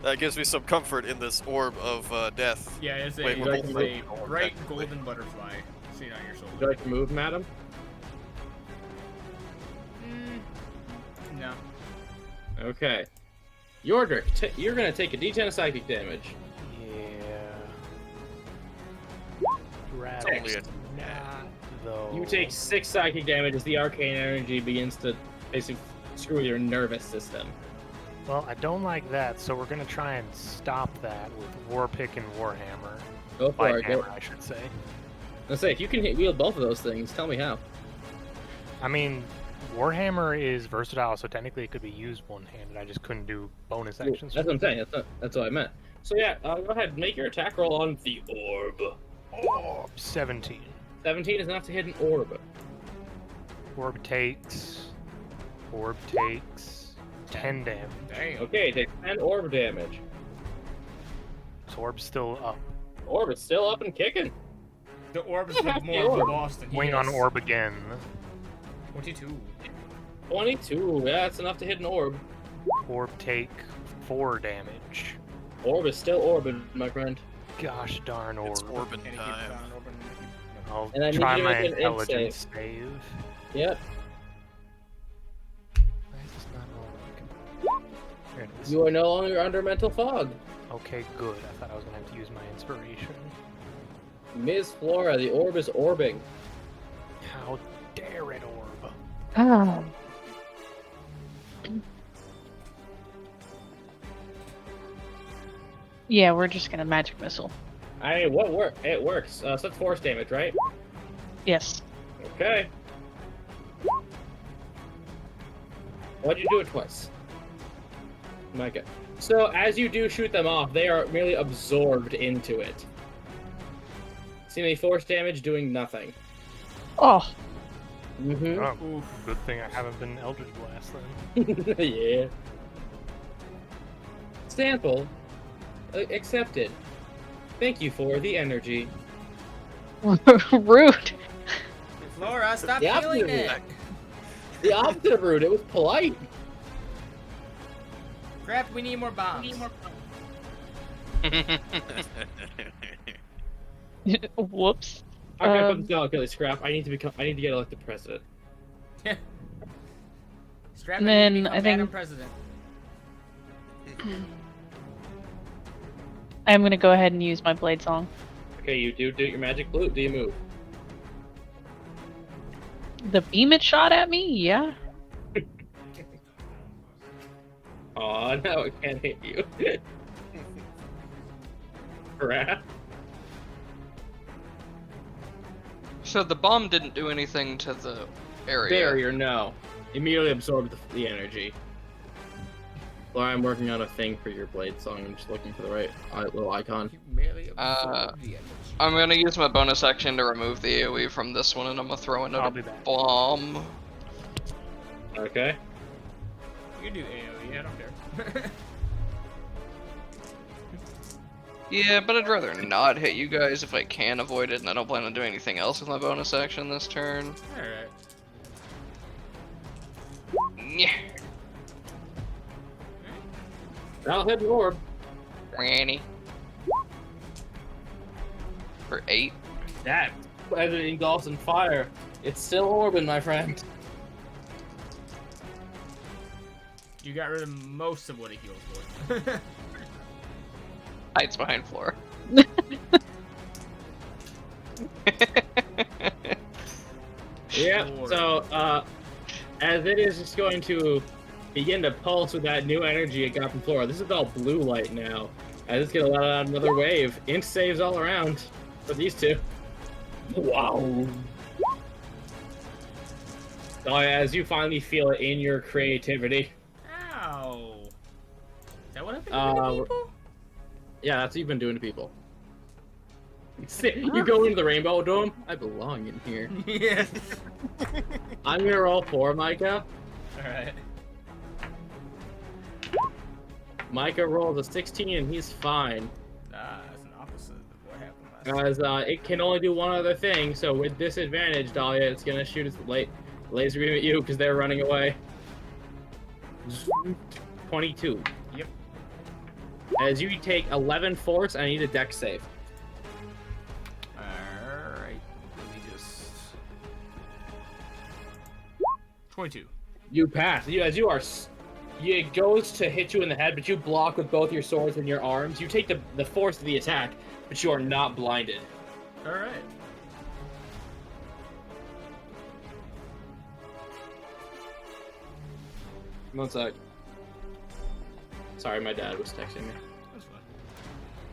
That gives me some comfort in this orb of death. yeah, it's Wait, a, we're it's both- a bright golden butterfly seen on your Would you shoulder. like to move, madam? No. Okay. Yordrick, you're gonna take a D10 of psychic damage. yeah. Rather Totally a- not, though. You take 6 psychic damage as the arcane energy begins to basically screw with your nervous system. Well, I don't like that, so we're gonna try and stop that with Warpick and Warhammer. Go for it. Go. Lighthammer, I should say. Let's say if you can wield both of those things, tell me how. I mean, Warhammer is versatile, so technically it could be used one-handed. I just couldn't do bonus actions. That's what I'm saying. That's what I meant. So yeah, go ahead, make your attack roll on the orb. Orb, 17. 17 is enough to hit an orb. Orb takes 10 damage. Damn. Okay, take 10 orb damage. So Orb's still up. Orb is still up and kicking. The orb is Yeah, more of a orb. boss than he Wing on is. Orb again. 22. 22, yeah, that's enough to hit an orb. Orb take 4 damage. Orb is still orbing, my friend. Gosh darn Orb. It's orbin And he keeps time. on orbing. I'll And I need try you to my make an int intelligence save. Yep, Why is this not rolling? There it is. you are no longer under mental fog. Okay, good. I thought I was gonna have to use my inspiration. Ms. Flora, the orb is orbing. How dare it, Orb? Oh. Yeah, we're just gonna magic missile. I mean, what work? It works. So that's force damage, right? Yes. Okay. Why'd you do it twice? Micah. So as you do shoot them off, they are merely absorbed into it. See any force damage doing nothing. Oh. Mm-hmm. Oh, Oof. good thing I haven't been Eldritch Blast then. Yeah. Sample accepted. Thank you for the energy. Rude. Flora, stop The feeling opposite it! of The opposite of rude. It was polite. Crap, we need more bombs. Whoops. I'm gonna put this down, Kelly Scrap. I need to get elected president. Strap And in and then become I think- Madam President. I'm gonna go ahead and use my blade song. Okay, you do your magic flute. Do you move? The beam it shot at me? Yeah. Aw, no, it can't hit you. Crap. So the bomb didn't do anything to the area. Barrier, no. Immediately absorbed the energy. Laura, I'm working on a thing for your blade song. I'm just looking for the right little icon. You merely Uh, absorb the energy. I'm gonna use my bonus action to remove the AoE from this one, and I'm gonna throw I'll another be back. bomb. Okay. You can do AoE, I don't care. Yeah, but I'd rather not hit you guys if I can avoid it, and I don't plan on doing anything else with my bonus action this turn. Alright. Yeah. I'll hit the orb. Ranny. For 8. That, as it engulfs in fire, it's still orbing, my friend. You got rid of most of what it heals for. Hides behind Flora. Yeah, so, as it is just going to begin to pulse with that new energy it got from Flora, this is all blue light now. As it's gonna let out another wave. Int saves all around for these two. Wow. So as you finally feel it in your creativity. Ow. Is that what I've been Uh, doing to people? Yeah, that's what you've been doing to people. You go into the rainbow dome. I belong in here. Yeah. I'm gonna roll 4, Micah. Alright. Micah rolls a 16 and he's fine. That's an opposite of what happened last As it can only do one other thing, so with disadvantage, Dahlia, it's gonna shoot its laser beam at you because they're running away. 22. Yep. As you take 11 force, I need a dex save. Alright. Let me just. 22. You pass. It goes to hit you in the head, but you block with both your swords and your arms. You take the force of the attack, but you are not blinded. Alright. One sec. Sorry, my dad was texting me. That's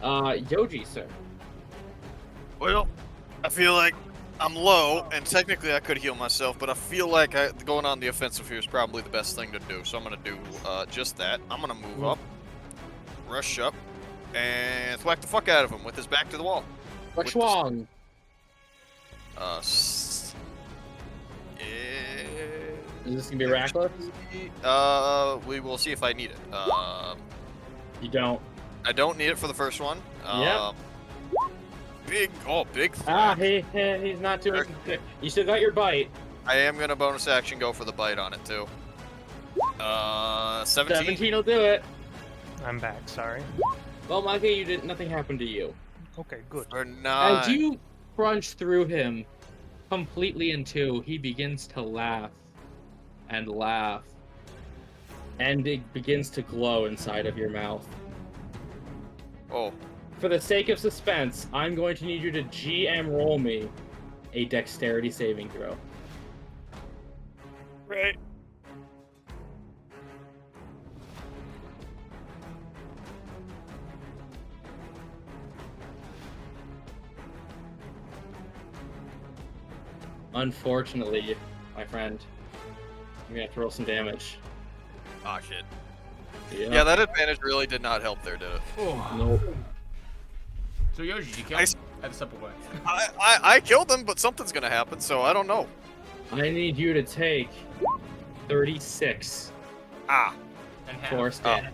fine. Yoji, sir. Well, I feel like I'm low, and technically I could heal myself, but I feel like going on the offensive here is probably the best thing to do. So I'm gonna do just that. I'm gonna move up, rush up, and thwack the fuck out of him with his back to the wall. What's With the- wrong? Is this gonna be reckless? We will see if I need it. You don't. I don't need it for the first one. Yep. Big Ah, thwack. he's not doing. You still got your bite. I am gonna bonus action go for the bite on it too. 17. 17 will do it. I'm back, sorry. Well, Micah, you didn't. Nothing happened to you. Okay, good. Or 9. As you crunch through him completely in two, he begins to laugh and laugh, and it begins to glow inside of your mouth. Oh. For the sake of suspense, I'm going to need you to GM roll me a dexterity saving throw. Right. Unfortunately, my friend, you're gonna have to roll some damage. Ah, shit. Yeah. Yeah, that advantage really did not help there, did it? Oh. Nope. So Yoji, you killed I- him at the simple way. I killed him, but something's gonna happen, so I don't know. I need you to take 36 Ah. And half. force damage.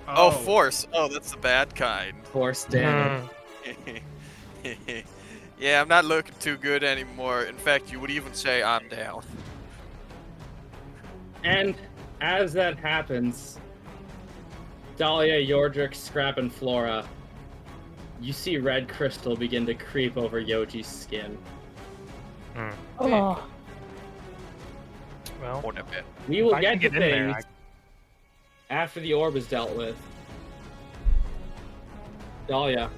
Oh, force. Oh, that's the bad kind. Force damage. Yeah, I'm not looking too good anymore. In fact, you would even say I'm down. And as that happens, Dahlia, Yordrick, Scrap, and Flora, you see red crystal begin to creep over Yoji's skin. Oh. Well, Or never. We will if I can get to get in there. things after the orb is dealt with. Dahlia.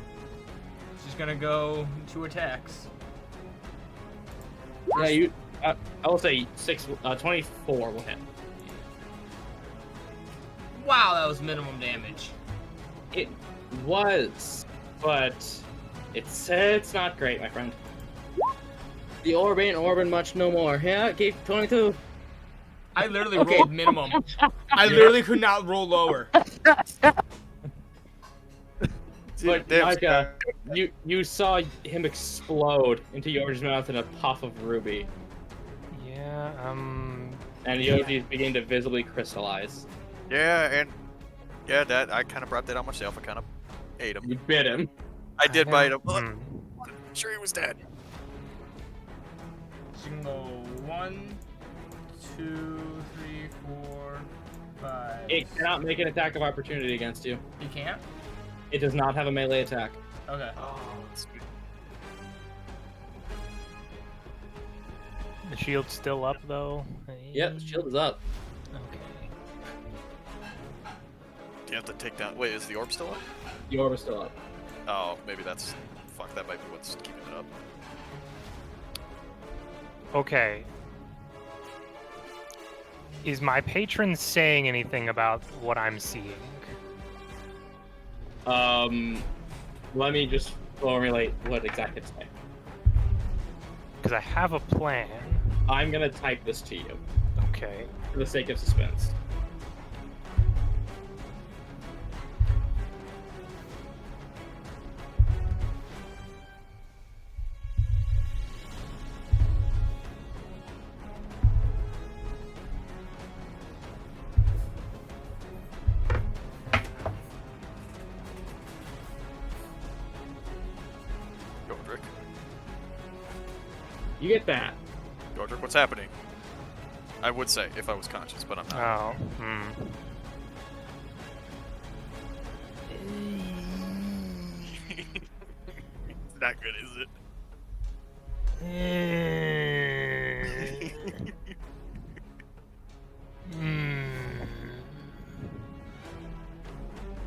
She's gonna go 2 attacks. Yeah, you. I will say 24 will hit. Wow, that was minimum damage. It was, but it's not great, my friend. The orb ain't orbing much no more. Yeah, it gave 22. I literally Okay. rolled minimum. I literally could not roll lower. But Damn, Micah, you saw him explode into Yoji's mouth in a puff of ruby, Yeah, and Yoji's beginning to visibly crystallize. Yeah, that I kind of brought that on myself. I kind of ate him. You bit him. I did bite him. Hmm. I'm sure he was dead. She can go 1, 2, 3, 4, 5. It cannot make an attack of opportunity against you. You can't? It does not have a melee attack. Okay. Oh, sweet. The shield's still up though. Yep, shield is up. Okay. Do you have to take down? Wait, is the orb still up? The orb is still up. Oh, maybe that's. Fuck, that might be what's keeping it up. Okay. Is my patron saying anything about what I'm seeing? Let me just formulate what exactly to say. Because I have a plan. I'm gonna type this to you Okay. for the sake of suspense. Godric. You get that. Godric, what's happening? I would say if I was conscious, but I'm not. Oh. It's not good, is it?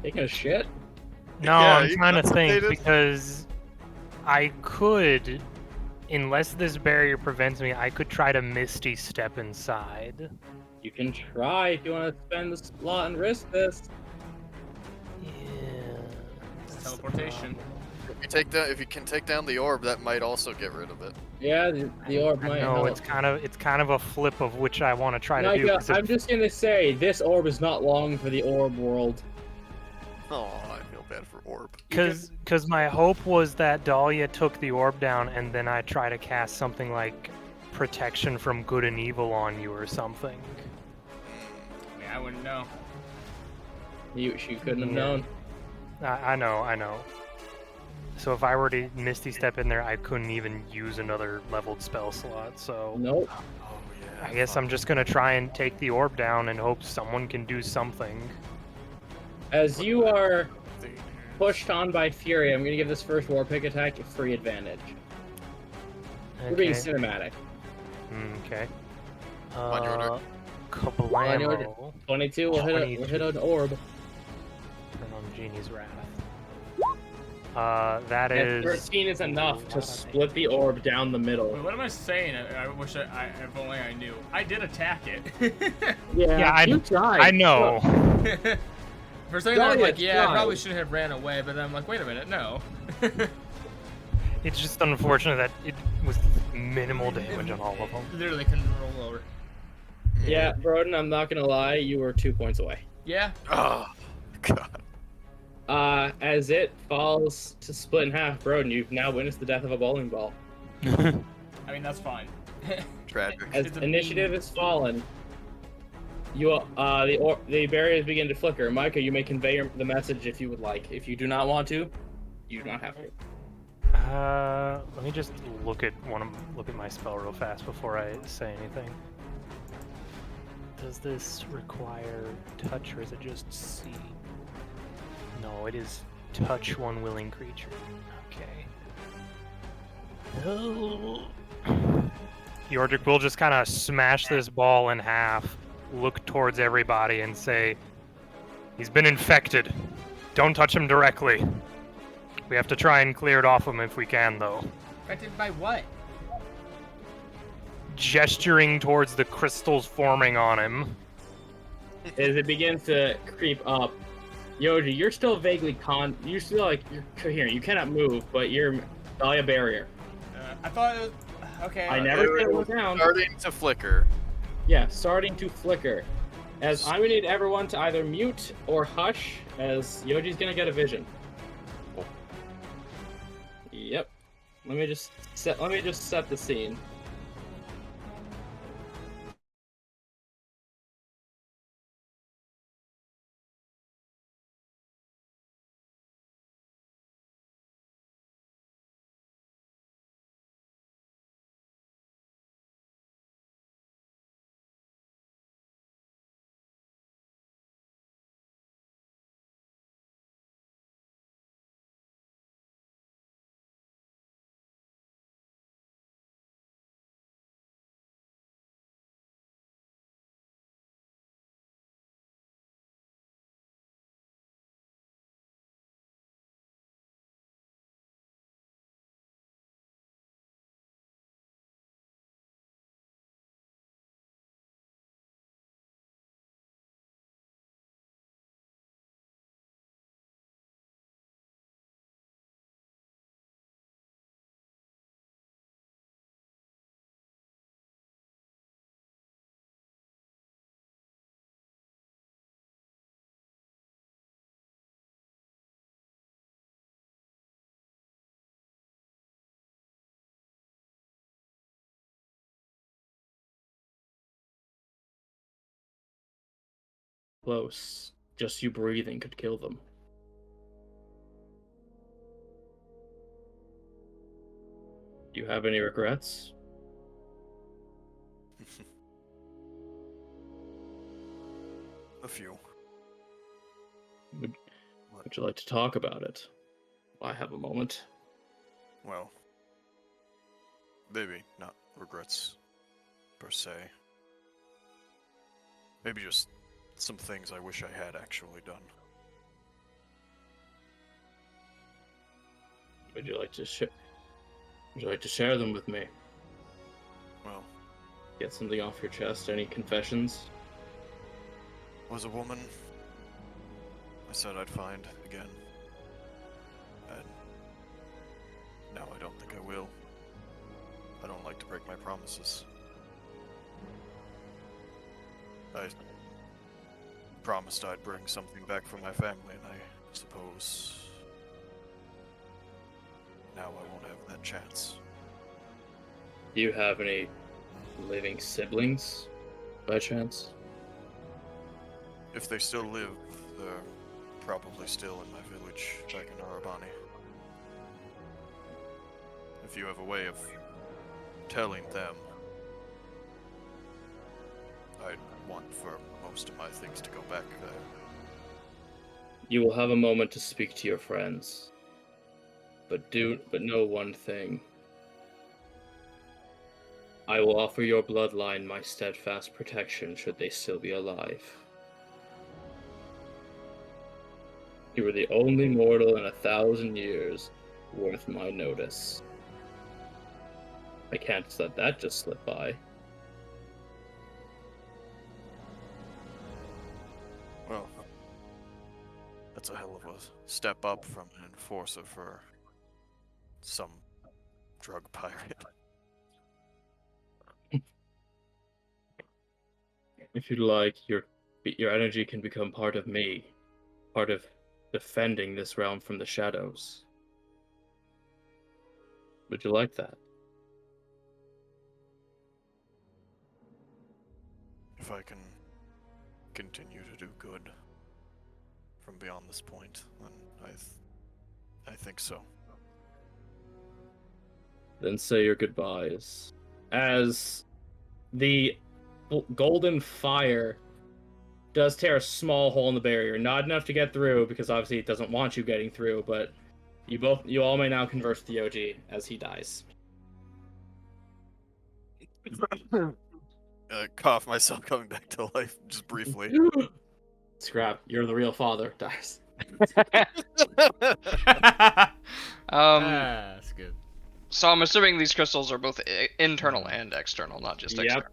Taking a shit? No, Yeah, I'm you trying to think constipated? because I could, unless this barrier prevents me, I could try to Misty Step inside. You can try if you want to spend the slot and risk this. Yeah. that's the Teleportation. problem. If you can take down the orb, that might also get rid of it. Yeah, the orb I might know help. it's kind of a flip of which I want to try to do. Micah, 'cause I'm if- just gonna say this orb is not long for the orb world. Oh, I feel bad for orb. Cause my hope was that Dahlia took the orb down and then I try to cast something like protection from good and evil on you or something. Yeah, I wouldn't know. She couldn't have Yeah. known. I know. So if I were to Misty Step in there, I couldn't even use another leveled spell slot. So Nope. Oh yeah. I guess I'm just gonna try and take the orb down and hope someone can do something. As you are pushed on by Fury, I'm gonna give this first war pick attack a free advantage. We're being Okay. cinematic. Okay. On your order. On your order. Kablamo. 22 will hit an orb. Turn on Genie's Wrath. That And is 13 is enough a to lot of split the orb down the middle. Wait, what am I saying? I wish if only I knew. I did attack it. Yeah, you tried. I know. For a second, I was like, Dahlia yeah, I tried. probably should have ran away, but then I'm like, wait a minute, no. It's just unfortunate that it was minimal damage on all of them. Literally couldn't roll over. Yeah, Broden, I'm not gonna lie, you were 2 points away. Yeah. Oh, God. As it falls to split in half, Broden, you've now witnessed the death of a bowling ball. I mean, that's fine. Tragic. As It's a initiative meme. has fallen, the barriers begin to flicker. Micah, you may convey the message if you would like. If you do not want to, you do not have to. Let me just look at my spell real fast before I say anything. Does this require touch or is it just see? No, it is touch one willing creature. Okay. Oh. Yordrik will just kind of smash this ball in half, look towards everybody, and say, "He's been infected. Don't touch him directly. We have to try and clear it off him if we can, though." Affected by what? Gesturing towards the crystals forming on him. As it begins to creep up, Yoji, you're still vaguely you're still like you're coherent. You cannot move, but you're by a barrier. I thought it was... Okay. I never said it was down. Starting to flicker. Yeah, starting to flicker. As I'm gonna need everyone to either mute or hush, as Yoji's gonna get a vision. Yep. Let me just set the scene. Close. Just you breathing could kill them. Do you have any regrets? A few. Would you like to talk about it? I have a moment. Well, maybe not regrets per se. Maybe just some things I wish I had actually done. Would you like to share them with me? Well, Get something off your chest. Any confessions? was a woman I said I'd find again. And now I don't think I will. I don't like to break my promises. I promised I'd bring something back from my family, and I suppose now I won't have that chance. Do you have any living siblings, by chance? If they still live, they're probably still in my village back in Arabani. If you have a way of telling them, I'd want for most of my things to go back there. You will have a moment to speak to your friends. But know one thing. I will offer your bloodline my steadfast protection should they still be alive. You are the only mortal in 1,000 years worth my notice. I can't let that just slip by. Well, that's a hell of a step up from an enforcer for some drug pirate. If you'd like, your energy can become part of me, part of defending this realm from the shadows. Would you like that? If I can continue to do good from beyond this point, then I think so. Then say your goodbyes. As the golden fire does tear a small hole in the barrier, not enough to get through because obviously it doesn't want you getting through, but you all may now converse with Yoji as he dies. Cough myself coming back to life just briefly. Scrap, you're the real father, dies. That's good. So I'm assuming these crystals are both internal and external, not just Yep.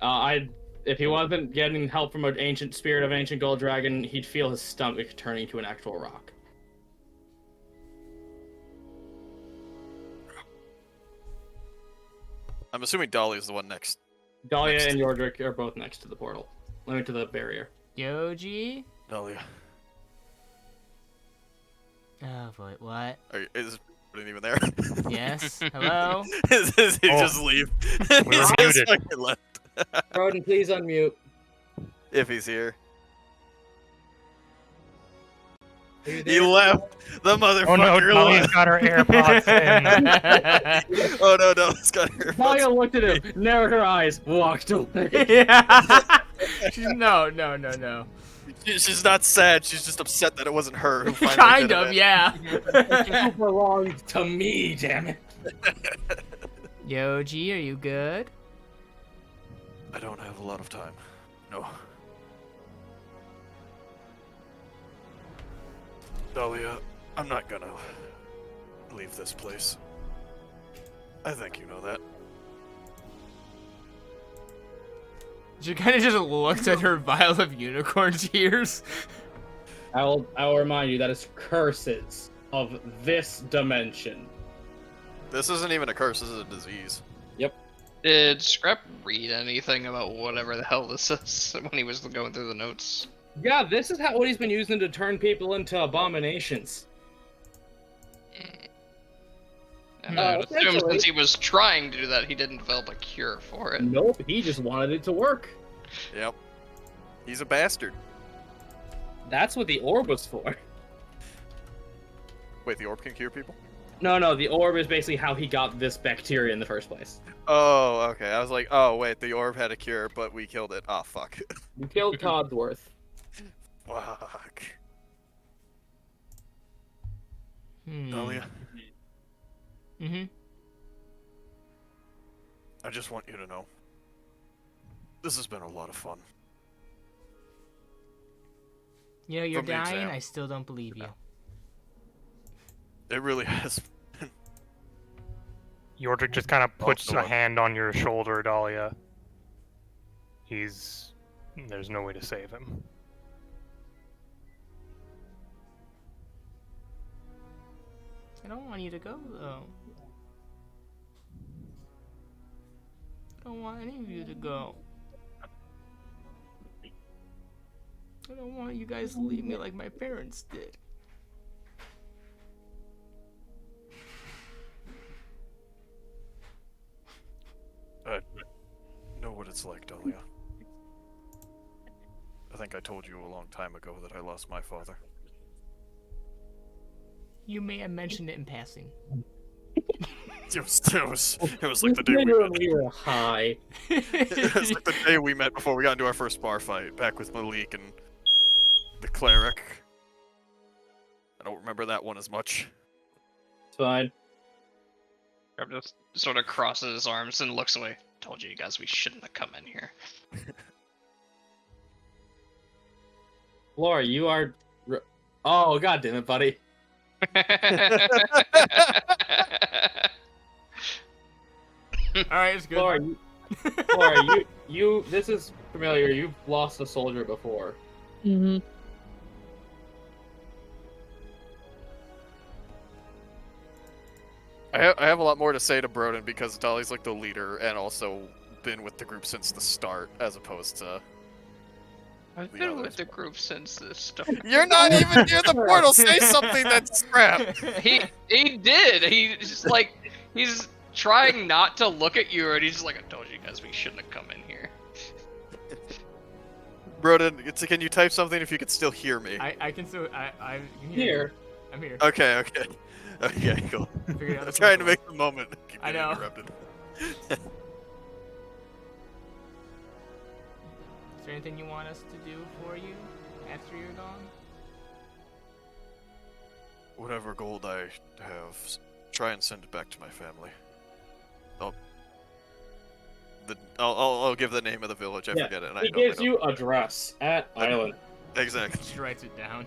external. If he wasn't getting help from an ancient spirit of ancient gold dragon, he'd feel his stomach turning to an actual rock. I'm assuming Dolly is the one next. Dahlia Next. and Yordrick are both next to the portal. To the barrier. Yoji? Dahlia. Oh boy, what? Is Broden even there? Yes? Hello? Does he Oh. just leave? We He's were just muted. fucking left. Broden, please unmute. If he's here. Are you He there? left. The motherfucker Oh no, Dahlia's left. got her AirPods in. Oh no, Dahlia's got her. Dahlia looked at him, narrowed her eyes, walked away. Yeah. No. She's not sad. She's just upset that it wasn't her who finally Kind did of, it. yeah. It belongs to me, damn it. Yoji, are you good? I don't have a lot of time. No. Dahlia, I'm not gonna leave this place. I think you know that. She kind of just looked at her vial of unicorn tears. I will remind you that it's curses of this dimension. This isn't even a curse, this is a disease. Did Scrap read anything about whatever the hell this is when he was going through the notes? Yeah, this is what he's been using to turn people into abominations. And I would assume essentially- since he was trying to do that, he didn't develop a cure for it. Nope, he just wanted it to work. Yep. He's a bastard. That's what the orb was for. Wait, the orb can cure people? No, the orb is basically how he got this bacteria in the first place. Oh, okay. I was like, oh wait, the orb had a cure, but we killed it. Oh, fuck. You killed Codsworth. Fuck. Hmm. Dahlia, Mm-hmm. I just want you to know. This has been a lot of fun. You know, you're From the dying, exam. I still don't believe you. It really has. Yordrick just kind of puts no. a hand on your shoulder, Dahlia. There's no way to save him. I don't want you to go, though. I don't want any of you to go. I don't want you guys to leave me like my parents did. I know what it's like, Dahlia. I think I told you a long time ago that I lost my father. You may have mentioned it in passing. It was like the day we met. We were high. It was like the day we met before we got into our first bar fight, back with Malik and the cleric. I don't remember that one as much. It's fine. Scrap just sort of crosses his arms and looks away. Told you guys we shouldn't have come in here. Laura, you are... Oh, god damn it, buddy. Alright, it's good. Laura, you, this is familiar. You've lost a soldier before. Mm-hmm. I have a lot more to say to Broden because Dolly's like the leader and also been with the group since the start, as opposed to. I've The been others. with the group since the start. You're not even near the portal. Say something that's scrap. He did. He's like he's trying not to look at you, and he's just like, I told you guys we shouldn't have come in here. Broden, can you type something if you can still hear me? I can still. I can hear. Here. You. I'm here. Okay, cool. Figured out I'm the trying to problem. make the moment. Keep I getting know. interrupted. Is there anything you want us to do for you after you're gone? Whatever gold I have, try and send it back to my family. I'll give the name of the village. I Yeah, forget it. And he I know gives you address at Island. exactly. She writes it down.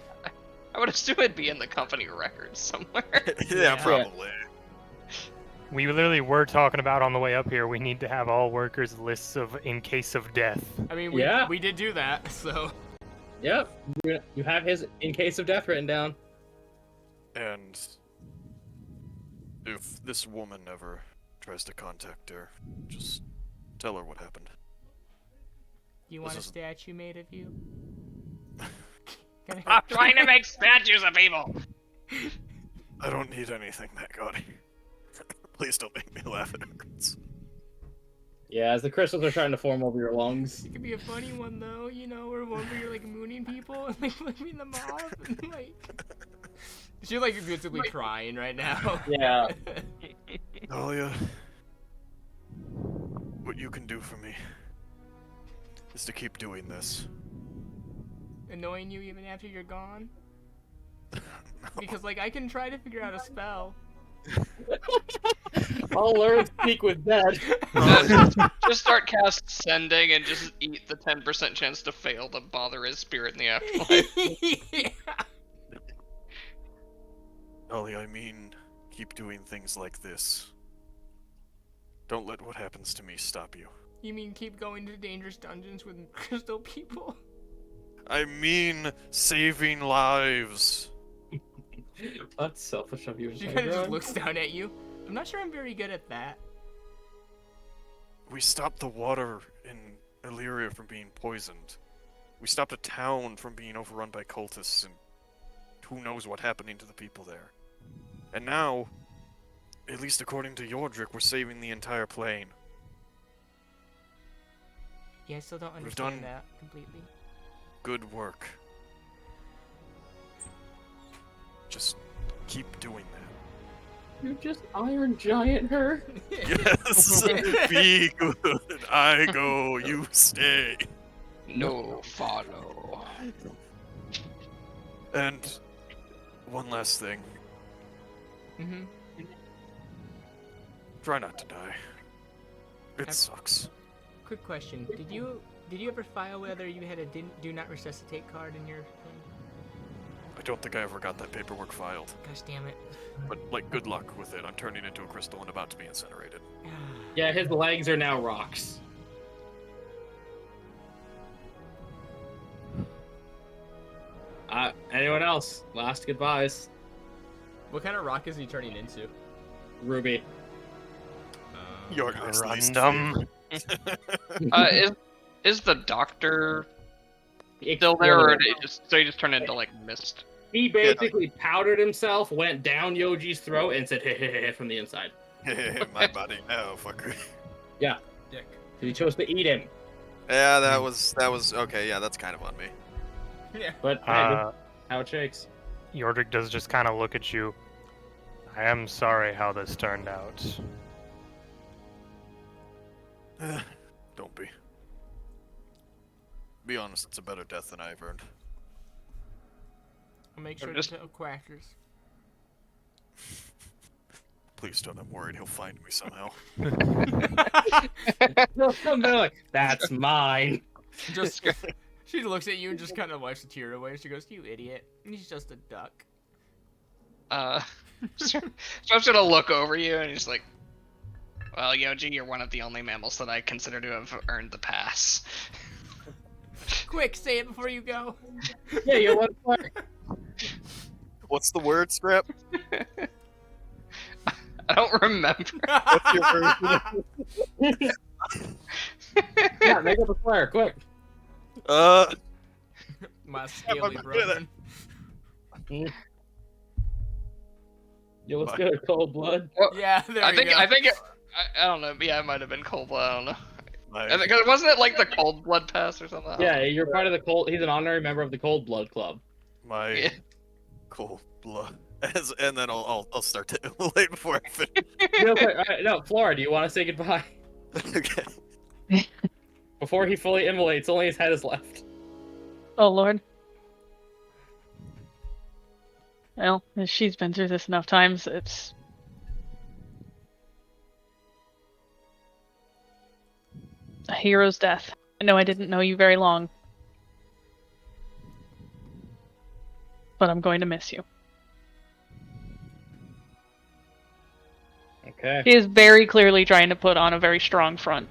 I would assume it'd be in the company records somewhere. Yeah, probably. We literally were talking about on the way up here, we need to have all workers lists of in case of death. I mean, Yeah. we did do that, so. Yep, you have his in case of death written down. And if this woman ever tries to contact her, just tell her what happened. You want a This is- statue made of you? Stop trying to make statues of people! I don't need anything that gaudy. Please don't make me laugh. It hurts. Yeah, as the crystals are trying to form over your lungs. It could be a funny one though, you know, or one where you're like mooning people and like flipping them off and like. She's like basically crying right now. Yeah. Dahlia, what you can do for me is to keep doing this. Annoying you even after you're gone. Because like I can try to figure out a spell. I'll learn to speak with dead. Just start cast sending and just eat the 10% chance to fail to bother his spirit in the afterlife. Yeah. Dahlia, I mean, keep doing things like this. Don't let what happens to me stop you. You mean keep going to dangerous dungeons with crystal people? I mean, saving lives. That's selfish of you. She kind of just looks down at you. I'm not sure I'm very good at that. We stopped the water in Illyria from being poisoned. We stopped a town from being overrun by cultists, and who knows what happening to the people there. And now, at least according to Yordrick, we're saving the entire plane. Yeah, I still don't We've understand done- that completely. Good work. Just keep doing that. You just Iron Giant her. Yes! Be good. I go, you stay. No follow. And one last thing. Mm-hmm. Try not to die. It sucks. Quick question: Did you ever file whether you had a do not resuscitate card in your thing? I don't think I ever got that paperwork filed. Gosh damn it! But, like, good luck with it. I'm turning into a crystal and about to be incinerated. Yeah, his legs are now rocks. Anyone else? Last goodbyes. What kind of rock is he turning into? Ruby. Your least Random. Is the doctor It's still there, or really- did he just turn into like mist? He basically powdered himself, went down Yoji's throat, and said "Heh from the inside. My body now, fucker. Dick. He chose to eat him. Yeah, that was okay. Yeah, that's kind of on me. Yeah. But hey, Uh, how it shakes. Yordrick does just kind of look at you. I am sorry how this turned out. Don't be. Be honest, it's a better death than I've earned. I'll make sure just- to tell Quackers. Please don't. I'm worried he'll find me somehow. They'll come back like, that's mine. Just she looks at you and just kind of wipes a tear away. She goes, "You idiot! He's just a duck." So I'm just gonna look over you and he's like, well, Yoji, you're one of the only mammals that I consider to have earned the pass. Quick, say it before you go. Yeah, you want fire. What's the word, Scrap? I don't remember. What's your version? Yeah, make up a fire, quick. My I'm scaly not good at brother. Yo, let's go to cold blood. Yeah, there I we think go. I don't know. Yeah, it might have been cold blood. I don't know. My- Because wasn't it like the cold blood pass or something? Yeah, you're part of the cold. He's an honorary member of the Cold Blood Club. my Yeah. cold blood. And then I'll start to immolate before I finish. Real quick, all right, no, Flora, do you want to say goodbye? Okay. Before he fully immolates, only his head is left. Oh, Lord. Well, if she's been through this enough times, it's... A hero's death. No, I didn't know you very long. But I'm going to miss you. Okay. He is very clearly trying to put on a very strong front.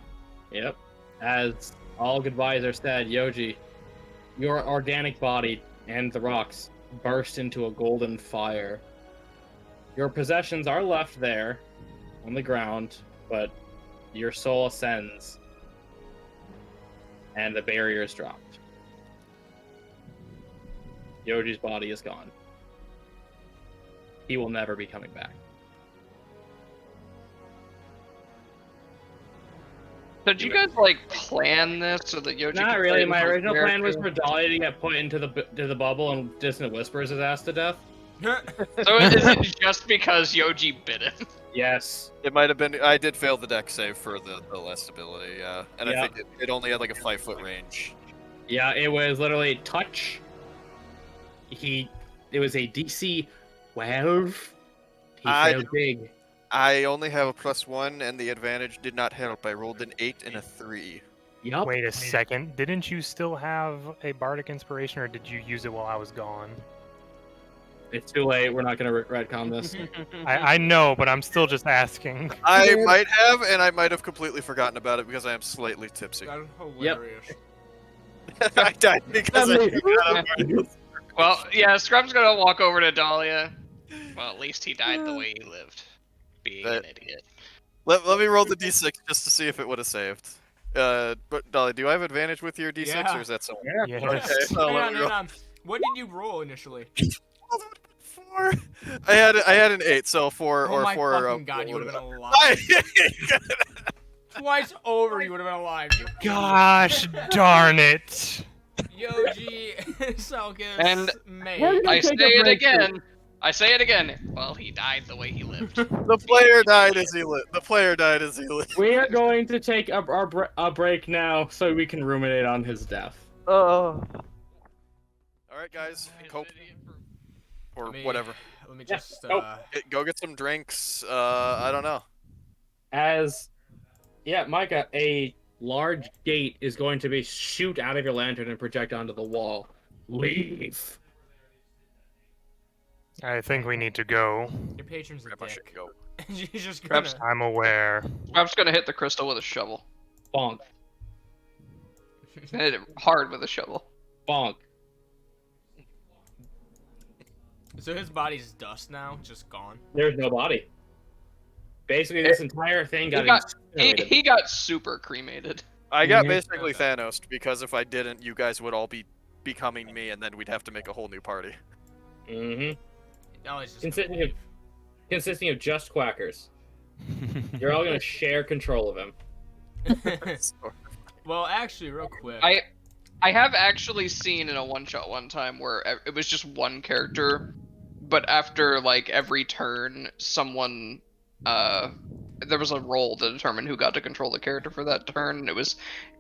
Yep. As all goodbyes are said, Yoji, your organic body and the rocks burst into a golden fire. Your possessions are left there on the ground, but your soul ascends and the barrier is dropped. Yoji's body is gone. He will never be coming back. Did you guys like plan this so that Yoji? Not could really. play My with original plan was character? for Dahlia to get put into the bubble and Distant Whispers his ass to death. So is it just because Yoji bit him? Yes. It might have been. I did fail the deck save for the last ability, yeah. And Yeah. I think it only had like a 5-foot range. Yeah, it was literally touch. It was a DC 12. He I- failed big. I only have a +1, and the advantage did not help. I rolled an 8 and a 3. Yup. Wait a second. Didn't you still have a bardic inspiration, or did you use it while I was gone? It's too late. We're not gonna retcon this. I know, but I'm still just asking. I might have, and I might have completely forgotten about it because I am slightly tipsy. That's hilarious. I died because I forgot about it. Well, yeah, Scrub's gonna walk over to Dahlia. Well, at least he died the way he lived, being an idiot. Let me roll the d6 just to see if it would have saved. But Dolly, do I have advantage with your d6, Yeah. or is that someone? Yes. Okay, so Hang let on, me hang roll. on. What did you roll initially? 4. I had an 8, so 4 Oh or my 4. fucking god, you would have been alive. I- Twice over, you would have been alive. You Gosh darn it! Yoji, Selkis, And May. I say take a it break again. I say it again. Well, he died the way he lived. the player died as he lived. The player died as he lived. We are going to take a break now so we can ruminate on his death. All right, guys, cope or Let me- whatever. Let me just. Nope. Go get some drinks. I don't know. Micah, a large gate is going to be shoot out of your lantern and project onto the wall. Leave. I think we need to go. Your patron's a Grab my shit dick. and go. She's just Perhaps- gonna. I'm aware. Scrub's gonna hit the crystal with a shovel. Bonk. Hit it hard with a shovel. Bonk. So his body's dust now, just gone. There's no body. Basically, this entire thing got He incinerated. got super cremated. I got Mhm. basically Thanos because if I didn't, you guys would all be becoming me, and then we'd have to make a whole new party. Mm-hmm. Now he's just Consisting gonna of- Consisting of just quackers. You're all going to share control of him. leave. Well, actually, real quick. I have actually seen in a one-shot one time where it was just one character, but after like every turn, someone there was a roll to determine who got to control the character for that turn. And it was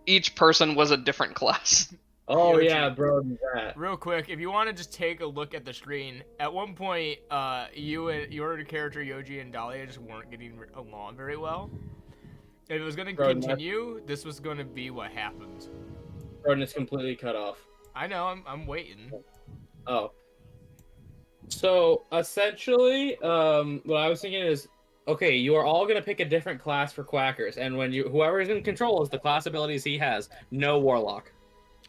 each person was a different class. Oh, Yoji. yeah, bro, that. Real quick, if you want to just take a look at the screen, at one point, you and your character Yoji and Dahlia just weren't getting along very well. If it was gonna Bro, continue, this was gonna be what happened. Broden is completely cut off. I know, I'm waiting. Oh. So, essentially, what I was thinking is, okay, you are all going to pick a different class for quackers, and when whoever is in control is the class abilities he has. No warlock.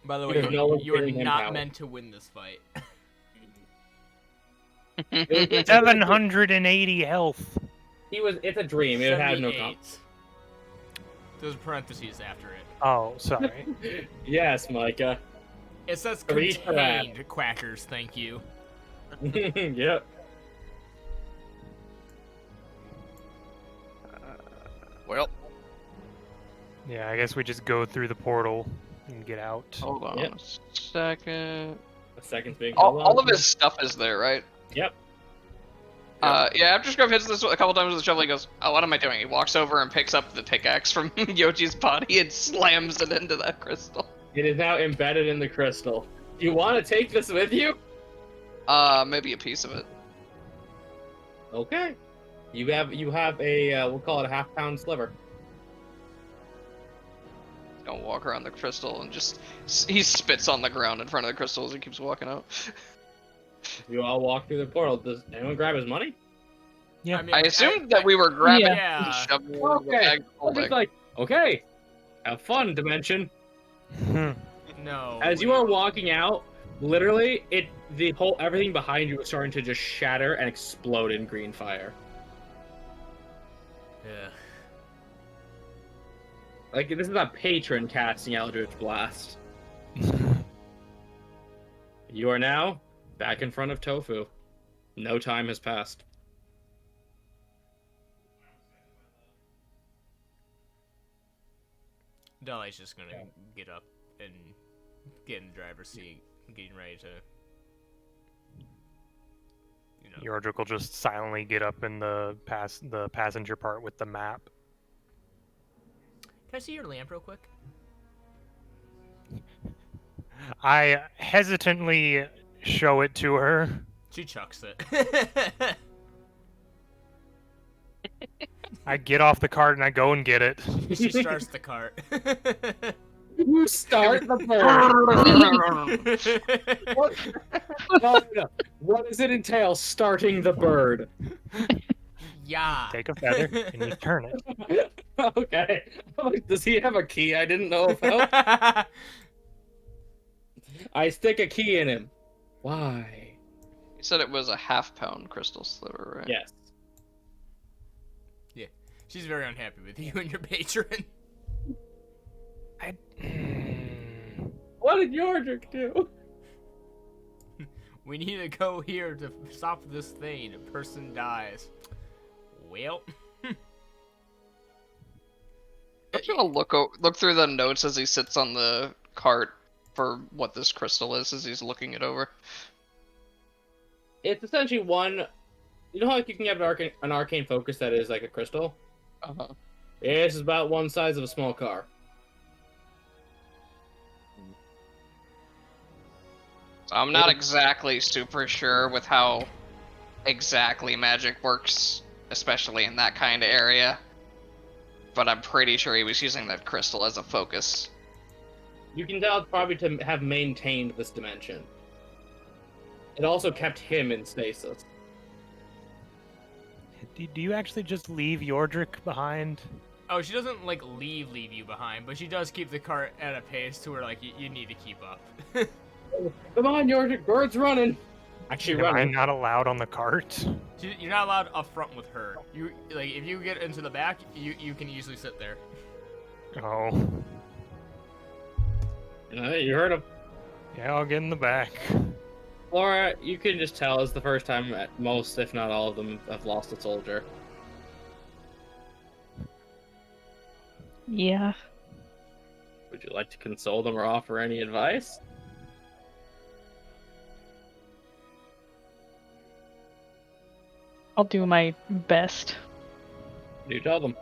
By the way, There's no one you are giving him not power. meant to win this fight. 780 health. It's a dream. It had no 78. There's parentheses after it. Oh, sorry. Yes, Micah. It says Three for that. contained quackers, thank you. Yep. Well, Yeah, I guess we just go through the portal and get out. Hold on Yep. a second. A second's being All, held all on. of his stuff is there, right? Yep. Yeah, after Scrub hits this a couple times with the shovel, he goes, "Oh, what am I doing?" He walks over and picks up the pickaxe from Yoji's body and slams it into that crystal. It is now embedded in the crystal. You want to take this with you? Maybe a piece of it. Okay. You have a we'll call it a half-pound sliver. gonna walk around the crystal and just he spits on the ground in front of the crystal as he keeps walking out. You all walk through the portal. Does anyone grab his money? Yeah. mean, I assumed that we were grabbing Yeah. and shoving it in the Okay. bag. I'm just like, okay, have fun, Dimension. No. As you are walking out, literally, everything behind you is starting to just shatter and explode in green fire. Yeah. Like, this is a patron casting Eldritch Blast. You are now back in front of Tofu. No time has passed. Dolly's just gonna get up and get in the driver's seat, getting ready to. Yordrick will just silently get up in the passenger part with the map. Can I see your lamp real quick? I hesitantly show it to her. She chucks it. I get off the cart and I go and get it. She starts the cart. You start the bird. No. What does it entail, starting the bird? Yeah. Take a feather and you turn it. Okay. Does he have a key I didn't know about? I stick a key in him. Why? You said it was a half-pound crystal sliver, right? Yes. She's very unhappy with you and your patron. What did Yordrick do? We need to go here to stop this thing. A person dies. Well. I'm gonna look through the notes as he sits on the cart for what this crystal is as he's looking it over. It's essentially one. You know how like, you can have an arcane focus that is like a crystal? Uh-huh. Yeah, this is about one size of a small car. So I'm not exactly super sure with how exactly magic works, especially in that kind of area. But I'm pretty sure he was using that crystal as a focus. You can tell it's probably to have maintained this dimension. It also kept him in stasis. Do you actually just leave Yordrick behind? Oh, she doesn't like leave you behind, but she does keep the cart at a pace to where like you need to keep up. Come on, Yordrick, bird's running. Actually, Am I running. not allowed on the cart? You're not allowed up front with her. You like if you get into the back, you can easily sit there. Oh. You heard him. Yeah, I'll get in the back. Laura, you can just tell it's the first time that most, if not all of them, have lost a soldier. Yeah. Would you like to console them or offer any advice? I'll do my best. You tell them.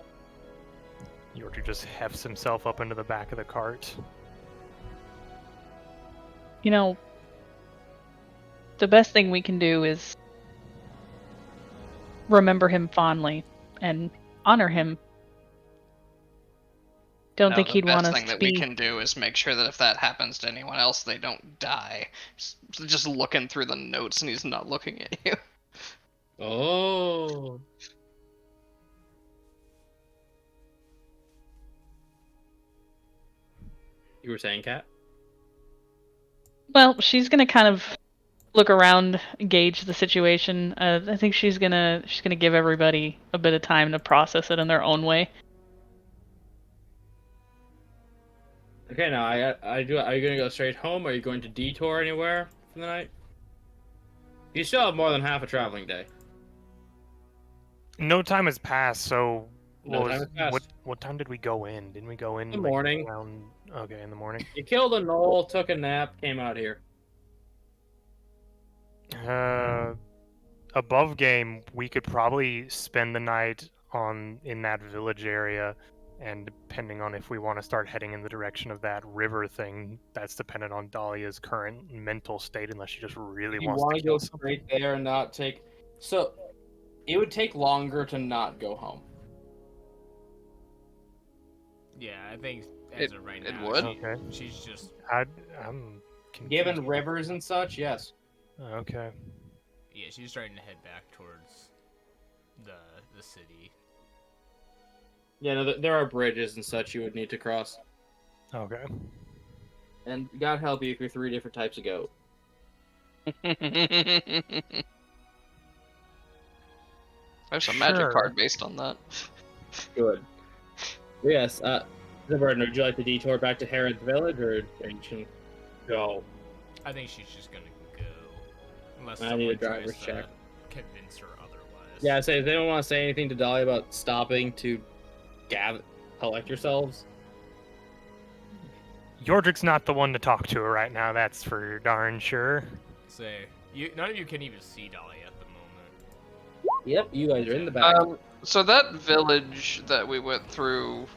Yordrick just hefts himself up into the back of the cart. You know, the best thing we can do is remember him fondly and honor him. Don't think he'd want The us best thing to that be. we can do is make sure that if that happens to anyone else, they don't die. Just looking through the notes and he's not looking at you. Oh. You were saying, Kat? Well, she's gonna kind of look around, gauge the situation. I think she's gonna give everybody a bit of time to process it in their own way. Okay, now are you gonna go straight home? Or are you going to detour anywhere for the night? You still have more than half a traveling day. No time has passed, so No time has passed. what time did we go in? Didn't we go in In the morning. around okay, in the morning? You killed a knoll, took a nap, came out here. Above game, we could probably spend the night in that village area, and depending on if we want to start heading in the direction of that river thing, that's dependent on Dahlia's current mental state, unless she just really You wants want to to go kill something. straight there and not take... So, it would take longer to not go home. Yeah, I think as of right it now, would? Okay. she's just I'm confused. Given rivers and such, yes. Okay. yeah, she's starting to head back towards the city. Yeah, no, there are bridges and such you would need to cross. Okay. And God help you if you're 3 different types of goat. There's a magic Sure. card based on that. Good. Yes, Burden, would you like the detour back to Herod's village, or you can go? I think she's just gonna go, unless I need a someone tries driver's to check. convince her otherwise. Yeah, say, does anyone want to say anything to Dolly about stopping to collect yourselves? Yordrick's not the one to talk to right now, that's for darn sure. Say, none of you can even see Dolly at the moment. Yep, you guys are in the back. So that village that we went through,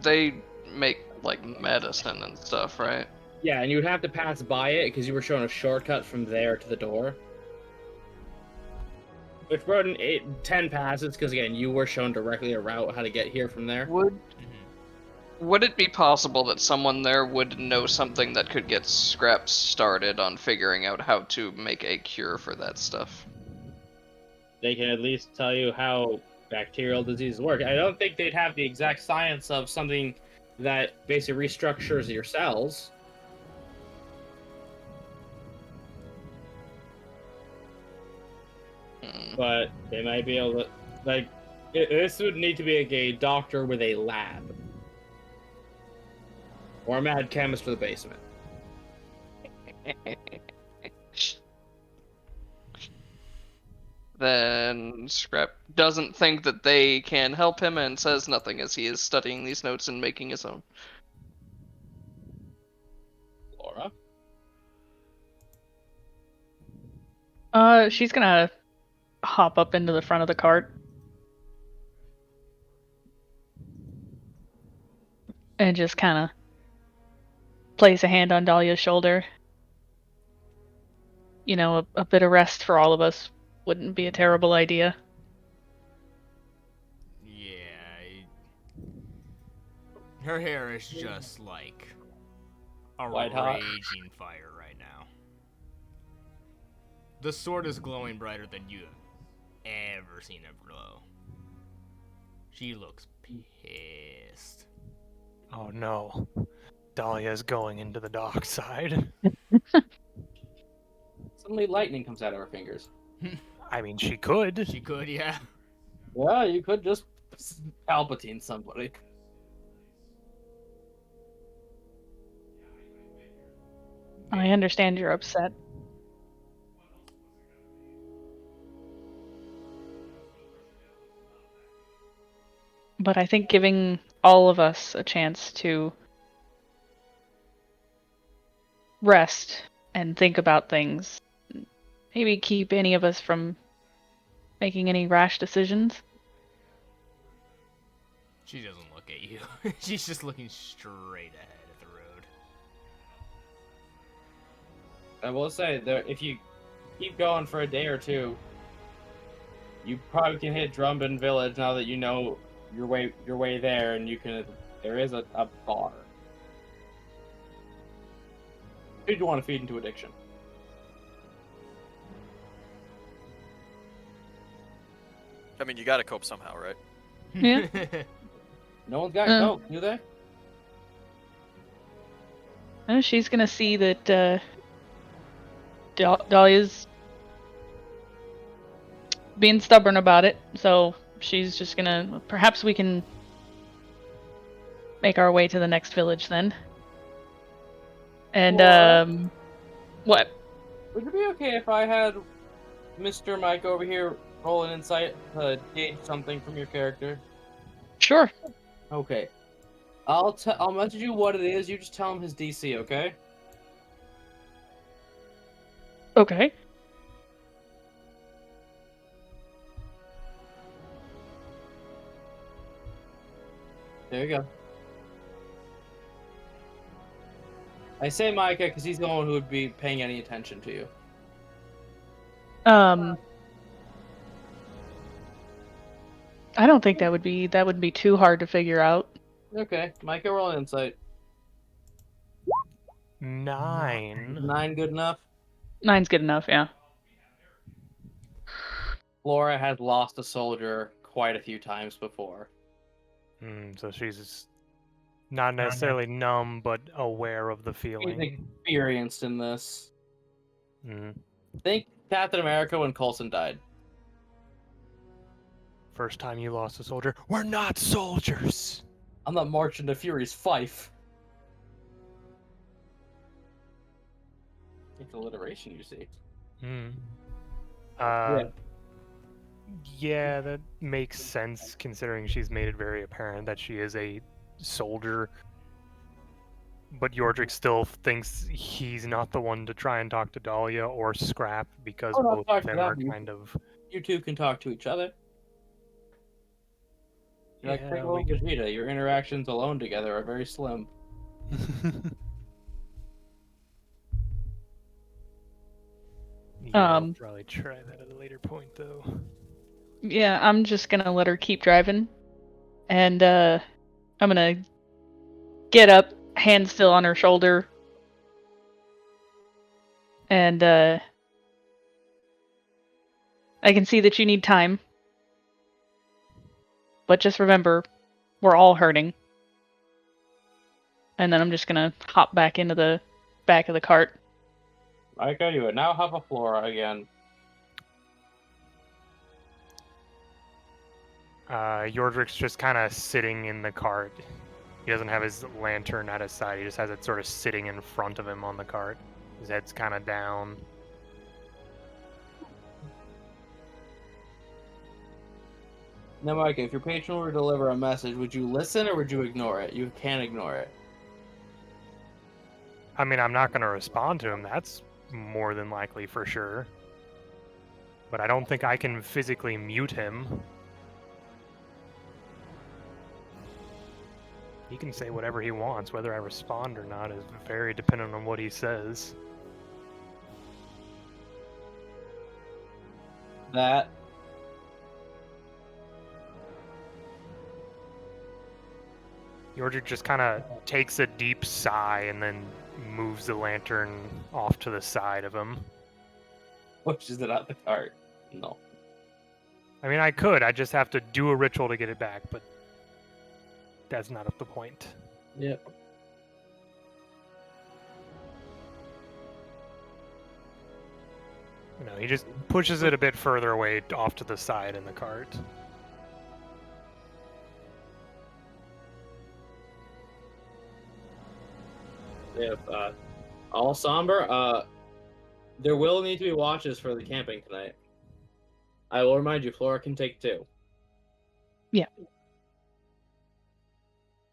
they make like medicine and stuff, right? Yeah, and you would have to pass by it because you were shown a shortcut from there to the door. Which brought in 10 passes because, again, you were shown directly a route how to get here from there. Would it be possible that someone there would know something that could get Scraps started on figuring out how to make a cure for that stuff? They can at least tell you how bacterial diseases work. I don't think they'd have the exact science of something that basically restructures your cells. But they might be able to, like, this would need to be a doctor with a lab. Or a mad chemist with a basement. Then Scrap doesn't think that they can help him and says nothing as he is studying these notes and making his own. Laura? She's gonna hop up into the front of the cart. And just kind of place a hand on Dahlia's shoulder. You know, a bit of rest for all of us wouldn't be a terrible idea. Yeah. Her hair is just like a White hot. raging fire right now. The sword is glowing brighter than you have ever seen it glow. She looks pissed. Oh no. Dahlia's going into the dark side. Suddenly lightning comes out of her fingers. I mean, she could. She could, yeah. Well, you could just Palpatine somebody. I understand you're upset. But I think giving all of us a chance to rest and think about things, maybe keep any of us from making any rash decisions. She doesn't look at you. She's just looking straight ahead at the road. I will say that if you keep going for a day or two, you probably can hit Drumbin Village now that you know your way there, and you can. There is a bar. Who do you want to feed into addiction? I mean, you gotta cope somehow, right? Yeah. No one's got coke, do they? Oh, she's gonna see that Dahlia's being stubborn about it, so she's just gonna. Perhaps we can make our way to the next village then. And what? Would it be okay if I had Mr. Mike over here roll an insight to gauge something from your character? Sure. Okay. I'll message you what it is. You just tell him his DC, okay? Okay. There you go. I say Micah because he's the one who would be paying any attention to you. I don't think that would be too hard to figure out. Okay, Micah, roll an insight. 9. 9 good enough? 9's good enough, yeah. Flora has lost a soldier quite a few times before. So she's not necessarily numb, but aware of the She's feeling. experienced in this. Mm. Think Captain America when Coulson died. First time you lost a soldier. We're not soldiers! I'm not marching to Fury's fife. It's alliteration, you see. Yeah, that makes sense considering she's made it very apparent that she is a soldier. But Yordrick still thinks he's not the one to try and talk to Dahlia or Scrap because Oh, no, both talk of to them them. are kind of... You two can talk to each other. You're like Piccolo and Vegeta. Your interactions alone together are very slim. I'll probably try that at a later point, though. Yeah, I'm just gonna let her keep driving. And, I'm gonna get up, hand still on her shoulder. And, I can see that you need time. But just remember, we're all hurting. And then I'm just gonna hop back into the back of the cart. Micah, you would now have a Flora again. Yordrick's just kind of sitting in the cart. He doesn't have his lantern at his side. He just has it sort of sitting in front of him on the cart. His head's kind of down. Now, Micah, if your patron were to deliver a message, would you listen or would you ignore it? You can't ignore it. I mean, I'm not going to respond to him. That's more than likely for sure. But I don't think I can physically mute him. He can say whatever he wants. Whether I respond or not is very dependent on what he says. That. Yordrick just kind of takes a deep sigh and then moves the lantern off to the side of him. Pushes it out the cart. No. I mean, I could. I just have to do a ritual to get it back, but that's not the point. Yep. No, he just pushes it a bit further away off to the side in the cart. If all somber, there will need to be watches for the camping tonight. I will remind you, Flora can take 2. Yeah.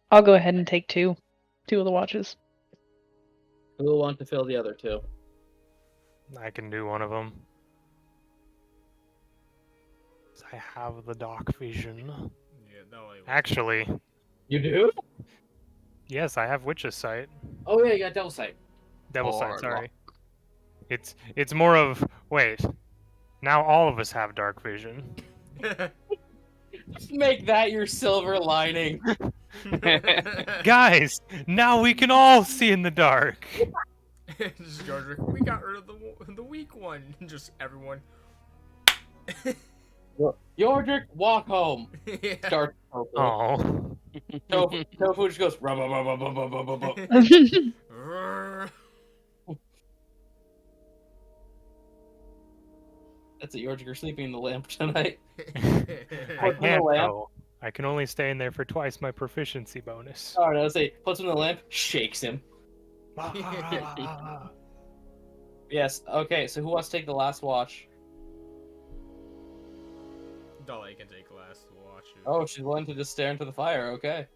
I'll go ahead and take 2 of the watches. Who will want to fill the other 2? I can do one of them. I have the dark vision. Yeah, that way. Actually, You do? yes, I have Witch's Sight. Oh yeah, you got Devil Sight. Devil's Sight, Or sorry. It's more of, wait, now all of us have dark vision. Just make that your silver lining. Guys, now we can all see in the dark. Just George, we got rid of the weak one. Just everyone. Yordrick, walk home. Yeah. Dark purple. Oh. Tofu just goes rub, rub, rub, rub, rub, rub, rub, rub. That's it, Yordrick, you're sleeping in the lamp tonight. I Put in the can't lamp. though. I can only stay in there for twice my proficiency bonus. Alright, I'll say, puts him in the lamp, shakes him. Yes, okay, so who wants to take the last watch? Dolly can take last watch. Oh, she's willing to just stare into the fire, okay.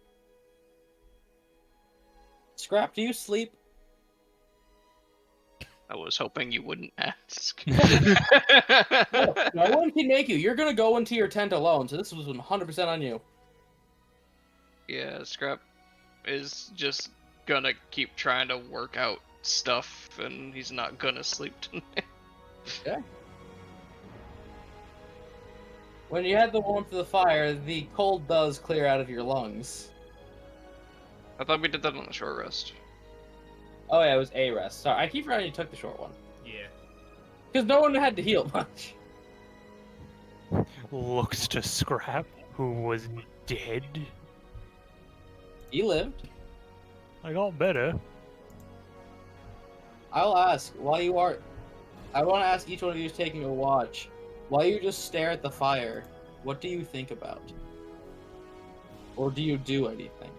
Scrap, do you sleep? I was hoping you wouldn't ask. No one can make you. You're gonna go into your tent alone, so this was 100% on you. Yeah, Scrap is just gonna keep trying to work out stuff, and he's not gonna sleep tonight. Okay. When you add the warmth of the fire, the cold does clear out of your lungs. I thought we did that on the short rest. Oh yeah, it was a rest. Sorry, I keep forgetting you took the short one. Yeah. Because no one had to heal much. Looks to Scrap, who was dead. He lived. I got better. I'll ask, while you are... I want to ask each one of you who's taking a watch. While you just stare at the fire, what do you think about? Or do you do anything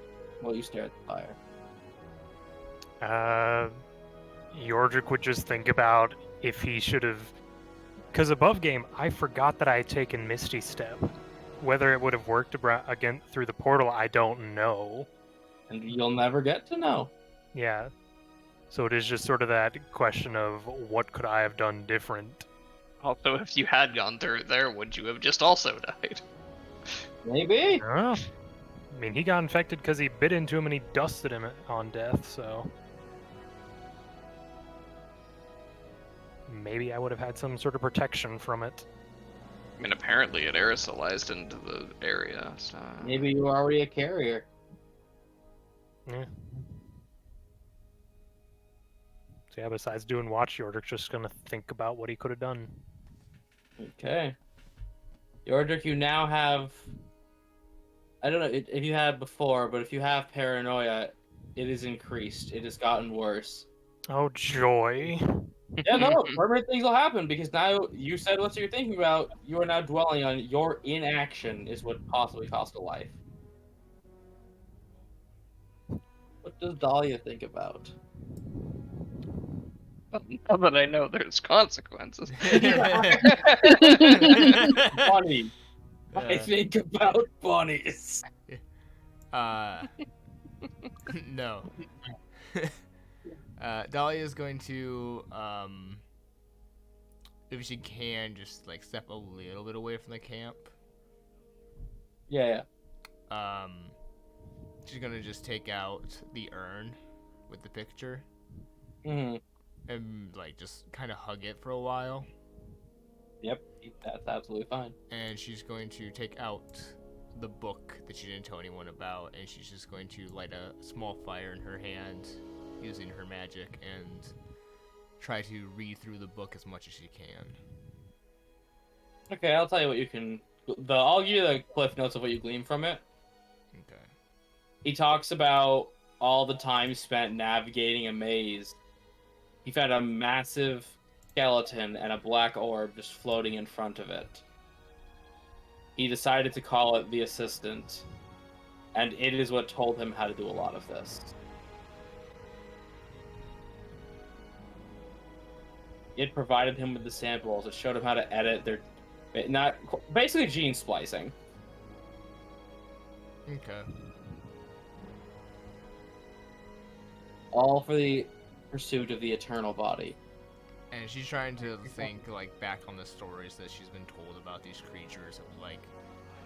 while you stare at the fire? Yordrick would just think about if he should have... Because above game, I forgot that I had taken Misty Step. Whether it would have worked again through the portal, I don't know. And you'll never get to know. Yeah. So it is just sort of that question of what could I have done different? Also, if you had gone through there, would you have just also died? Maybe. I mean, he got infected because he bit into him and he dusted him on death, so... Maybe I would have had some sort of protection from it. I mean, apparently it aerosolized into the area, so... Maybe you were already a carrier. Yeah. So yeah, besides doing watch, Yordrick's just gonna think about what he could have done. Okay. Yordrick, you now have... I don't know if you had before, but if you have paranoia, it is increased. It has gotten worse. Oh, joy. Yeah, no, permanent things will happen because now you said what you're thinking about. You are now dwelling on your inaction is what possibly cost a life. What does Dahlia think about? Now that I know there's consequences. Bunny. I think about bunnies. No. Dahlia is going to, if she can, just like step a little bit away from the camp. Yeah. She's gonna just take out the urn with the picture Mm-hmm. and like just kind of hug it for a while. Yep, that's absolutely fine. And she's going to take out the book that she didn't tell anyone about, and she's just going to light a small fire in her hand using her magic and try to read through the book as much as she can. Okay, I'll tell you what you can... I'll give you the cliff notes of what you glean from it. Okay. He talks about all the time spent navigating a maze. He found a massive skeleton and a black orb just floating in front of it. He decided to call it the Assistant, and it is what told him how to do a lot of this. It provided him with the samples. It showed him how to edit their... basically gene splicing. Okay. All for the pursuit of the eternal body. And she's trying to think, like, back on the stories that she's been told about these creatures. Of, like,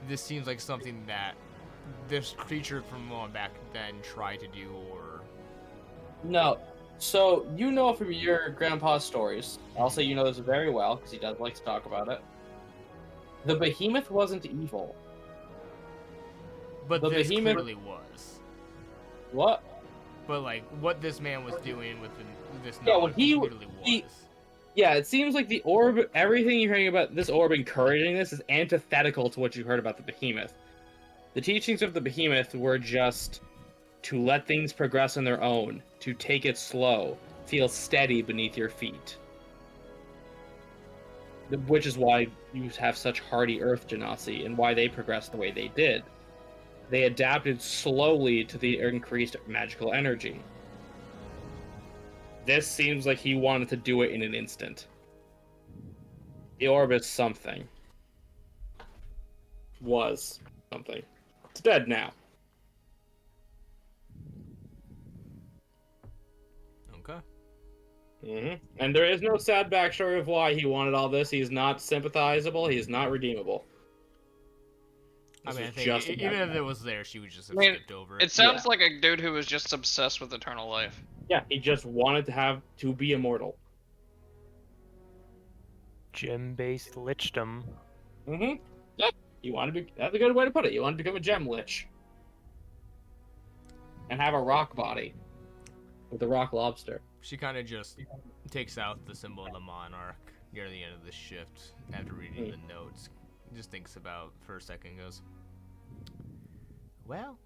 this seems like something that this creature from long back then tried to do, or... No. So, you know from your grandpa's stories, I'll say you know this very well, because he does like to talk about it. The behemoth wasn't evil. But The this behemoth- clearly was. What? But, like, what this man was doing with this Yeah, knowledge what he- clearly was. he- Yeah, it seems like the orb, everything you're hearing about this orb encouraging this is antithetical to what you heard about the behemoth. The teachings of the behemoth were just to let things progress on their own, to take it slow, feel steady beneath your feet. Which is why you have such hardy earth genasi and why they progressed the way they did. They adapted slowly to the increased magical energy. This seems like he wanted to do it in an instant. The orb is something. Was something. It's dead now. Okay. And there is no sad backstory of why he wanted all this. He's not sympathizable. He is not redeemable. I This mean, I was think just even about- if it was there, she would just have I mean, skipped over it. It sounds like a dude who was just obsessed with eternal life. Yeah, he just wanted to be immortal. Gem-based lichdom. Yeah, you want to be. That's a good way to put it. You want to become a gem lich. and have a rock body with the rock lobster. She kind of just takes out the symbol of the monarch near the end of the shift after reading the notes. Just thinks about for a second, goes, well,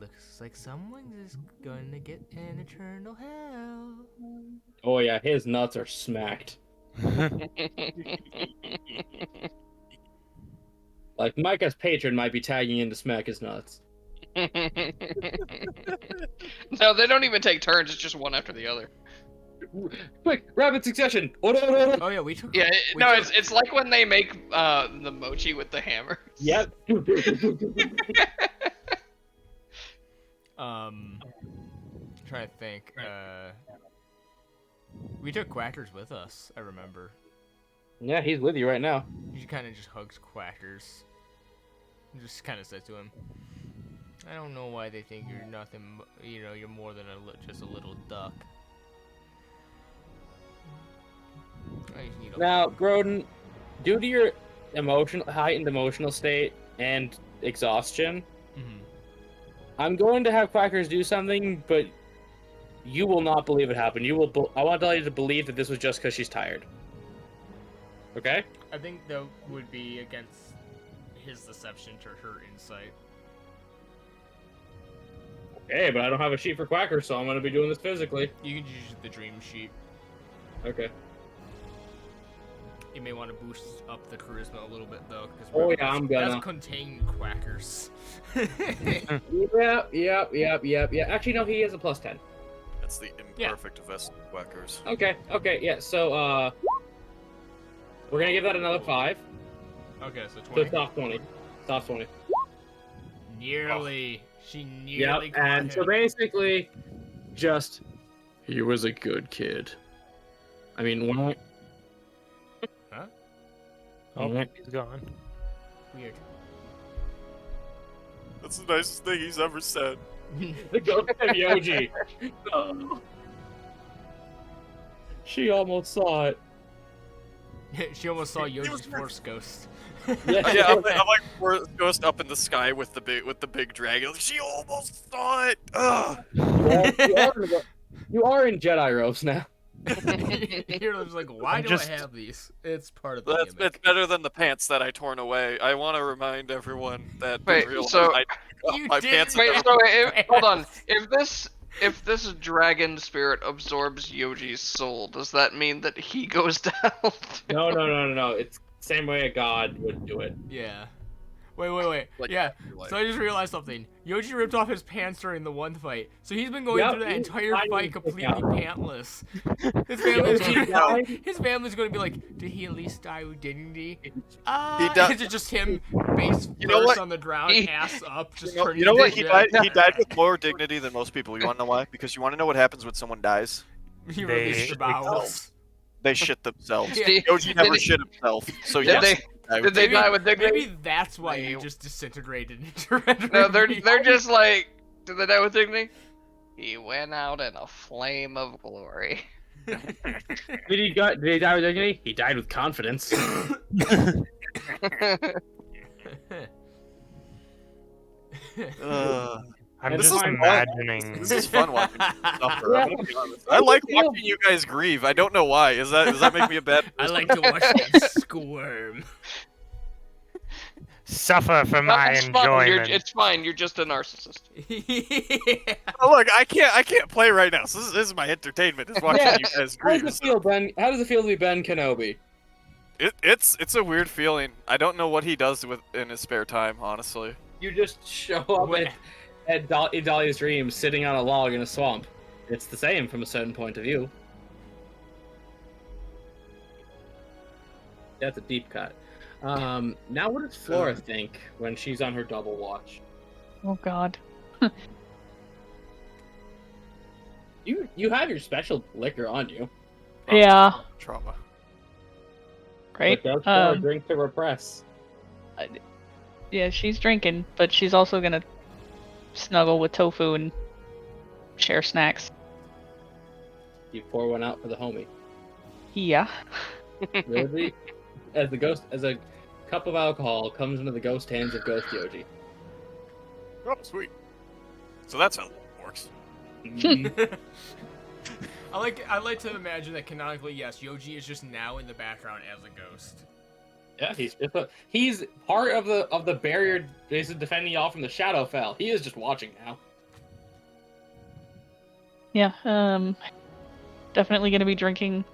looks like someone is going to get an eternal hell. Oh yeah, his nuts are smacked. Like Micah's patron might be tagging in to smack his nuts. No, they don't even take turns. It's just one after the other. Quick, rapid succession. Oh, no. Oh yeah, we took. Yeah, we no, took- it's like when they make the mochi with the hammer. Yep. Trying to think. We took Quackers with us. I remember. Yeah, he's with you right now. He kind of just hugs Quackers. And just kind of says to him, "I don't know why they think you're nothing. You're more than just a little duck." I just need a- Now, Grodin, due to your heightened emotional state and exhaustion, Mhm. I'm going to have Quackers do something, but you will not believe it happened. I want you to believe that this was just because she's tired. Okay? I think that would be against his deception to her insight. Okay, but I don't have a sheet for Quackers, so I'm going to be doing this physically. You can use the dream sheet. Okay. You may want to boost up the charisma a little bit though, because Oh, yeah, I'm gonna. That's contain Quackers. Yep. Actually, no, he has a +10. That's the imperfect vest whackers. Okay, yeah, so, we're gonna give that another 5. Okay, so So 20. stop 20. Stop 20. Nearly. She Yep, nearly caught and so him. basically, just, he was a good kid. I mean, when Huh? Oh, he's gone. Weird. That's the nicest thing he's ever said. the ghost of Yoji. Oh. She almost saw it. She almost saw Yoji's force ghost. Yeah, I'm like Forrest Ghost up in the sky with the big dragon. Like, she almost saw it. Ugh. You are in Jedi robes now. You're just like, why I'm do just- I have these? It's part of the It's gimmick. better than the pants that I torn away. I want to remind everyone that Wait, realize so- I got You my didn't pants. Wait, Yeah. so hold on. If this dragon spirit absorbs Yoji's soul, does that mean that he goes down? No. It's the same way a god would do it. Yeah. Wait. Like, Yeah. like- So I just realized something. Yoji ripped off his pants during the one fight, so he's been going Yep, through that he's entire fighting fight his completely out. pantless. His family's gonna be like, did he at least die with dignity? He died- It's just him, face You know first what? on the ground, He- ass up, just You turning know what? into He died with more dignity than most people. You want to know why? Because you want to know what happens when someone dies? He They- released the bowels. They shit themselves. Yeah. Yoji never Did- shit himself. So Did yes. they- he died Did with they dignity. die with dignity? Maybe that's why you No. just disintegrated into red. No, ruby. they're just like, did they die with dignity? He went out in a flame of glory. Did he die with dignity? He died with confidence. I'm And just this is imagining. This is fun watching you suffer. I'm gonna be honest. I like watching you guys grieve. I don't know why. Does that make me a bad I person? like to watch them squirm. Suffer for my It's fine, enjoyment. it's fine, you're just a narcissist. Yeah. Oh, look, I can't play right now. So this is my entertainment. Is watching Yeah. you guys How does grieve. it feel, Ben? How does it feel to be Ben Kenobi? It's a weird feeling. I don't know what he does in his spare time, honestly. You just show up Wait. in Dahlia's dreams, sitting on a log in a swamp. It's the same from a certain point of view. That's a deep cut. Now what does Flora think when she's on her double watch? Oh God. You have your special liquor on you. Yeah. Trauma. Right. But does Flora drink to repress? Yeah, she's drinking, but she's also gonna snuggle with Tofu and share snacks. You pour one out for the homie. Yeah. Really? As a cup of alcohol comes into the ghost hands of Ghost Yoji. Oh, sweet. So that's how it works. I like to imagine that canonically, yes, Yoji is just now in the background as a ghost. Yeah, he's part of the barrier basically defending y'all from the Shadowfell. He is just watching now. Yeah, definitely gonna be drinking,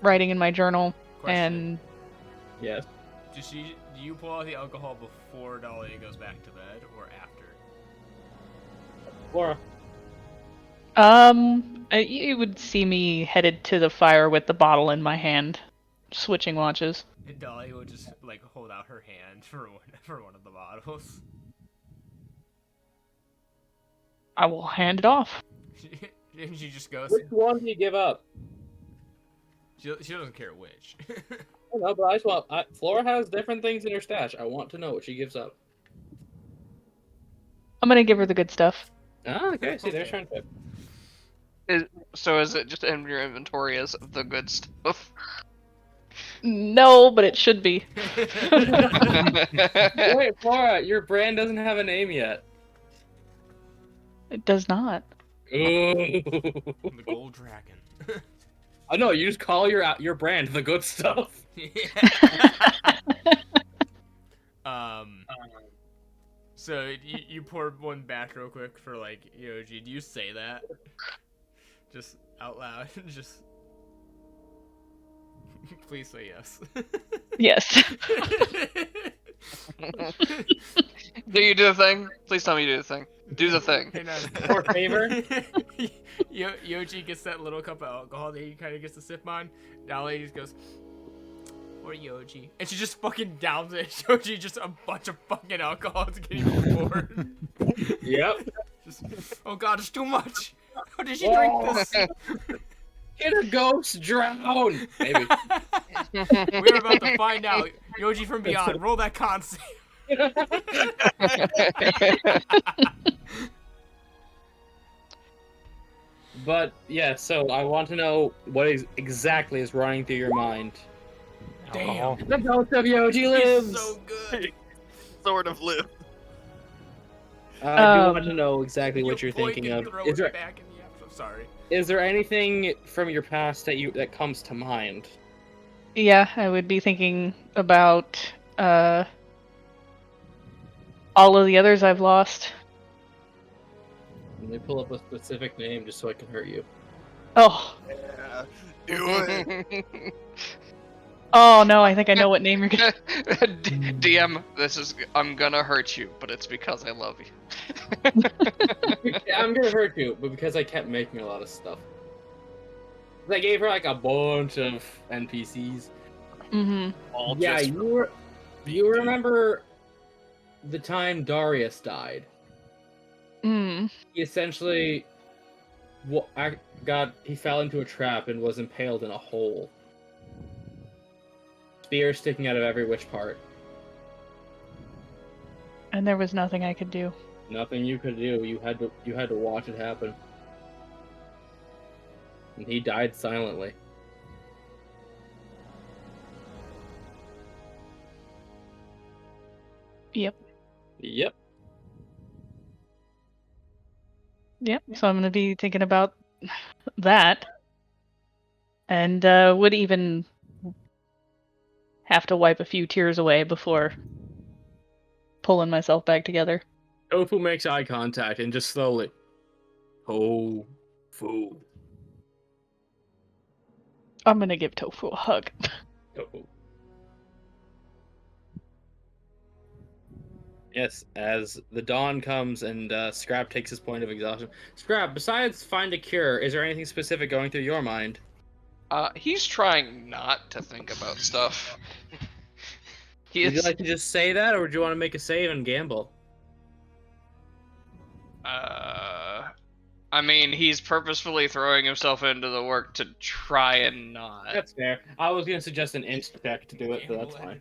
writing in my journal, Question. and Yes. Do you pull out the alcohol before Dahlia goes back to bed or after? Laura. you would see me headed to the fire with the bottle in my hand, switching watches. And Dahlia would just like hold out her hand for one of the bottles. I will hand it off. And she just goes. Which one do you give up? She doesn't care which. I don't know, but I just want. Flora has different things in her stash. I want to know what she gives up. I'm gonna give her the good stuff. Ah, okay. See, there's friendship. So is it just in your inventory as the good stuff? No, but it should be. Wait, Flora, your brand doesn't have a name yet. It does not. Ooh. The gold dragon. I know. You just call your brand the good stuff. So you pour one back real quick for like Yoji. Do you say that? Just out loud. Just please say yes. Yes. Do you do the thing? Please tell me you do the thing. Do the thing. For favor? Yoji gets that little cup of alcohol that he kind of gets to sip on. Dahlia just goes, or Yoji. And she just fucking downs it. Yoji just a bunch of fucking alcohol is getting poured. Yep. Just, oh god, it's too much. How did she drink this? Get a ghost drown. Maybe. We're about to find out. Yoji from Beyond, roll that con save. But yeah, so I want to know what exactly is running through your mind. Alcohol. The ghost of Yoji lives. He's so good. Sort of live. I do want to know exactly what you're point thinking and of. throw Is it there back in the episode. Sorry. is there anything from your past that comes to mind? Yeah, I would be thinking about all of the others I've lost. Let me pull up a specific name just so I can hurt you. Oh. Yeah. Do it. Oh no, I think I know what name you're gonna. DM, I'm gonna hurt you, but it's because I love you. I'm gonna hurt you, but because I kept making a lot of stuff. I gave her like a bunch of NPCs. Mm-hmm. All Yeah, just do you remember the time Darius died? Mm. He essentially he fell into a trap and was impaled in a hole. Spear sticking out of every which part. And there was nothing I could do. Nothing you could do. You had to watch it happen. And he died silently. Yep. Yep. Yep. So I'm gonna be thinking about that, and would even have to wipe a few tears away before pulling myself back together. Tofu makes eye contact and just slowly. Tofu. I'm gonna give Tofu a hug. Tofu. Yes, as the dawn comes and Scrap takes his point of exhaustion. Scrap, besides find a cure, is there anything specific going through your mind? He's trying not to think about stuff. Would you like to just say that, or would you want to make a save and gamble? I mean, he's purposefully throwing himself into the work to try and not. That's fair. I was going to suggest an int check to do it, but that's fine.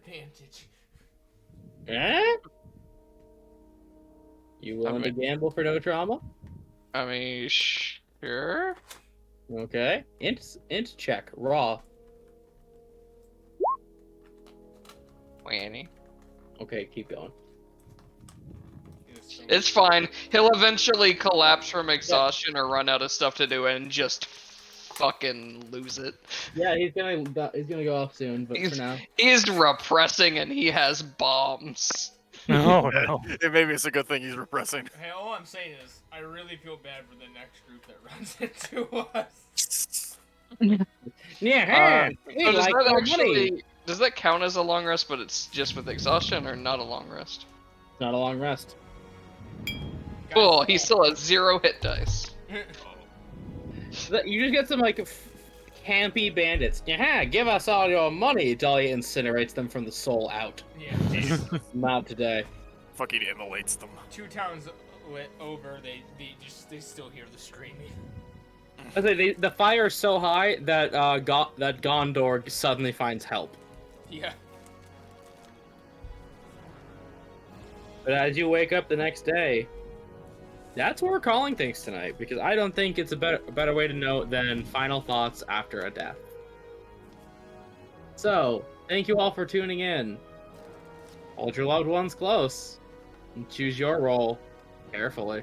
Eh? You willing to gamble for no trauma? I mean, sure. Okay. Int check. Raw. Wanny. Okay, keep going. It's fine. He'll eventually collapse from exhaustion or run out of stuff to do and just fucking lose it. Yeah, he's gonna go off soon, but for now. He's repressing and he has bombs. Oh no. Maybe it's a good thing he's repressing. Hey, all I'm saying is, I really feel bad for the next group that runs into us. Yeah, So does that actually does that count as a long rest, but it's just with exhaustion, or not a long rest? Not a long rest. Cool. He still has 0 hit dice. You just get some like campy bandits. Yeah, give us all your money. Dahlia incinerates them from the soul out. Yeah. Not today. Fucking immolates them. 2 towns over, they still hear the screaming. I say the fire is so high that that Gondor suddenly finds help. Yeah. But as you wake up the next day, that's what we're calling things tonight, because I don't think it's a better way to know than final thoughts after a death. So, thank you all for tuning in. Hold your loved ones close, and choose your role carefully.